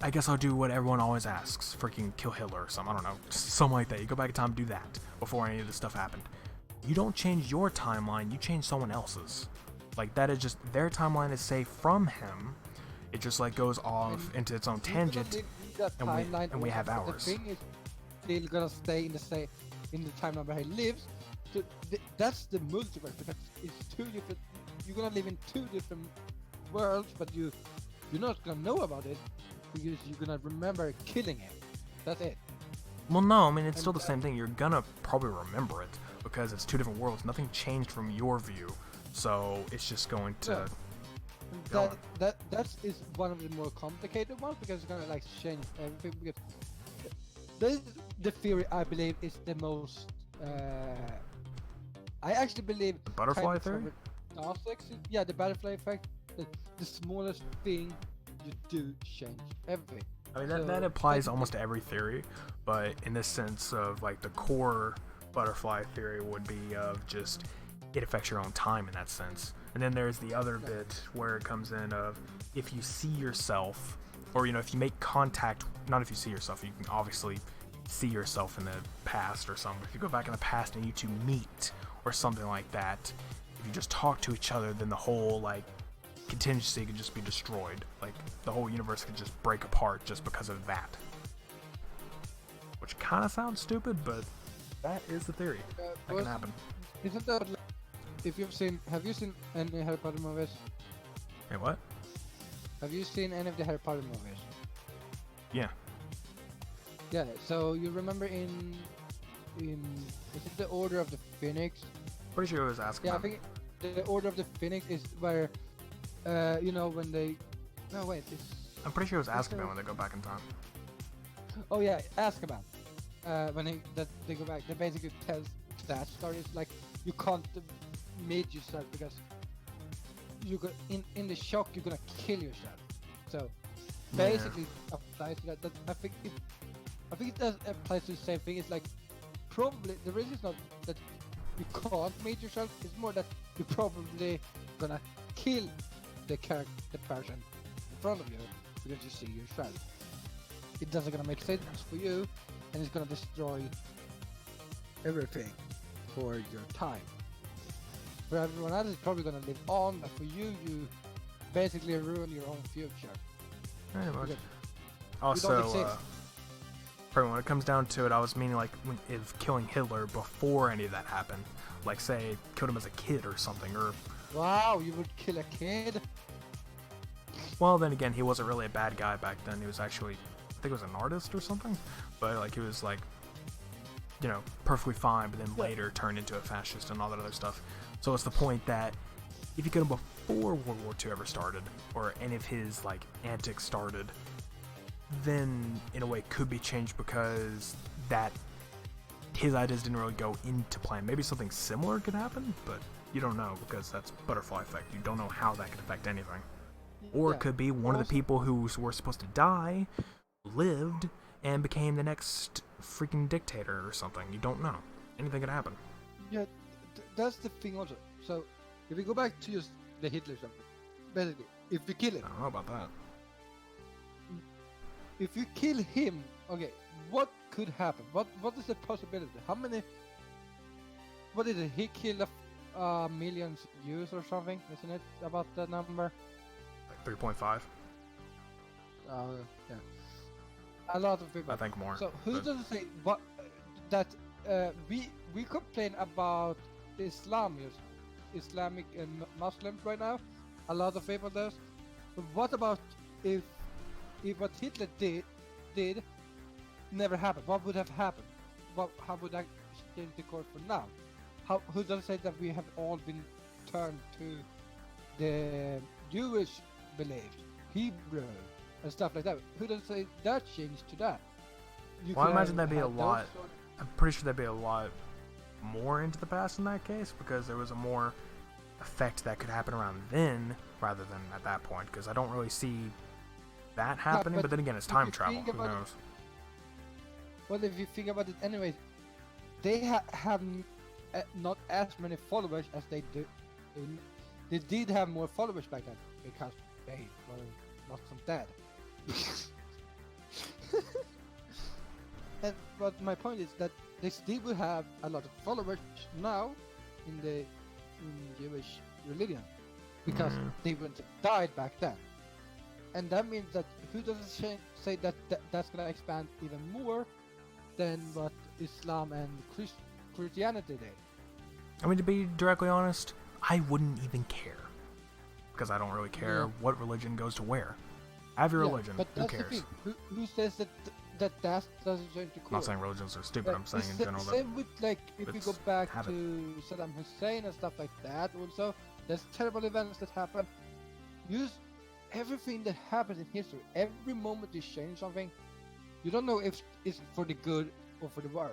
I guess I'll do what everyone always asks. Freaking kill Hitler or something. I don't know. Something like that. You go back in time and do that before any of this stuff happened. You don't change your timeline, you change someone else's. Like, that is just, their timeline is safe from him. It just, like, goes off into its own tangent, and we have ours. The thing is still gonna stay in the timeline where he lives. So that's the multiverse, because it's two different, you're gonna live in two different worlds, but you're not gonna know about it, because you're gonna remember killing him. That's it. Well, no, I mean, it's still the same thing. You're gonna probably remember it, because it's two different worlds. Nothing changed from your view, so it's just going to... That is one of the more complicated ones, because it's gonna, like, change everything, because this is the theory I believe is the most... I actually believe... The butterfly theory? Yeah, the butterfly effect. The smallest thing you do change everything. I mean, that So applies almost to every theory, but in this sense of like the core butterfly theory would be of just it affects your own time in that sense. And then there's the other bit where it comes in of if you see yourself, or if you make contact, not if you see yourself, you can obviously see yourself in the past or something. If you go back in the past and you two meet or something like that, if you just talk to each other, then the whole like contingency could just be destroyed. Like the whole universe could just break apart just because of that. Which kind of sounds stupid, but that is the theory. That can happen. Isn't that like, have you seen any Harry Potter movies? Hey, what? Have you seen any of the Harry Potter movies? Yeah. Yeah, so you remember in is it the Order of the Phoenix? Pretty sure it was Azkaban. Yeah, I think the Order of the Phoenix is where when they I'm pretty sure it was Azkaban when they go back in time. Oh yeah, Azkaban. When they go back, they basically tells that story. It's like you can't meet yourself because you go in the shock you're gonna kill yourself. So basically applies to that. I think it does apply to the same thing. It's like probably the reason is not that you can't meet yourself. It's more that you're probably gonna kill the person in front of you because you see yourself. It doesn't gonna make sense for you, and it's gonna destroy everything for your time. For everyone else, it's probably gonna live on, but for you, you basically ruin your own future. Very much. Because Also, you don't exist. when it comes down to it, I was meaning like if killing Hitler before any of that happened, like say killed him as a kid or something, or Wow, you would kill a kid? well, then again, he wasn't really a bad guy back then. He was actually, I think he was an artist or something, but like he was like, perfectly fine, but then later turned into a fascist and all that other stuff. So it's the point that if you killed him before World War II ever started, or any of his like antics started, then in a way could be changed because that his ideas didn't really go into plan. Maybe something similar could happen, but you don't know because that's butterfly effect. You don't know how that could affect anything. Or it could be one of the people who were supposed to die lived and became the next freaking dictator or something. You don't know. Anything could happen. Yeah, that's the thing also. So, if we go back to just the Hitler stuff, basically, if you kill him, I don't know about that. if you kill him, okay, what could happen? What is the possibility? How many? What is it? He killed millions Jews or something, isn't it? About that number? Like 3.5? Yeah. A lot of people. I think more. So who doesn't say what that we complain about Islamic and Muslims right now? A lot of people does. But what about if what Hitler did never happened? What would have happened? How would that change the course for now? Who doesn't say that we have all been turned to the Jewish beliefs, Hebrew, and stuff like that? Who doesn't say that changed to that? Well, I imagine that'd be a lot. I'm pretty sure that'd be a lot more into the past in that case because there was a more effect that could happen around then rather than at that point. Because I don't really see that happening. But then again, it's time travel. Who knows? Well, if you think about it, anyways, they have not as many followers as they do. They did have more followers back then because they were not so dead. But my point is that they still will have a lot of followers now in Jewish religion because they wouldn't have died back then. And that means that who doesn't say that that's going to expand even more than what Islam and Christianity did? I mean, to be directly honest, I wouldn't even care because I don't really care what religion goes to where. Have your religion. But who cares? The thing. Who says that doesn't change the core? I'm not saying religions are stupid. I'm saying in general that same with like if you go back habit. to Saddam Hussein and stuff like that. Also, there's terrible events that happen. Use everything that happens in history. Every moment you change something, you don't know if it's for the good or for the worse.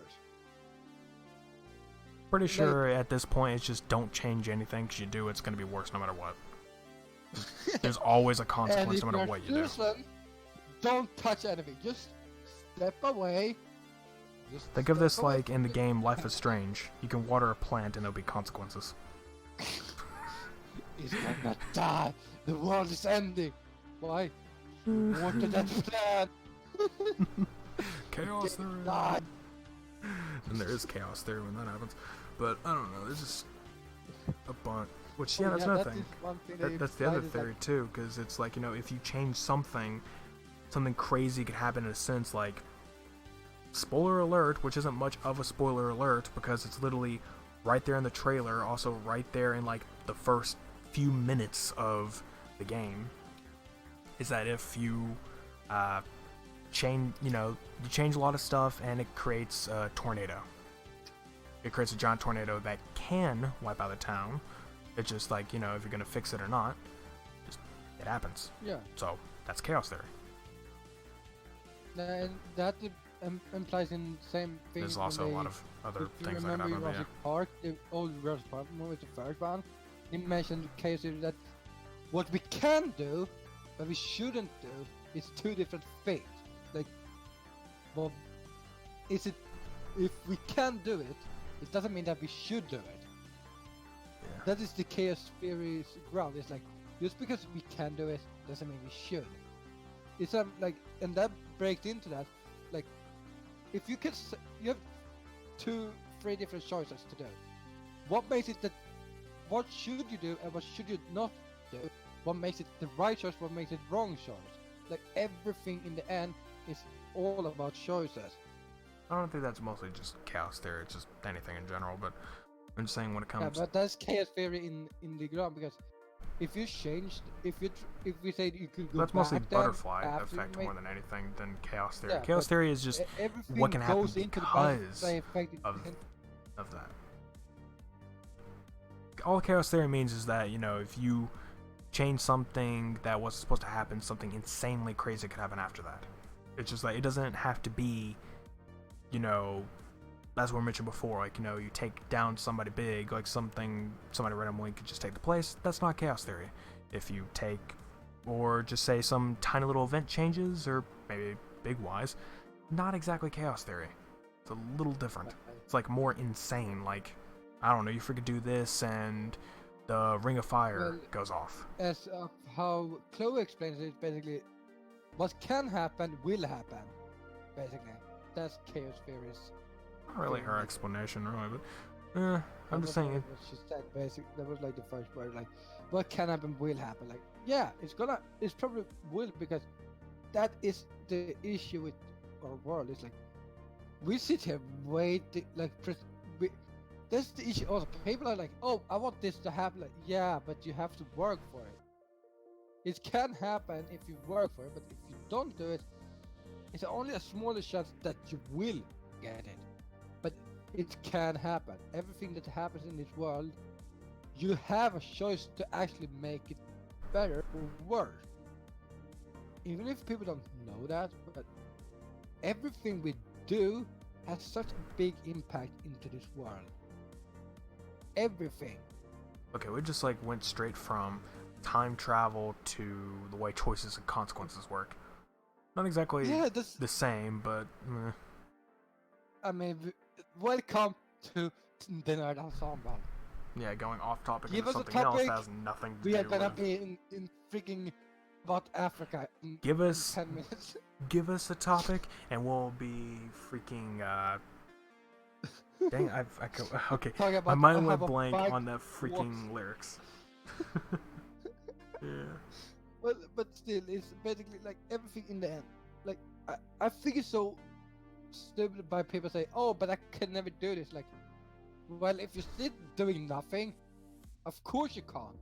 Pretty sure at this point it's just don't change anything because you do, it's going to be worse no matter what. There's always a consequence no matter what you do. don't touch anything. Just step away. Just Think of step this away like from in the it. game Life is Strange. You can water a plant and there'll be consequences. He's gonna die. The world is ending. Why? You watered that plant. Chaos theory. Die. And there is chaos theory when that happens. But I don't know. There's just a bunch. Which, yeah, Oh, that's yeah, another that thing. is one thing That's the other implies is, like, theory too, because it's like, you know, if you change something crazy could happen in a sense. Like, spoiler alert, which isn't much of a spoiler alert because it's literally right there in the trailer, also right there in like the first few minutes of the game, is that if you change a lot of stuff and it creates a tornado. It creates a giant tornado that can wipe out the town. It's just like, you know, if you're gonna fix it or not, just it happens. Yeah. So that's chaos theory. And that implies in the same thing. There's also a lot of other if you things that remember happen. Jurassic Park, the old Jurassic Park movie, the first one, they mentioned chaos theory that what we can do, but we shouldn't do, is two different things. Like, well, is it if we can do it, it doesn't mean that we should do it. Yeah. That is the chaos theory's ground. It's like just because we can do it doesn't mean we should. It's like, and that breaks into that. Like, if you can, you have 2-3 different choices to do. What makes it that? What should you do and what should you not do? What makes it the right choice? What makes it wrong choice? Like everything in the end is all about choices. I don't think that's mostly just chaos theory. It's just anything in general. But I'm just saying when it comes. Yeah, but that's chaos theory in the ground because if you change, if we say you could go that's back mostly then butterfly after you effect make- more than anything than chaos theory. Yeah, Chaos but theory is just everything what can happen goes into the because butterfly effect. of that. All chaos theory means is that, you know, if you change something that wasn't supposed to happen, something insanely crazy could happen after that. It's just like, it doesn't have to be, you know, as we mentioned before, like, you know, you take down somebody big, like somebody randomly could just take the place. That's not chaos theory. If you take, or just say some tiny little event changes, or maybe big wise, not exactly chaos theory. It's a little different. It's like more insane, like, I don't know, you freaking do this and the ring of fire goes off. As of how Chloe explains it, basically, what can happen will happen. Basically, that's chaos theories. Not really her explanation, really, but I'm just saying. What she said, basically, that was like the first word. Like, what can happen will happen. Like, yeah, it's probably will because that is the issue with our world. It's like we sit here waiting, like, that's the issue. Also, people are like, oh, I want this to happen. Like, yeah, but you have to work for it. It can happen if you work for it, but if you don't do it, it's only a smaller chance that you will get it. But it can happen. Everything that happens in this world, you have a choice to actually make it better or worse. Even if people don't know that, but everything we do has such a big impact into this world. Everything. Okay, we just like went straight from time travel to the way choices and consequences work. Not exactly the same, but I mean, welcome to the Nerd Ensemble. Yeah, going off topic Give into us a something else topic. that has nothing to We do are gonna with. be in freaking about Africa in Give us 10 minutes. Give us a topic, and we'll be freaking. Dang, okay. Talk My about mind went have a blank bag on the freaking lyrics. Yeah. But still, it's basically like everything in the end. Like I think it's so stupid by people say, "Oh, but I can never do this." Like, well, if you sit doing nothing, of course you can't.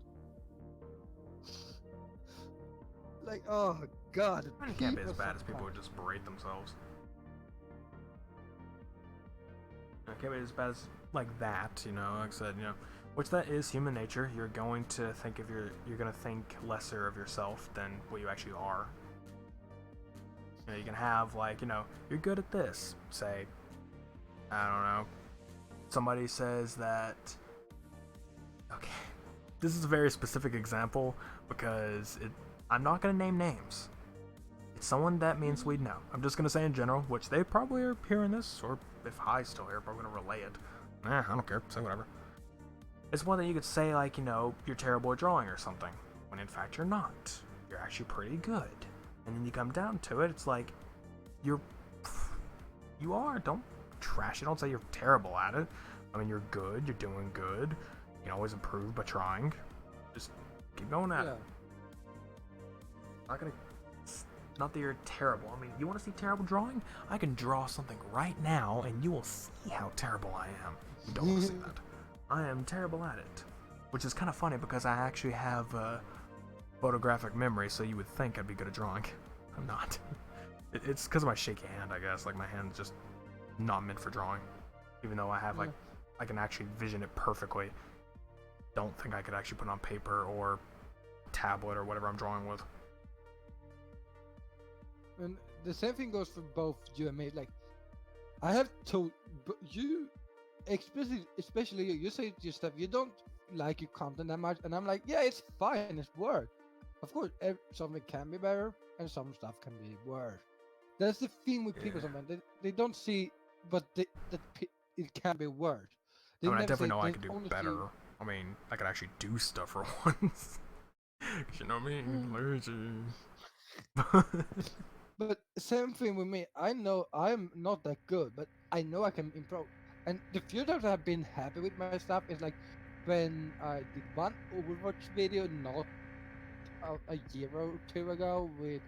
Like, oh god, It can't be as people bad as people sometimes. who just berate themselves. It can't be as bad as like that, you know. Like I said, you know, which that is human nature. You're going to think of you're going to think lesser of yourself than what you actually are. You know, you can have like, you know, you're good at this. Say, I don't know. Somebody says that. Okay, this is a very specific example because I'm not going to name names. It's someone that me and Swede know. I'm just gonna say in general, which they probably are hearing this, or if Hi's still here, probably gonna relay it. I don't care. Say whatever. It's one that you could say like, you're terrible at drawing or something, when in fact you're not. You're actually pretty good. And then you come down to it, it's like, you are. Don't trash it. Don't say you're terrible at it. I mean, you're good. You're doing good. You can always improve by trying. Just keep going at it. Not that you're terrible. I mean, you want to see terrible drawing? I can draw something right now, and you will see how terrible I am. You don't want to see that. I am terrible at it. Which is kind of funny because I actually have photographic memory, so you would think I'd be good at drawing. I'm not. It's because of my shaky hand, I guess. Like, my hand's just not meant for drawing. Even though I have, like, I can actually vision it perfectly. Don't think I could actually put it on paper or tablet or whatever I'm drawing with. And the same thing goes for both you and me. Like, I have told you, especially you say your stuff, you don't like your content that much, and I'm like, yeah, it's fine, it's work. Of course, something can be better, and some stuff can be worse. That's the thing with people sometimes. They don't see, but it can be worse. I mean, I definitely know I could do better. I mean, I could actually do stuff for once. You know me, lazy. But same thing with me. I know I'm not that good, but I know I can improve. And the few times I've been happy with my stuff is like when I did one Overwatch video not a year or two ago with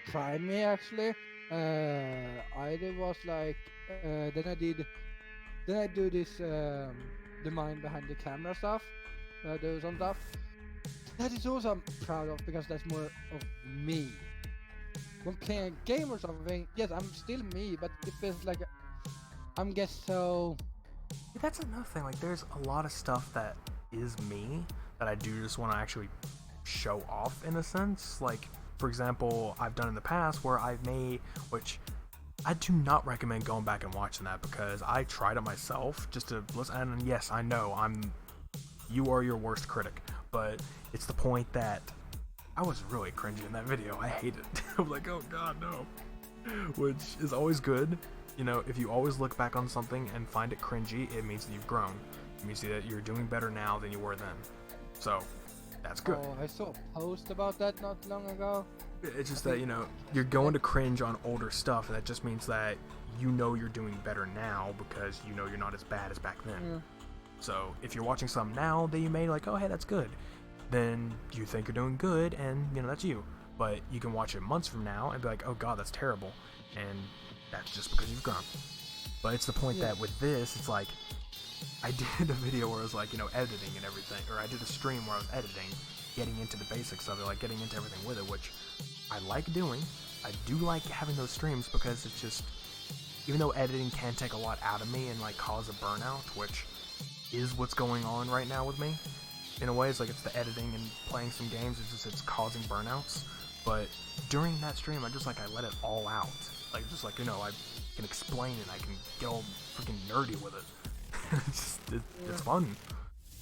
Prime Me actually. I was like then I do this the mind behind the camera stuff. Do some stuff. That is also I'm proud of because that's more of me. When playing a game or something, yes, I'm still me, but it feels like I'm just so. That's another thing. Like, there's a lot of stuff that is me that I do just want to actually show off in a sense. Like, for example, I've done in the past where I've made, which I do not recommend going back and watching that because I tried it myself just to listen. And yes, I know you are your worst critic, but it's the point that I was really cringy in that video. I hate it. I'm like, oh god, no. Which is always good. If you always look back on something and find it cringy, it means that you've grown. It means that you're doing better now than you were then. So, that's good. Oh, I saw a post about that not long ago. It's just that, you're going to cringe on older stuff, and that just means that you're doing better now because you're not as bad as back then. Yeah. So, if you're watching something now that you made, like, oh, hey, that's good, then you think you're doing good, and, that's you. But you can watch it months from now and be like, oh god, that's terrible. And that's just because you've grown. But it's the point that with this, it's like, I did a video where I was like, editing and everything, or I did a stream where I was editing, getting into the basics of it, like getting into everything with it, which I like doing. I do like having those streams because it's just, even though editing can take a lot out of me and like cause a burnout, which is what's going on right now with me, in a way, it's like it's the editing and playing some games, it's causing burnouts. But during that stream, I let it all out. Like, just like, I can explain it, I can get all freaking nerdy with it. It's fun.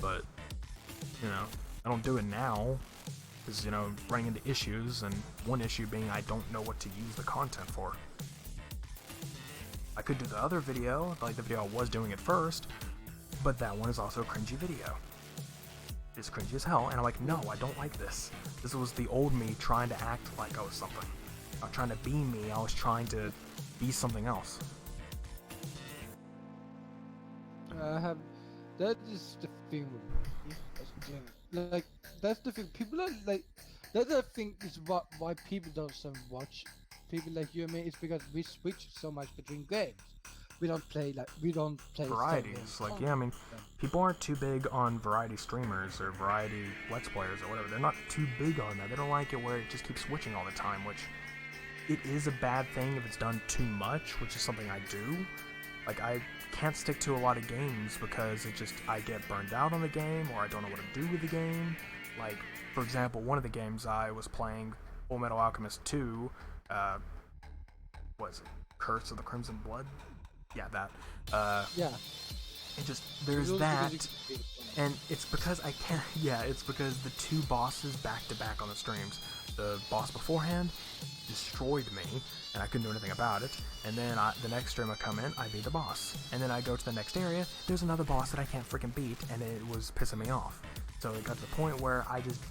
But, I don't do it now, because, running into issues, and one issue being I don't know what to use the content for. I could do the other video, like the video I was doing at first, but that one is also a cringy video. It's cringy as hell, and I'm like, no, I don't like this. This was the old me trying to act like I was something. Not trying to be me, I was trying to be something else. That is the thing with me. Like, that's the thing. People are like, that's the thing is why people don't watch people like you and me, is because we switch so much between games. We don't play varieties. Like, yeah, I mean, people aren't too big on variety streamers or variety let's players or whatever. They're not too big on that. They don't like it where it just keeps switching all the time, which it is a bad thing if it's done too much, which is something I do. Like, I can't stick to a lot of games because I get burned out on the game, or I don't know what to do with the game. Like, for example, one of the games I was playing, Full Metal Alchemist 2, what is it? Curse of the Crimson Blood? Yeah, that. Yeah. It just, there's that, and it's because I can't, it's because the two bosses back to back on the streams, the boss beforehand destroyed me, and I couldn't do anything about it. And then the next stream I come in, I beat the boss. And then I go to the next area, there's another boss that I can't freaking beat, and it was pissing me off. So it got to the point where I just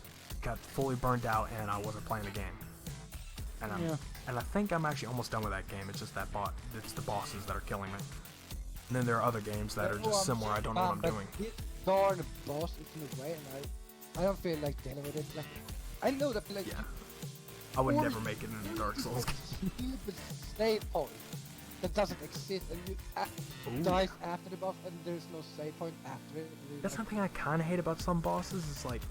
got fully burned out, and I wasn't playing the game. And I think I'm actually almost done with that game. It's just that it's the bosses that are killing me. And then there are other games that are just similar. I don't know what I'm doing. This darn boss is in the way, and I don't feel like dealing with it. Like, I know that, like, yeah, I would never make it into Dark Souls. Stupid save point that doesn't exist, and you dies after the boss, and there's no save point after it. That's something I kind of hate about some bosses. Is like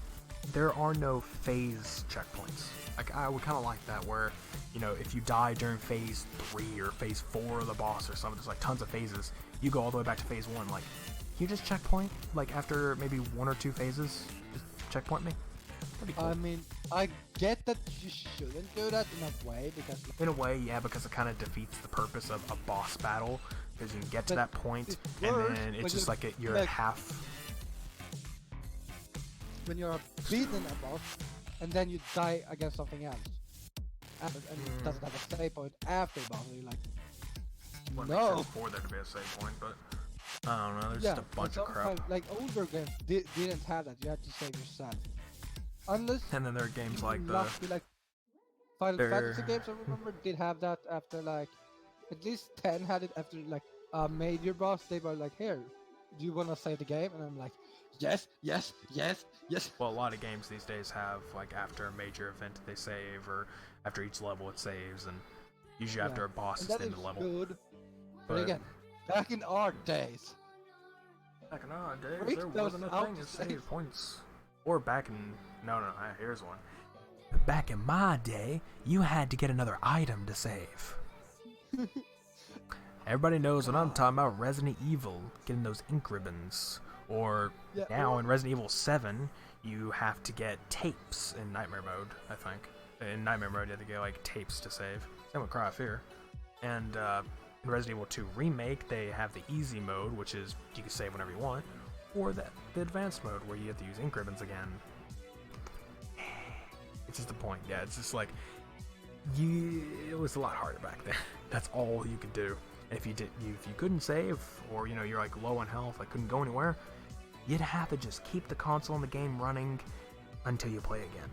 there are no phase checkpoints. Like I would kind of like that, where you know if you die during phase 3 or phase 4 of the boss or something, there's like tons of phases. You go all the way back to phase 1. Like, can you just checkpoint? Like after maybe 1 or 2 phases, just checkpoint me. That'd be cool. I mean, I get that you shouldn't do that in a way, because in a way, yeah, because it kind of defeats the purpose of a boss battle, because you can get to that point, and then it's just like you're at half. When you're beaten a boss, and then you die against something else, and it doesn't have a save point after the boss, and you're like, well, no. For there to be a save point, but I don't know. There's just a bunch of crap. Like older games didn't have that. You had to save yourself. Unless. And then there are games like like Final Fantasy games, I remember, did have that after like at least 10 had it after like a major boss. They were like, "Here, do you want to save the game?" And I'm like, "Yes, yes, yes, yes." Well, a lot of games these days have like after a major event they save, or after each level it saves, and usually after a boss it's the end of the level. Good. But again, back in our days. Back in our days, there wasn't a thing to save points. Or back in... No, here's one. Back in my day, you had to get another item to save. Everybody knows what I'm talking about. Resident Evil, getting those ink ribbons. Or now in Resident Evil 7, you have to get tapes in Nightmare Mode, I think. In Nightmare Mode, you have to get like tapes to save. Same with Cry of Fear. And in Resident Evil 2 Remake, they have the easy mode, which is you can save whenever you want. Or the advanced mode where you have to use ink ribbons again. It's just the point, yeah. It's just like it was a lot harder back then. That's all you could do. And if you couldn't save, or you know you're like low on health, like couldn't go anywhere, you'd have to just keep the console and the game running until you play again.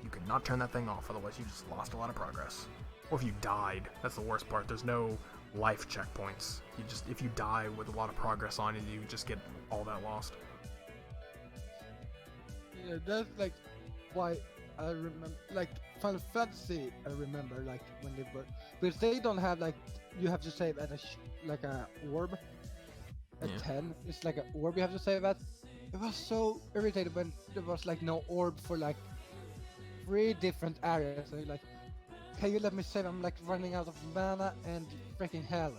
You could not turn that thing off, otherwise you just lost a lot of progress. Or if you died, that's the worst part. There's no life checkpoints. If you die with a lot of progress on it, you just get all that lost. Yeah, that's like why I remember, like Final Fantasy. I remember like when they were, because they don't have like you have to save at like a orb. At 10, it's like an orb you have to save at. It was so irritating when there was like no orb for like 3 different areas. So you're like, can you let me save? I'm like running out of mana and freaking hell.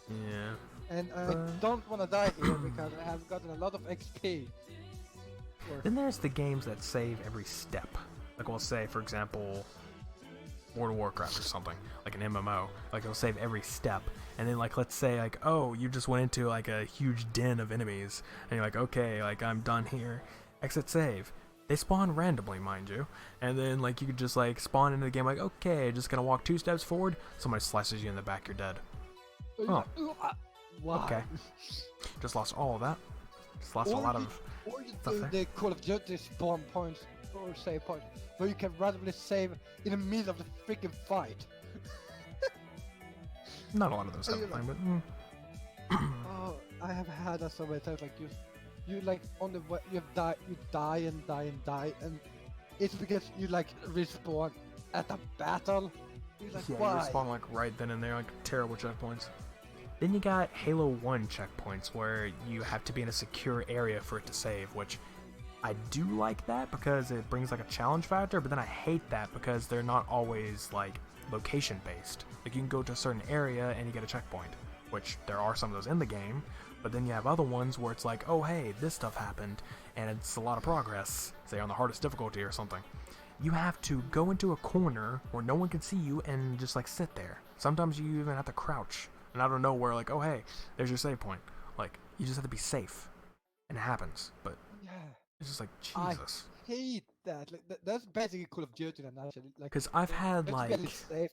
Yeah. And I don't want to die here because I have gotten a lot of XP. Then there's the games that save every step. Like we'll say, for example, World of Warcraft or something, like an MMO. Like it'll save every step. And then like let's say like, oh, you just went into like a huge den of enemies, and you're like, okay, like I'm done here. Exit save. They spawn randomly, mind you. And then like you could just like spawn into the game like, okay, just gonna walk 2 steps forward, somebody slices you in the back, you're dead. Oh. Why? Okay. Just lost all of that. Just lost a lot of or you do the Call of Duty spawn points or save points where you can randomly save in the middle of the freaking fight. Not a lot of those have a thing, but oh, I have had that so many times. Like you like on the way, you die and die and die, and it's because you like respawn at a battle. You're like, why? You respawn like right then and there, like terrible checkpoints. Then you got Halo 1 checkpoints where you have to be in a secure area for it to save, which I do like that because it brings like a challenge factor, but then I hate that because they're not always like location based. Like you can go to a certain area and you get a checkpoint, which there are some of those in the game, but then you have other ones where it's like, oh hey, this stuff happened, and it's a lot of progress, say on the hardest difficulty or something. You have to go into a corner where no one can see you and just like sit there. Sometimes you even have to crouch. And out of nowhere, like, oh hey, there's your save point. Like, you just have to be safe. And it happens. But yeah, it's just like, Jesus. I hate that. Like that's basically Call of Duty then actually. Like, Because I've had you have to be at least safe.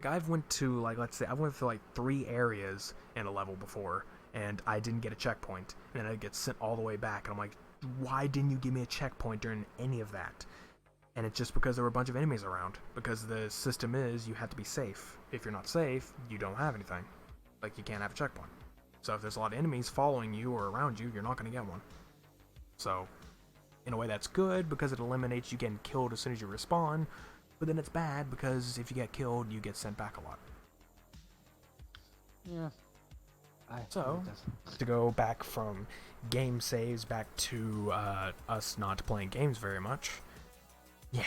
I've went to let's say I went to like 3 areas in a level before, and I didn't get a checkpoint, and then I get sent all the way back, and I'm like, why didn't you give me a checkpoint during any of that? And it's just because there were a bunch of enemies around. Because the system is you have to be safe. If you're not safe, you don't have anything. Like, you can't have a checkpoint. So if there's a lot of enemies following you or around you, you're not going to get one. So, in a way that's good because it eliminates you getting killed as soon as you respawn. But then it's bad because if you get killed, you get sent back a lot. Yeah. So, to go back from game saves back to us not playing games very much. Yeah,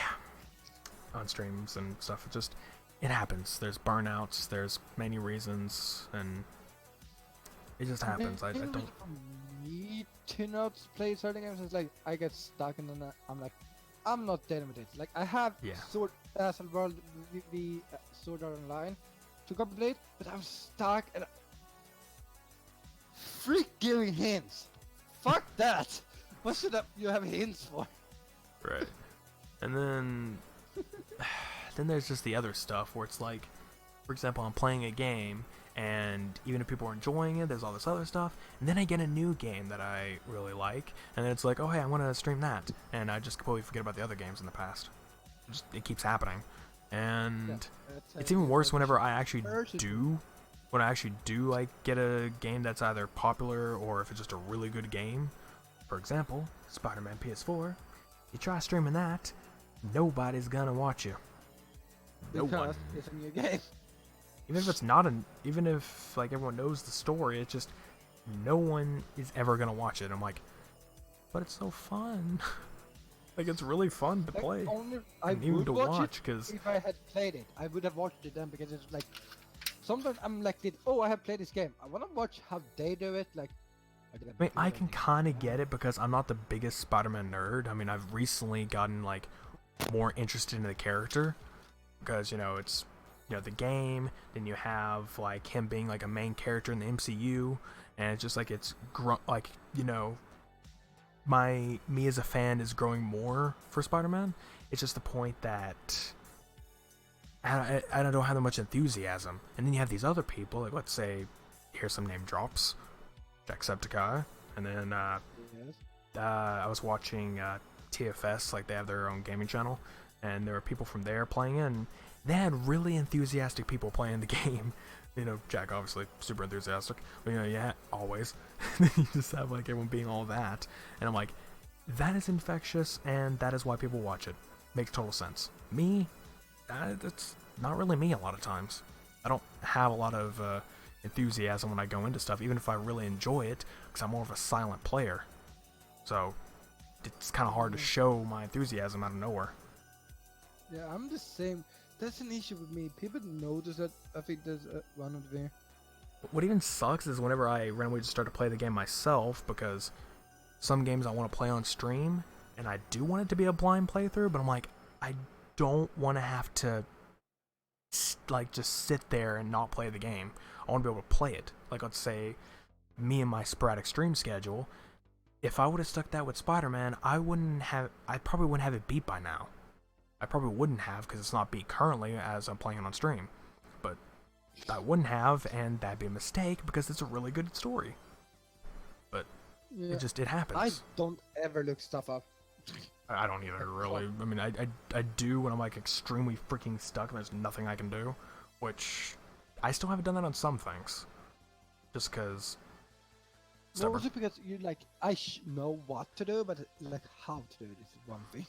on streams and stuff, it happens. There's burnouts, there's many reasons, and it just happens. I don't. For me to not play certain games, it's like I get stuck and then I'm like, I'm not dealing with it. Like I have Sword World, the Sword Art Online to complete, but I'm stuck and freak giving hints. Fuck that. What should you have hints for? Right. And then there's just the other stuff where it's like, for example, I'm playing a game, and even if people are enjoying it, there's all this other stuff, and then I get a new game that I really like, and then it's like, oh hey, I want to stream that, and I just completely forget about the other games in the past. It keeps happening, and it's even worse whenever I actually do like get a game that's either popular or if it's just a really good game. For example, Spider-Man PS4. You try streaming that, nobody's gonna watch you. No one. It's a new game. Even if it's not even if like everyone knows the story, it's just no one is ever gonna watch it. I'm like, but it's so fun. Like it's really fun to play. I would watch because if I had played it, I would have watched it then because it's like sometimes I'm like, oh, I have played this game. I want to watch how they do it. Like, I mean, I can kind of get it because I'm not the biggest Spider-Man nerd. I mean, I've recently gotten like more interested in the character because it's the game. Then you have like him being like a main character in the MCU, and it's just like me as a fan is growing more for Spider-Man. It's just the point that I don't have that much enthusiasm. And then you have these other people, like let's say, here's some name drops. Jacksepticeye, and then I was watching TFS, like they have their own gaming channel, and there were people from there playing it, and they had really enthusiastic people playing the game. Jack obviously super enthusiastic, but yeah, always. You just have like everyone being all that, and I'm like, that is infectious, and that is why people watch it. Makes total sense. Me, that's not really me a lot of times. I don't have a lot of enthusiasm when I go into stuff, even if I really enjoy it, because I'm more of a silent player. So it's kind of hard to show my enthusiasm out of nowhere. Yeah, I'm the same. That's an issue with me. People notice that. I think there's one of the. What even sucks is whenever I randomly just start to play the game myself, because some games I want to play on stream, and I do want it to be a blind playthrough, but I'm like, I don't want to have to like just sit there and not play the game. I want to be able to play it. Like, let's say me and my sporadic stream schedule, if I would have stuck that with Spider-Man, I probably wouldn't have it beat by now. I probably wouldn't have because it's not beat currently as I'm playing it on stream. But I wouldn't have, and that'd be a mistake because it's a really good story. But it happens. I don't ever look stuff up. I don't either, really. I mean, I do when I'm like extremely freaking stuck and there's nothing I can do, which I still haven't done that on some things. Just because. Well, also because you like, I know what to do, but like how to do it is one thing.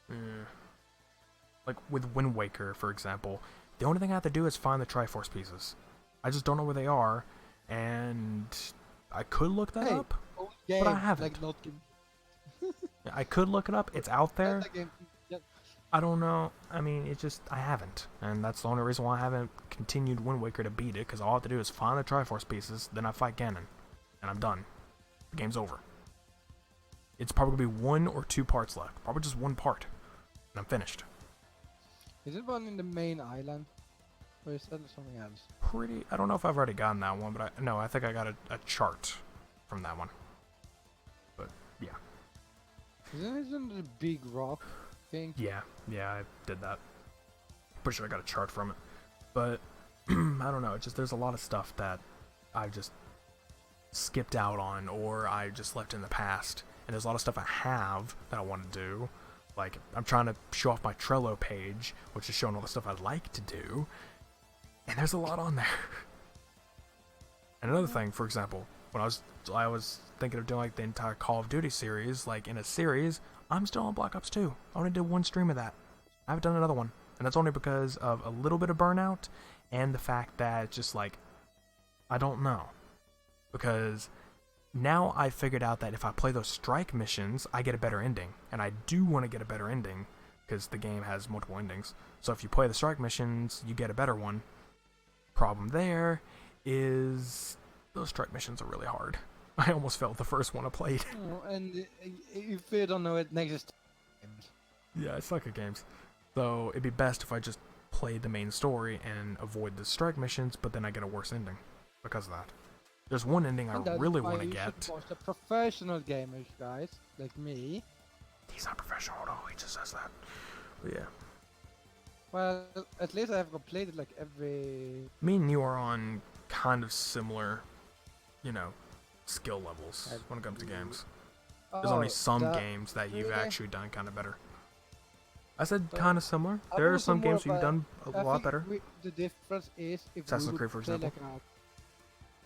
Yeah. Like with Wind Waker, for example, the only thing I have to do is find the Triforce pieces. I just don't know where they are, and I could look that up, but I haven't. Like I could look it up. It's out there. I don't know. I mean, I haven't. And that's the only reason why I haven't continued Wind Waker to beat it, because all I have to do is find the Triforce pieces, then I fight Ganon. And I'm done. The game's over. It's probably going to be 1 or 2 parts left. Probably just 1 part. And I'm finished. Is it one in the main island? Or is that something else? I don't know if I've already gotten that one, but I think I got a chart from that one. But, yeah. Isn't it a big rock thing? Yeah, I did that. Pretty sure I got a chart from it. But, I don't know, there's a lot of stuff that I've just skipped out on, or I just left in the past. And there's a lot of stuff I have that I want to do. Like, I'm trying to show off my Trello page, which is showing all the stuff I'd like to do. And there's a lot on there. And another thing, for example, when I was thinking of doing like the entire Call of Duty series, like in a series, I'm still on Black Ops 2. I only did one stream of that. I haven't done another one. And that's only because of a little bit of burnout and the fact that it's just like, I don't know. Because now I figured out that if I play those strike missions, I get a better ending. And I do want to get a better ending because the game has multiple endings. So if you play the strike missions, you get a better one. Problem there is those strike missions are really hard. I almost failed the first one I played. Oh, and if you don't know it, next is Yeah, I suck at games. So it'd be best if I just played the main story and avoid the strike missions, but then I get a worse ending because of that. There's one ending I really want to get. Should watch the professional gamers, guys, like me. He's not professional at all, he just says that. But yeah. Well, at least I have completed like every... Me and you are on kind of similar, skill levels when it comes to games. There's only some games that you've actually done kind of better. I said kind of similar. There are some games you've done a lot better. The difference is if Assassin's we Creed, for play example. like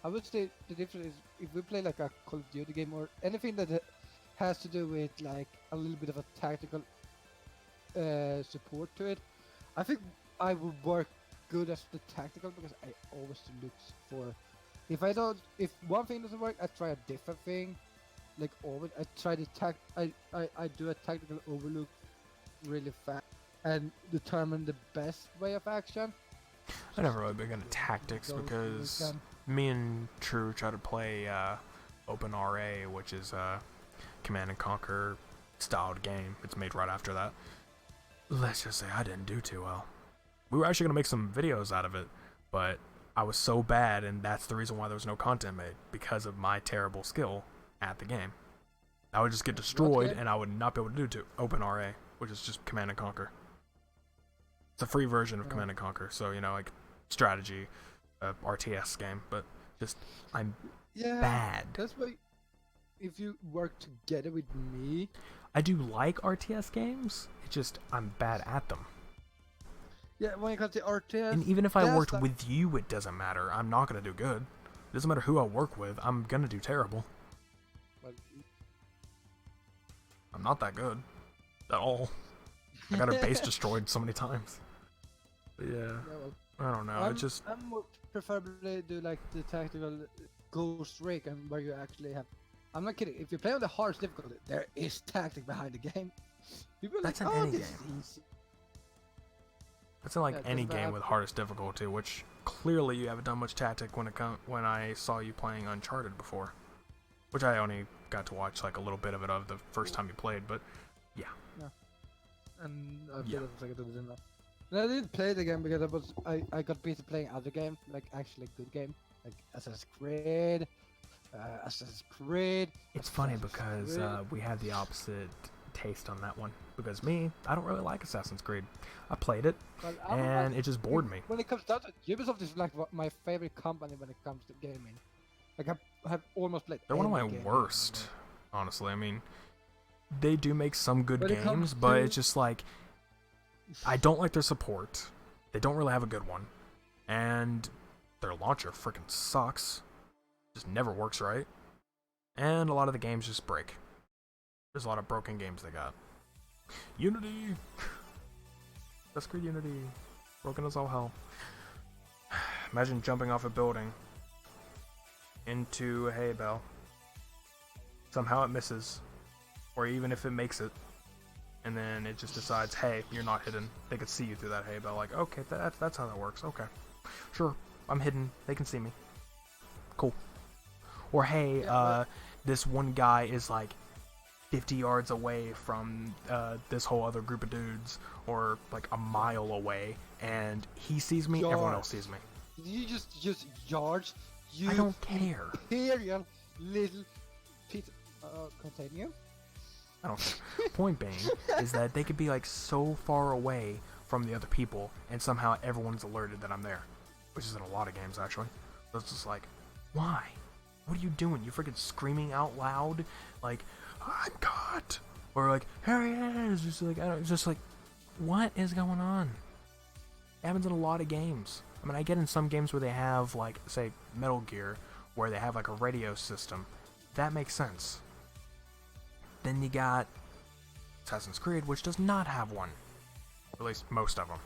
I would say the difference is if we play like a Call of Duty game or anything that has to do with like a little bit of a tactical support to it, I think I would work good as the tactical because I always look for... If one thing doesn't work, I try a different thing. Like always, I try to I do a tactical overlook really fast and determine the best way of action. I never really been into tactics because me and True try to play Open RA, which is a Command and Conquer styled game. It's made right after that. Let's just say I didn't do too well. We were actually going to make some videos out of it, but I was so bad, and that's the reason why there was no content made, because of my terrible skill at the game. I would just get destroyed, and I would not be able to do Open RA, which is just Command and Conquer. It's a free version of Command and Conquer, so, like, strategy, RTS game, but just, I'm bad. That's why, if you work together with me... I do like RTS games, it's just, I'm bad at them. Yeah, when it comes to RTS... And even if I worked with you, it doesn't matter. I'm not going to do good. It doesn't matter who I work with, I'm going to do terrible. Well, I'm not that good. At all. I got our base destroyed so many times. But yeah, I don't know. I'm more preferably do like the tactical Ghost Rig, and where you actually have... I'm not kidding. If you play on the hardest difficulty, there is tactic behind the game. People are That's like, in any this game. is easy. That's in any game with hardest difficulty, which clearly you haven't done much tactic when I saw you playing Uncharted before. Which I only got to watch like a little bit of it the first time you played, but yeah. And I played it like I didn't know. And I didn't play the game because I got busy playing other games, like actually good game, like Assassin's Creed. It's funny because we had the opposite taste on that one. Because me, I don't really like Assassin's Creed. I played it, and it just bored me. When it comes down to it, Ubisoft is like my favorite company when it comes to gaming. Like I have almost played. They're one of my worst, honestly. I mean, they do make some good games, but it's just like I don't like their support. They don't really have a good one, and their launcher freaking sucks. Just never works right, and a lot of the games just break. There's a lot of broken games they got. Unity! Let's Creed Unity. Broken as all hell. Imagine jumping off a building into a hay bale. Somehow it misses. Or even if it makes it, and then it just decides, hey, you're not hidden. They could see you through that hay bale. Like, okay, that's how that works. Okay. Sure, I'm hidden. They can see me. Cool. Or hey, this one guy is like 50 yards away from this whole other group of dudes, or like a mile away, and he sees me, everyone else sees me. You just yards. I don't care. Imperial little piece. Continue. I don't care. Point being is that they could be like so far away from the other people, and somehow everyone's alerted that I'm there, which is in a lot of games actually. So it's just like, why? What are you doing? You freaking screaming out loud, like, I'm caught, or like, here he is. Just like, I don't. Just like, what is going on? It happens in a lot of games. I mean, I get in some games where they have like, say, Metal Gear, where they have like a radio system. That makes sense. Then you got Assassin's Creed, which does not have one. Or at least most of them.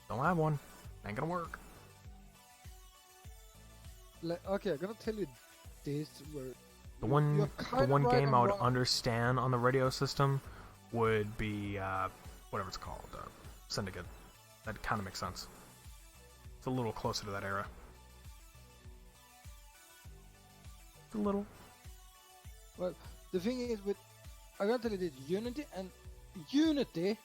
Don't have one. Ain't gonna work. Like, okay, I'm gonna tell you this. Where The one right game and I would wrong. understand on the radio system would be whatever it's called, Syndicate. That kind of makes sense. It's a little closer to that era. It's a little. Well, the thing is with, I gotta tell you this, Unity,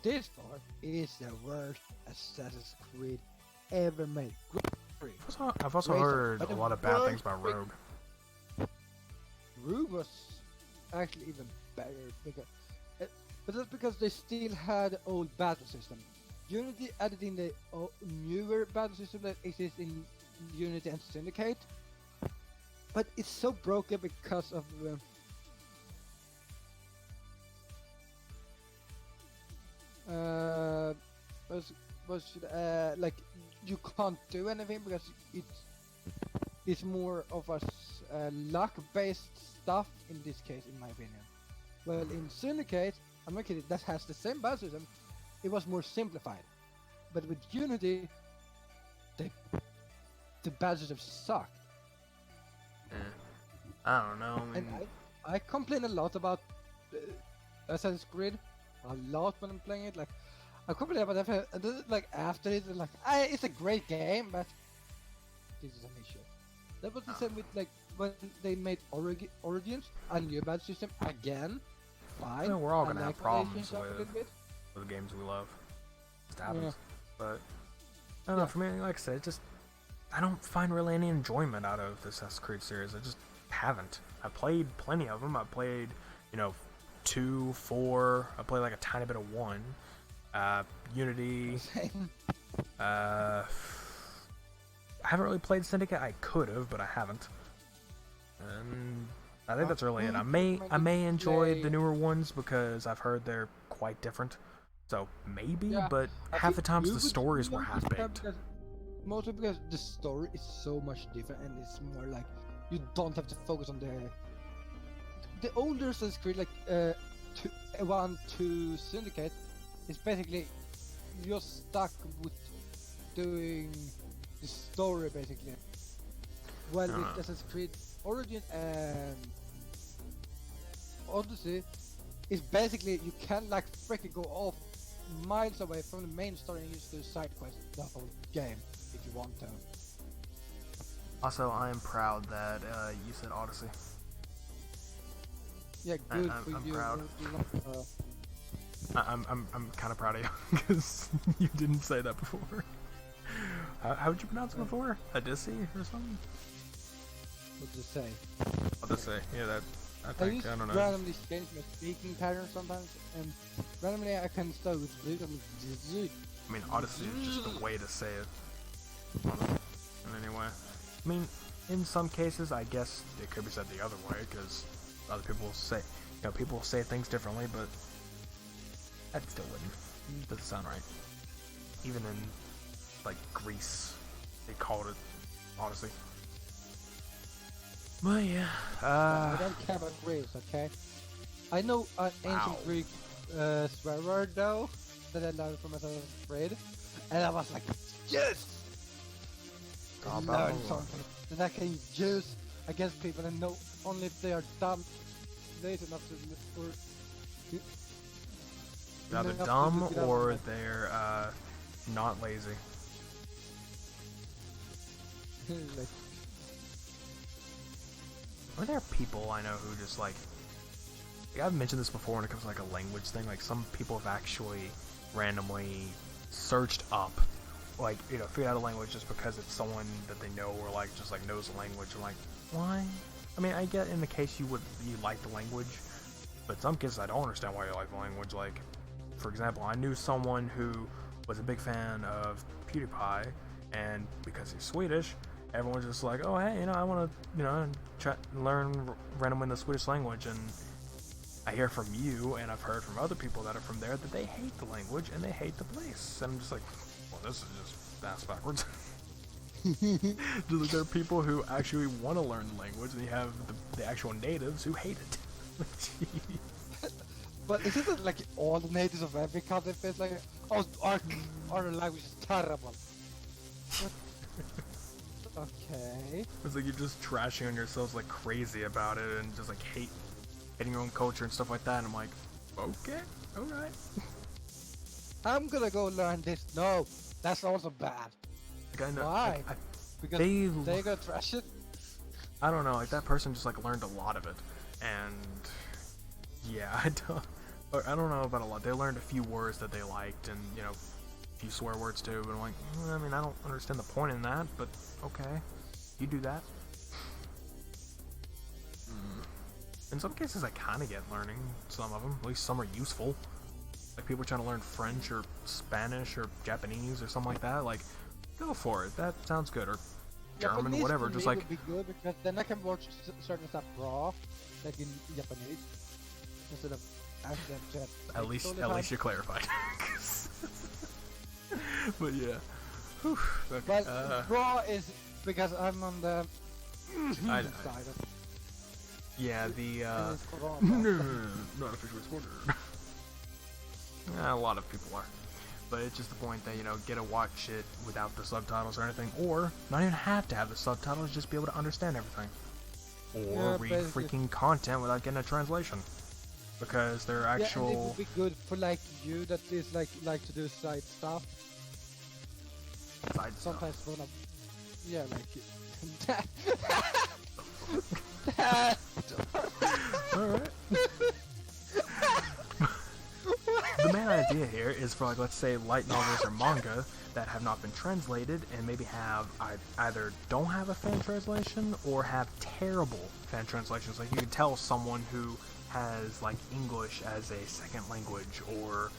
this far, is the worst Assassin's Creed ever made. Great. I've also Great, heard but a the lot of bad worst things about thing- Rogue. Rogue was actually even better because, but that's because they still had the old battle system. Unity added in the newer battle system that exists in Unity and Syndicate, but it's so broken because of like you can't do anything because it's more of a luck-based stuff in this case, in my opinion. Well, in Syndicate, I'm not kidding, that has the same battle system. It was more simplified, but with Unity, the battle system sucked. I don't know. I And mean, I complain a lot about Assassin's Creed, a lot when I'm playing it. Like, I complain about that, and then, like after it, like, it's a great game, but this is an issue. That was the same with like when they made Origins, a new battle system again. Fine. we're all I gonna have like how they problems changed up a little bit. with the games we love. It just happens. Yeah. But I don't know. For me, like I said, I don't find really any enjoyment out of the Assassin's Creed series. I just haven't. I played plenty of them. I played, 2, 4. I played like a tiny bit of 1. Unity. Same. I haven't really played Syndicate. I could have, but I haven't. And I think that's really it. I may enjoy the newer ones because I've heard they're quite different. So maybe, Yeah, but I half the think times you the would stories were like half it baked. because- Mostly because the story is so much different and it's more like you don't have to focus on the older Assassin's Creed, like 1 to Syndicate, is basically you're stuck with doing the story basically. Well, with Assassin's Creed Origin and Odyssey, it's basically you can like freaking go off miles away from the main story and just do side quests the whole game if you want to. Also, I am proud that you said Odyssey. Yeah, good for I'm you. proud. You I'm kind of proud of you because you didn't say that before. How would you pronounce it before? Odyssey or something? what to say? Odyssey. Yeah, that. I I think just I don't know. randomly change my speaking pattern sometimes, and randomly I can start with Z. I mean, Odyssey is just the way to say it. In any way. I mean, in some cases, I guess it could be said the other way because other people say, people say things differently, but that still wouldn't. Doesn't sound right. Even in like Greece, they called it Odyssey. But yeah, I don't care about Greece, okay? I know an Wow. ancient Greek swear word though that I learned from Assassin's Creed, and I was like, yes! I learned something that I can use against people and know only if they are dumb, lazy enough to, or they're either enough to dumb look it up. or they're not lazy. Like, Are there people I know who just like I've mentioned this before when it comes to like a language thing, like some people have actually randomly searched up, like, figured out a language just because it's someone that they know or like just like knows the language. I'm like, why? I mean, I get in the case you like the language, but in some cases I don't understand why you like the language. Like, for example, I knew someone who was a big fan of PewDiePie, and because he's Swedish, everyone's just like, oh hey, I want to, learn randomly the Swedish language, and I hear from you, and I've heard from other people that are from there that they hate the language and they hate the place, and I'm just like, well, this is just ass backwards. There are people who actually want to learn the language, and you have the actual natives who hate it. But isn't it like all the natives of every country feels like, oh, our language is terrible? Okay. It's like you're just trashing on yourselves like crazy about it, and just like hating your own culture and stuff like that, and I'm like, okay, alright. I'm gonna go learn this. No, that's also bad. Like, I know, Why? Because they're gonna trash it? I don't know, like that person just like learned a lot of it, and yeah, I don't know about a lot. They learned a few words that they liked, and a few swear words too, but I'm like, I mean, I don't understand the point in that, but okay, you do that. In some cases I kind of get learning some of them, at least some are useful. Like people trying to learn French or Spanish or Japanese or something like that, like, go for it, that sounds good, or German, Japanese whatever, for just me like... would be good, because then I can watch certain stuff raw, like in Japanese, instead of ask them to At least you're clarified. But yeah. Whew, okay. But raw is because I'm on the I know. side of Yeah, the and it's raw. not officially sponsored. A lot of people are. But it's just the point that, get to watch it without the subtitles or anything, or not even have to have the subtitles, just be able to understand everything. Or read freaking content without getting a translation. Because they're actual... Yeah, and it would be good for like you that is like to do side stuff. Side Sometimes stuff. when I'm... Yeah, like... Alright. The main idea here is for, like, let's say light novels or manga that have not been translated and maybe have either don't have a fan translation or have terrible fan translations. Like, you can tell someone who has like English as a second language, or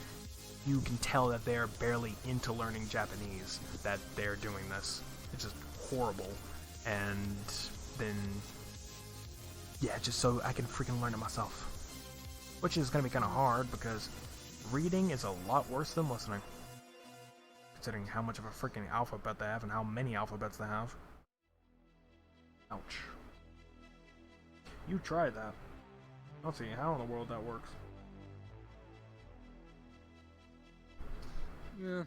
you can tell that they're barely into learning Japanese, that they're doing this. It's just horrible. And then, yeah, just so I can freaking learn it myself. Which is going to be kind of hard, because reading is a lot worse than listening. Considering how much of a freaking alphabet they have and how many alphabets they have. Ouch. You try that. I don't see how in the world that works. Yeah.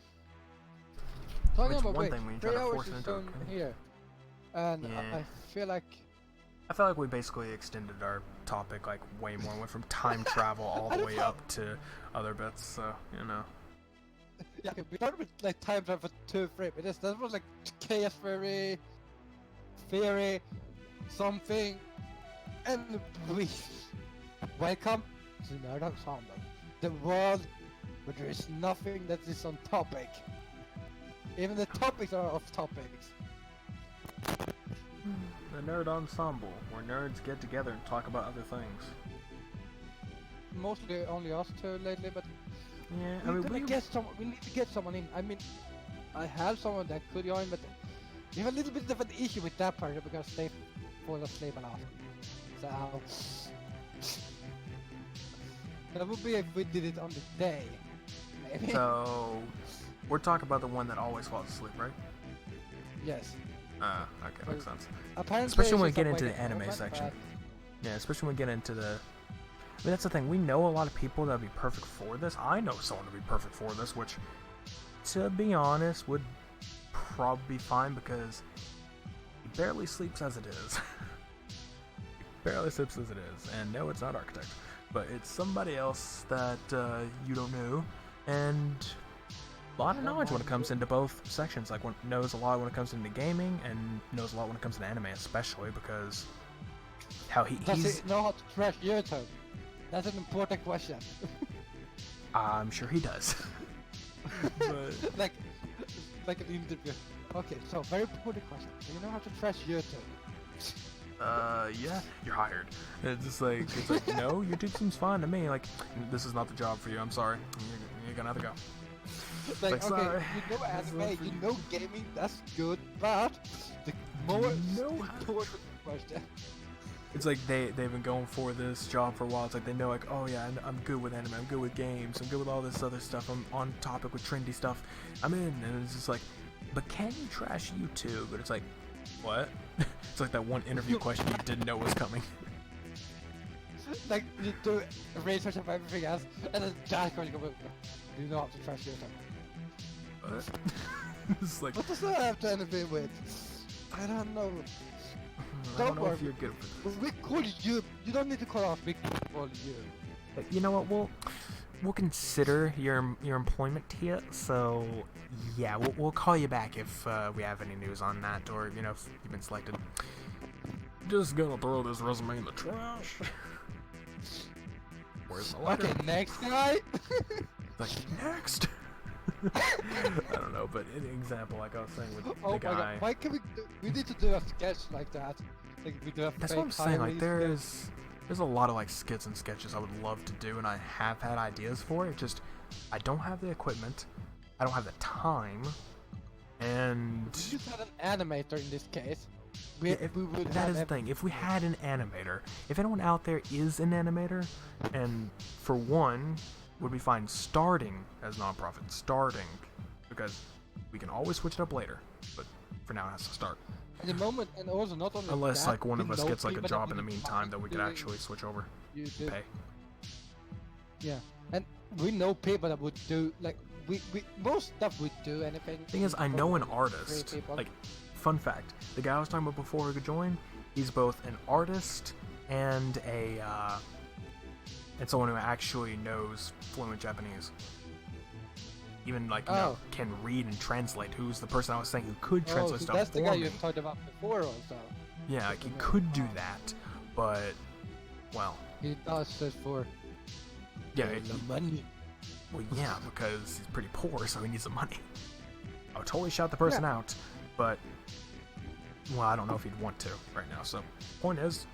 Talking It's about one wait, thing when you 3 try to hours force it is into a done code. here, and Yeah. I feel like I feel like we basically extended our topic like way more. Went from time travel all the way up to other bits, so, yeah, okay, we started with like time travel for 2 frames. That was like chaos theory, something, and we welcome to Nerd Ensemble, the world where there is nothing that is on topic. Even the topics are off topics. The Nerd Ensemble, where nerds get together and talk about other things. Mostly only us two lately, but Yeah, I we mean, we need to get someone in. I mean, I have someone that could join, but we have a little bit of an issue with that part because they fall asleep a lot. So that would be if we did it on the day, maybe. So, we're talking about the one that always falls asleep, right? Yes. Okay, makes sense. Apparently, Especially when we it's get just into like the anime moment, section. but Yeah, especially when we get into the... I mean, that's the thing. We know a lot of people that would be perfect for this. I know someone to be perfect for this, which, to be honest, would probably be fine because he barely sleeps as it is. He barely sleeps as it is. And no, it's not Architect. But it's somebody else that you don't know. And a lot of knowledge when it comes into both sections. Like, knows a lot when it comes into gaming, and knows a lot when it comes to anime, especially because how does he's... he know how to trash YouTube? That's an important question. I'm sure he does. But like an interview. Okay, so very important question. Do you know how to trash YouTube? Yeah, you're hired. And it's like, no, YouTube seems fine to me. Like, this is not the job for you. I'm sorry. You're gonna have to go. Like, Like, okay, sorry. you know That's not anime, for you you. know gaming, that's good, but the more know important question. It's like they've been going for this job for a while. It's like they know, like, oh yeah, I'm good with anime, I'm good with games, I'm good with all this other stuff, I'm on topic with trendy stuff, I'm in. And it's just like, but can you trash YouTube? But it's like, what? It's like that one interview question you didn't know was coming. Like, you do research of everything else, and then that question goes, do you know how to trash yourself? What? It's like, What does that have to anything with? I don't know. I don't Don't know worry. if you're good for this. We call you. You don't need to call off. We call you. But you know what? We'll consider your employment here. So yeah, we'll call you back if we have any news on that, or you know, if you've been selected. Just gonna throw this resume in the trash. Where's the letter? Okay, next guy. Like, next. I don't know, but an example, like I was saying with Oh the my guy. god, why can we? We need to do a sketch like that. Like we do a That's fake what I'm saying. Like hiring sketch. there's a lot of like skits and sketches I would love to do, and I have had ideas for it. Just I don't have the equipment, I don't have the time, and We just had an animator in this case. yeah, We would that have is the thing. If we had an animator, if anyone out there is an animator, and for one, would be fine starting as nonprofit, because we can always switch it up later, but for now it has to start. At the moment, and also not only Unless that, like one we of us know gets like a people job that in the would meantime find that we could doing actually switch over and YouTube. pay. Yeah, and we know people that would do like we most stuff would do anything. Thing is, I know an for artist. free people. Like, fun fact: the guy I was talking about before who could join, he's both an artist and and someone who actually knows fluent Japanese. Even like can read and translate. Who's the person I was saying who could translate so stuff that's the for guy me? you talked about before, also. Yeah, like he could do that, but well, He does it for yeah, the money. well, yeah, because he's pretty poor, so he needs some money. I would totally shout the person out, but well, I don't know if he'd want to right now. So, point is,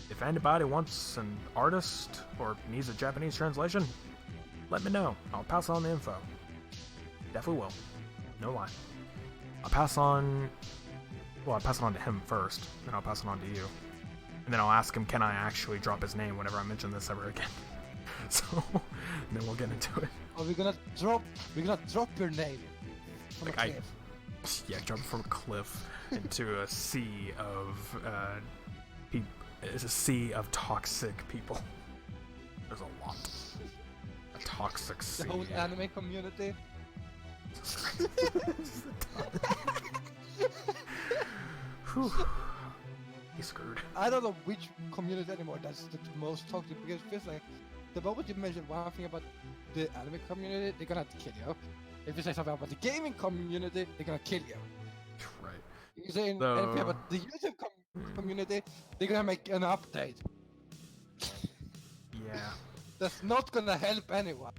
if anybody wants an artist or needs a Japanese translation, let me know. I'll pass on the info. Definitely will. No lie. I'll pass on it on to him first, then I'll pass it on to you. And then I'll ask him, can I actually drop his name whenever I mention this ever again? So, then we'll get into it. Oh, we're gonna drop your name. From Like, a cliff. Yeah, jump from a cliff into a sea of, it's a sea of toxic people. There's a lot. A toxic sea. The whole anime community. Whew. He's screwed. I don't know which community anymore that's the most toxic, because it feels like the moment you mention one thing about the anime community, they're gonna kill you. If you say something about the gaming community, they're gonna kill you. Right. If you say anything So- about the YouTube community, they're gonna make an update. Yeah. That's not gonna help anyone.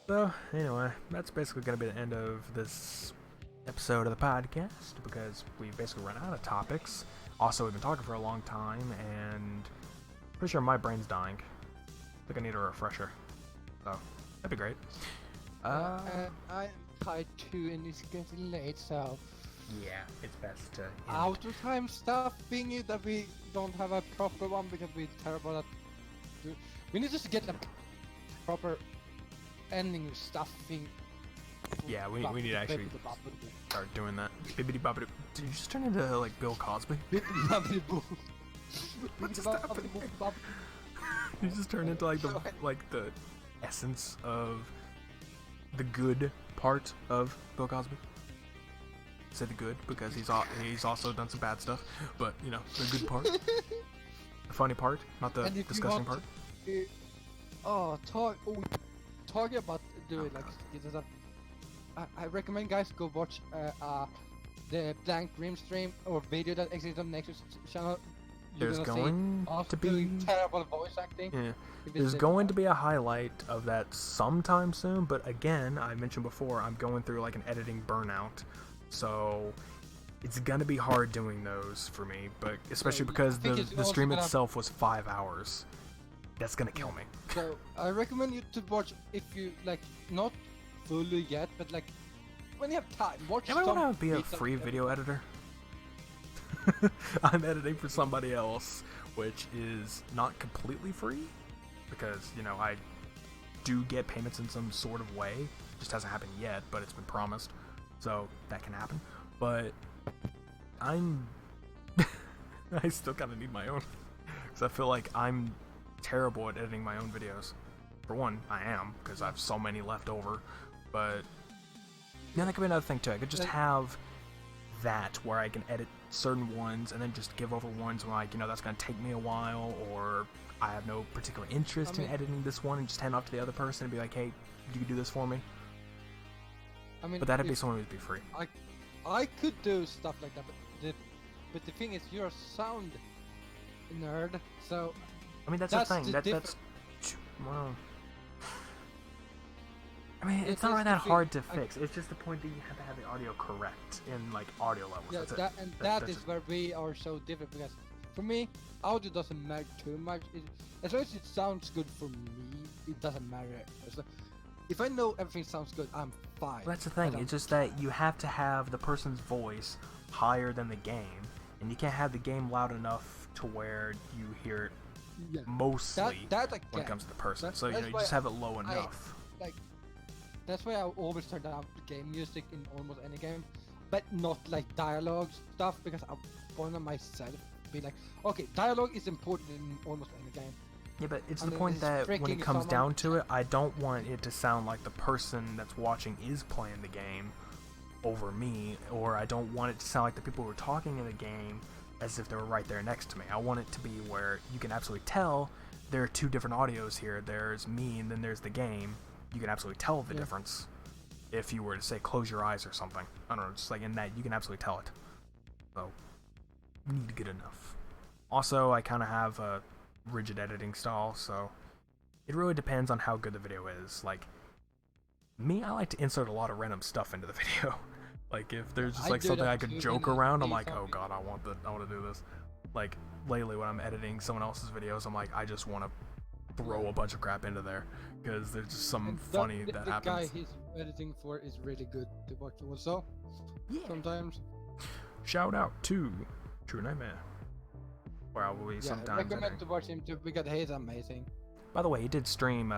So, anyway, that's basically going to be the end of this episode of the podcast, because we basically run out of topics. Also, we've been talking for a long time, and pretty sure my brain's dying. I think I need a refresher. So, that'd be great. I'm tired too, and it's getting late, so Yeah, it's best to end. out of time stuff thingy that we don't have a proper one because we're terrible at. We need to get a proper ending stuff thing. Yeah, we need to actually start doing that. Bibbidi bobbidi. Did you just turn into like Bill Cosby? What's happening? You just turned into like the essence of the good part of Bill Cosby. Say the good because he's also done some bad stuff, but you know the good part, the funny part, not the disgusting part. Talking about doing like skits and stuff. I recommend guys go watch the Blank Dream stream or video that exists on Nexus channel. You're There's gonna going see us to be doing terrible voice acting. yeah. If There's it's going to be a highlight of that sometime soon, but again, I mentioned before, I'm going through like an editing burnout. So it's gonna be hard doing those for me, but especially I because think the it's the also stream gonna- itself was 5 hours. That's gonna kill me. So I recommend you to watch if you like not fully yet, but like when you have time, watch. Am I some want to be a bits of free it. video editor? I'm editing for somebody else, which is not completely free, because, you know, I do get payments in some sort of way. Just hasn't happened yet, but it's been promised, so that can happen. But I'm... I still kind of need my own, because I feel like I'm terrible at editing my own videos. For one, I am, because I have so many left over, but... Yeah, that could be another thing too. I could just have that where I can edit certain ones and then just give over ones where, like, you know, that's going to take me a while, or I have no particular interest in editing this one, and just hand off to the other person and be like, hey, you can do this for me. I mean, But that'd be someone who'd be free. I could do stuff like that, but the thing is, you're a sound nerd, so I mean, that's the thing. That's well. I mean, it's not really that hard to fix. It's just the point that you have to have the audio correct in, like, audio levels. Yeah, That's that is where we are so different, because for me, audio doesn't matter too much. As long as it sounds good for me, it doesn't matter. So if I know everything sounds good, I'm fine. Well, that's the thing. It's just that you have to have the person's voice higher than the game, and you can't have the game loud enough to where you hear it mostly when it comes to the person. So, you know, you just have it low enough. That's why I always turn down the game music in almost any game, but not like dialogue stuff, because I want to myself be like, okay, dialogue is important in almost any game. Yeah, but it's the point that when it comes down to it, I don't want it to sound like the person that's watching is playing the game over me, or I don't want it to sound like the people who are talking in the game as if they were right there next to me. I want it to be where you can absolutely tell there are two different audios here. There's me and then there's the game. You can absolutely tell the difference if you were to say close your eyes or something. I don't know, just like in that, you can absolutely tell it. So, need good enough. Also, I kind of have a rigid editing style, so it really depends on how good the video is. Like, me, I like to insert a lot of random stuff into the video. Like, if there's just like something I could joke around, I'm like, oh god, I want to do this. Like, lately when I'm editing someone else's videos, I'm like, I just want to throw a bunch of crap into there, because there's just some funny that happens. The guy he's editing for is really good to watch also. Yeah. Sometimes. Shout out to True Nightmare, where I will be sometimes I recommend editing. to watch him too, because he's amazing. By the way, he did stream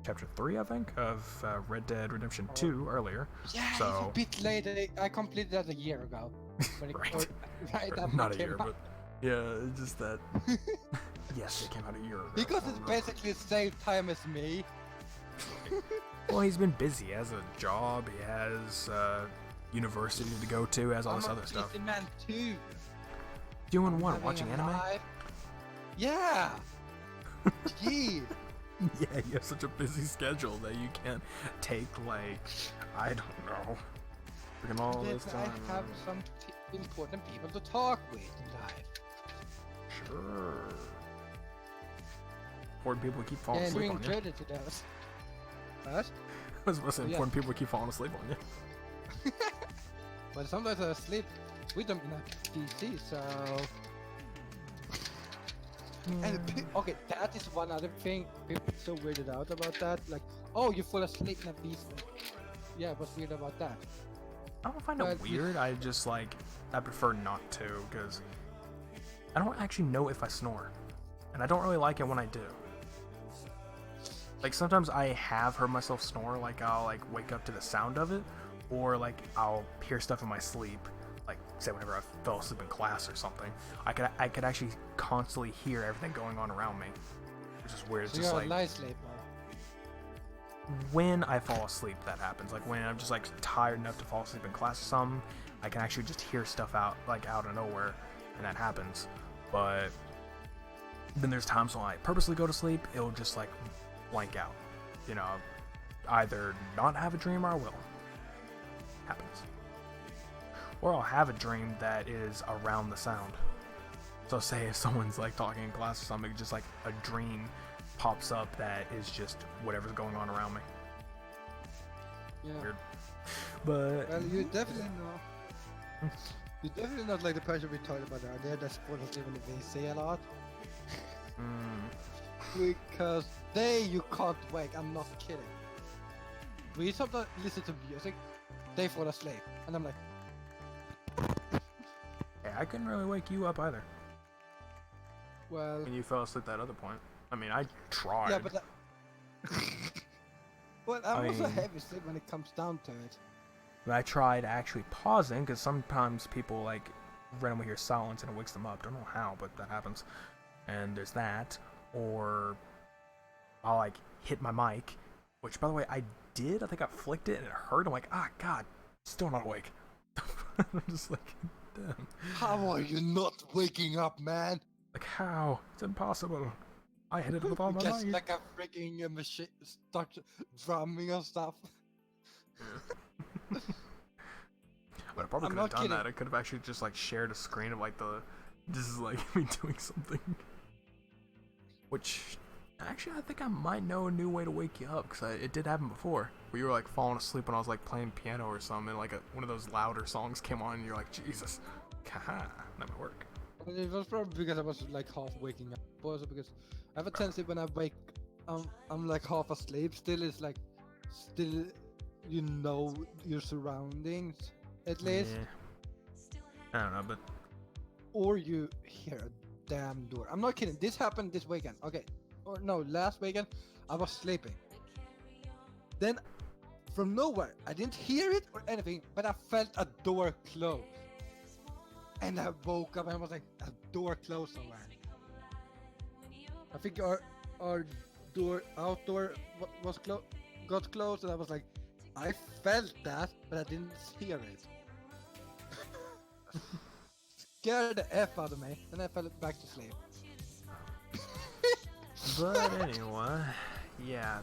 Chapter 3, I think, of Red Dead Redemption 2 earlier. Yeah, so... it's a bit late. I completed that a year ago. When right. Right Not a year, but yeah, it's just that... Yes, it came out a year ago. Because it's basically the same time as me. Well, he's been busy. He has a job, he has university to go to, has all this other stuff. I'm a busy man too. Doing what? Watching anime? Yeah! Gee! Yeah, you have such a busy schedule that you can't take, like, I don't know, freaking all this time. I have some important people to talk with in life. Sure. Important people keep falling asleep on you. Yeah, doing good to those. What? I was supposed to say important people keep falling asleep on you. But sometimes I sleep with them in a PC, so... And okay, that is one other thing. People are so weirded out about that. Like, oh, you fall asleep in a PC. Yeah, what's weird about that? I don't find it weird. I just, like, I prefer not to, because I don't actually know if I snore. And I don't really like it when I do. Like, sometimes I have heard myself snore, like, I'll, like, wake up to the sound of it, or, like, I'll hear stuff in my sleep, like, say whenever I fell asleep in class or something. I could actually constantly hear everything going on around me, which is weird. It's so just you're like... a light sleeper. When I fall asleep, that happens. Like, when I'm just, like, tired enough to fall asleep in class or something, I can actually just hear stuff out of nowhere, and that happens. But then there's times when I purposely go to sleep, it'll just, like, blank out. You know, either not have a dream or I will. Happens. Or I'll have a dream that is around the sound. So say if someone's, like, talking in class or something, just, like, a dream pops up that is just whatever's going on around me. Yeah. Weird. But... Well, you definitely know. You're definitely not like the person we talked about earlier that's falling asleep in the WC a lot. Because you can't wake, I'm not kidding. We sometimes listen to music, they fall asleep, and I'm like... Yeah, I couldn't really wake you up either. Well... And you fell asleep at that other point. I mean, I tried. Yeah, but... well, I'm also heavy sleep when it comes down to it. I tried actually pausing, because sometimes people, like, randomly hear silence and it wakes them up. Don't know how, but that happens. And there's that. Or I'll, like, hit my mic, which, by the way, I did. I think I flicked it and it hurt. I'm like, ah, God, still not awake. I'm just like, damn. How are you not waking up, man? Like, how? It's impossible. I hit it with all my Just might. like a freaking machine start drumming and stuff. But I probably could have done that. I could have actually just like shared a screen of like this is like me doing something. Which, actually, I think I might know a new way to wake you up, because it did happen before, where you were like falling asleep when I was like playing piano or something, and like one of those louder songs came on, and you're like, Jesus, haha, that might work. It was probably because I was like half waking up. Also because I have a tendency when I wake, I'm like half asleep. Still, it's like, you know your surroundings at least. Yeah. I don't know, but or you hear a damn door. I'm not kidding. This happened this weekend. Okay, or no, last weekend I was sleeping. Then, from nowhere, I didn't hear it or anything, but I felt a door close. And I woke up and I was like, a door closed somewhere. I think our door outdoor was got closed, and I was like, I felt that, but I didn't hear it. Scared the F out of me, and I fell back to sleep. But anyway, yeah,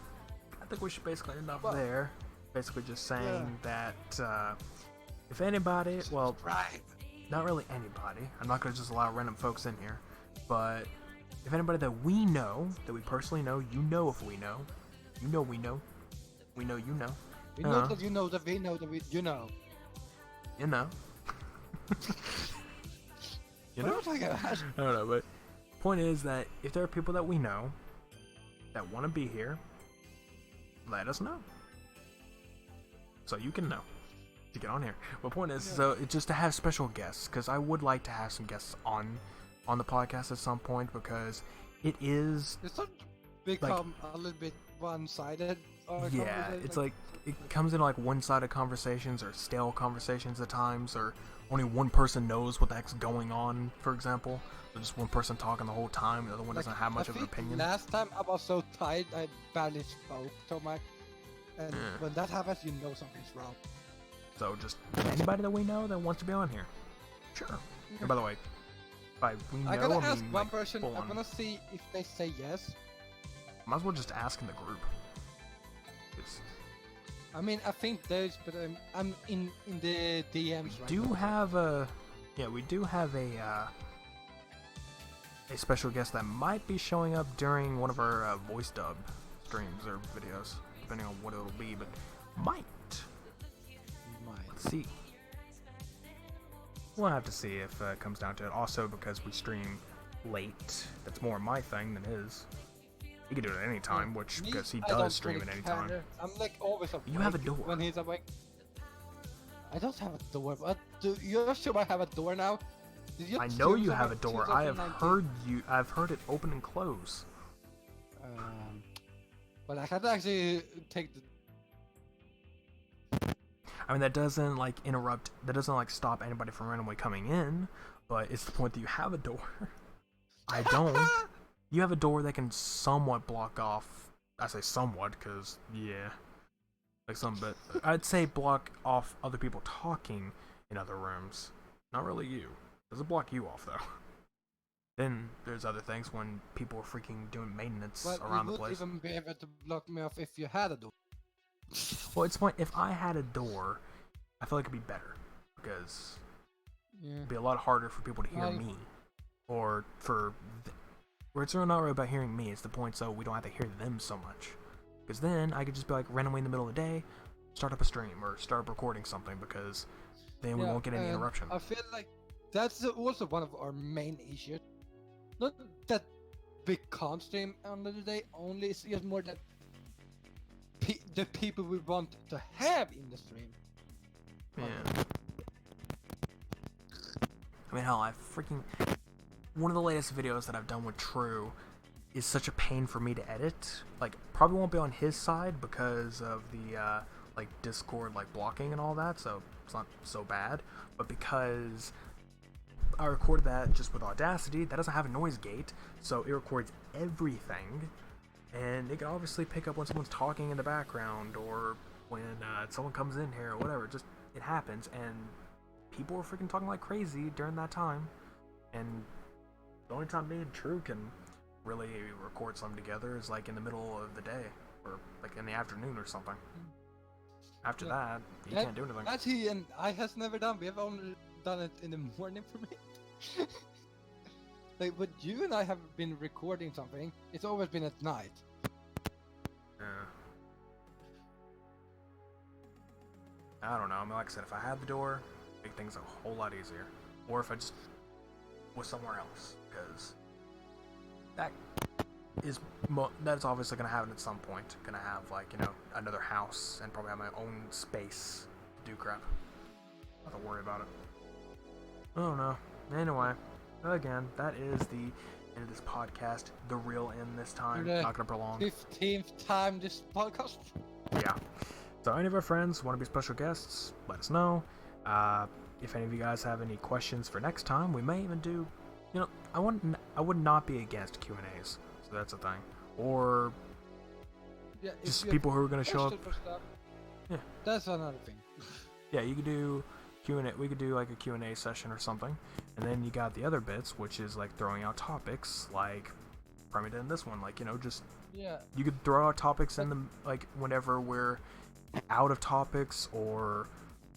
I think we should basically end off there. Basically just saying that if anybody, well, not really anybody, I'm not going to just allow random folks in here, but if anybody that we know, that we personally know, you know if we know, you know we know, we know you know. We know that you know that we know that you know. You know. You know? I don't know, but point is that if there are people that we know that want to be here, let us know. So you can know to get on here. But point is, so it's just to have special guests, because I would like to have some guests on the podcast at some point, because it is... It's not become a little bit one-sided. Yeah, it's like it comes in like one-sided conversations or stale conversations at times, or only one person knows what the heck's going on, for example. So just one person talking the whole time, the other one doesn't have much of an opinion. Last time I was so tired I barely spoke so much, and when that happens, you know something's wrong. So just anybody that we know that wants to be on here, sure. And by the way, by we know, I gotta ask one like, person. I'm gonna see if they say yes. Might as well just ask in the group. I mean, I think there's, but I'm in the DMs right now. We do have a special guest that might be showing up during one of our voice dub streams or videos, depending on what it'll be, but might. Let's see. We'll have to see if it comes down to it. Also, because we stream late, that's more my thing than his. He can do it at any time, because he does stream at any time. I'm like always awake. You have a door. When he's awake. I don't have a door, but you're sure I have a door now? I know you have a door. I have heard I've heard it open and close. But I can't actually take the... I mean, that doesn't like interrupt, that doesn't like stop anybody from randomly coming in, but it's the point that you have a door. I don't. You have a door that can somewhat block off. I say somewhat because, yeah, like some bit. I'd say block off other people talking in other rooms. Not really you. Doesn't block you off though. Then there's other things when people are freaking doing maintenance around the place. You wouldn't even be able to block me off if you had a door. Well, it's point. If I had a door, I feel like it'd be better because it'd be a lot harder for people to hear me, or for. Where it's really not really about hearing me, it's the point so we don't have to hear them so much. Because then I could just be like randomly in the middle of the day, start up a stream or start up recording something, because then we won't get any and interruption. I feel like that's also one of our main issues. Not that we can't stream on the day only, it's just more that the people we want to have in the stream. Yeah. I mean, hell, one of the latest videos that I've done with True is such a pain for me to edit. Like, probably won't be on his side because of the, like, Discord, like, blocking and all that, so it's not so bad. But because I recorded that just with Audacity, that doesn't have a noise gate, so it records everything, and it can obviously pick up when someone's talking in the background, or when someone comes in here, or whatever. Just, it happens, and people were freaking talking like crazy during that time, and the only time me and True can really record something together is like in the middle of the day, or like in the afternoon or something. After that, you can't do anything. That he and I has never done. We have only done it in the morning for me. Like, but you and I have been recording something. It's always been at night. Yeah. I don't know. I mean, like I said, if I had the door, make things a whole lot easier. Or if I just was somewhere else, because that's obviously gonna happen at some point. Gonna have, like, you know, another house and probably have my own space to do crap. Not to worry about it. I don't know. Anyway, again, that is the end of this podcast. The real end this time. Not gonna prolong. 15th time this podcast. Yeah. So any of our friends want to be special guests, let us know. If any of you guys have any questions for next time, we may even do, you know, I would not be against Q&As, so that's a thing. Or just people who are going to show up. Yeah. That's another thing. Yeah, you could do Q&A. We could do like a Q&A session or something. And then you got the other bits, which is like throwing out topics, like Premi did in this one. Like, you know, just, you could throw out topics in the, like, whenever we're out of topics or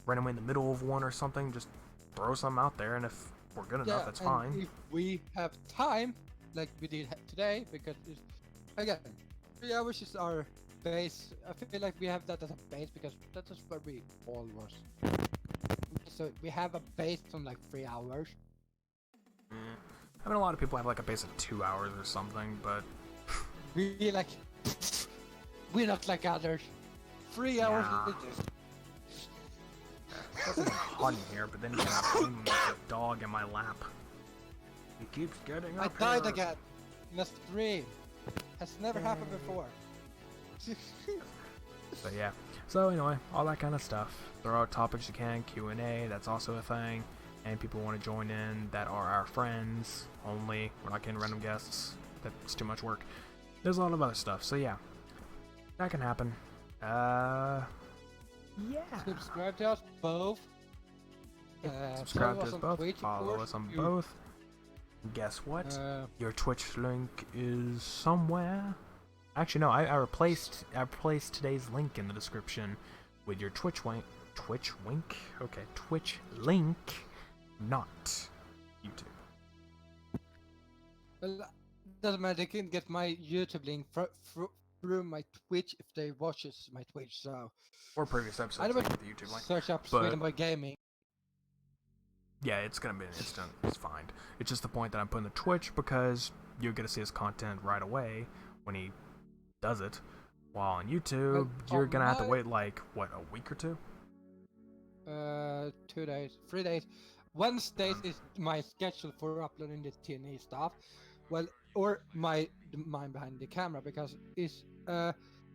randomly in the middle of one or something, just throw something out there, and if we're good enough, that's fine. If we have time, like we did today, because it's, again, 3 hours is our base. I feel like we have that as a base because that is where we all was. So we have a base on like 3 hours. I mean, a lot of people have like a base of 2 hours or something, but we like we're not like others. 3 hours is just. It's fucking hot in here, but then you have a dog in my lap. He keeps getting up I died again. Must 3. Has never happened before. But yeah. So anyway, all that kind of stuff. Throw out topics you can. Q&A, that's also a thing. And people want to join in that are our friends only. We're not getting random guests. That's too much work. There's a lot of other stuff. So yeah, that can happen. Yeah. Subscribe to us both. Subscribe to us both. Follow us on both. Guess what? Your Twitch link is somewhere. Actually, no. I replaced today's link in the description with your Twitch link. Okay, Twitch link, not YouTube. Well, doesn't matter. They can get my YouTube link through my Twitch if they watches my Twitch. So. Or previous episodes with the YouTube link. Search up Sweden Boy Gaming. Yeah, it's gonna be an instant. It's fine. It's just the point that I'm putting the Twitch because you're gonna see his content right away when he does it. While on YouTube, you're gonna have to wait like what, a week or two? 2 days, 3 days. Wednesdays is my schedule for uploading the TNA stuff. Well, or mine behind the camera, because it's I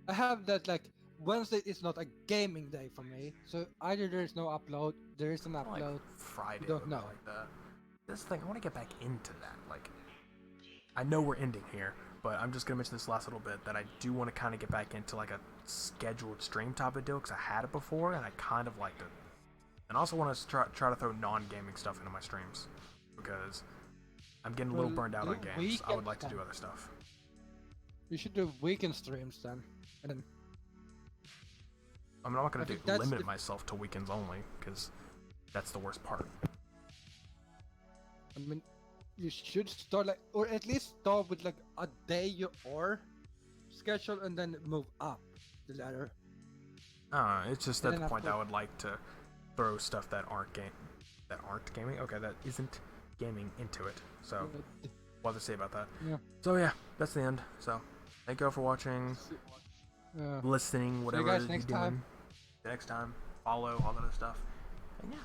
have that like. Wednesday is not a gaming day for me, so either there is no upload, there is an upload. Like Friday, don't know. Like that. This thing, I want to get back into that. Like, I know we're ending here, but I'm just gonna mention this last little bit that I do want to kind of get back into like a scheduled stream type of deal because I had it before and I kind of liked it, and also want to try to throw non-gaming stuff into my streams because I'm getting a little burned out on games. I would like to do other stuff. You should do weekend streams then, and then. I mean, I'm not going to limit myself to weekends only, because that's the worst part. I mean, you should start like, or at least start with like a day you are scheduled and then move up the ladder. It's just at the point that I would like to throw stuff that aren't gaming. Okay, that isn't gaming into it. So what to say about that? Yeah. So yeah, that's the end. So thank you all for watching, listening, whatever guys you're next doing. time. Next time, follow all that other stuff. And yeah.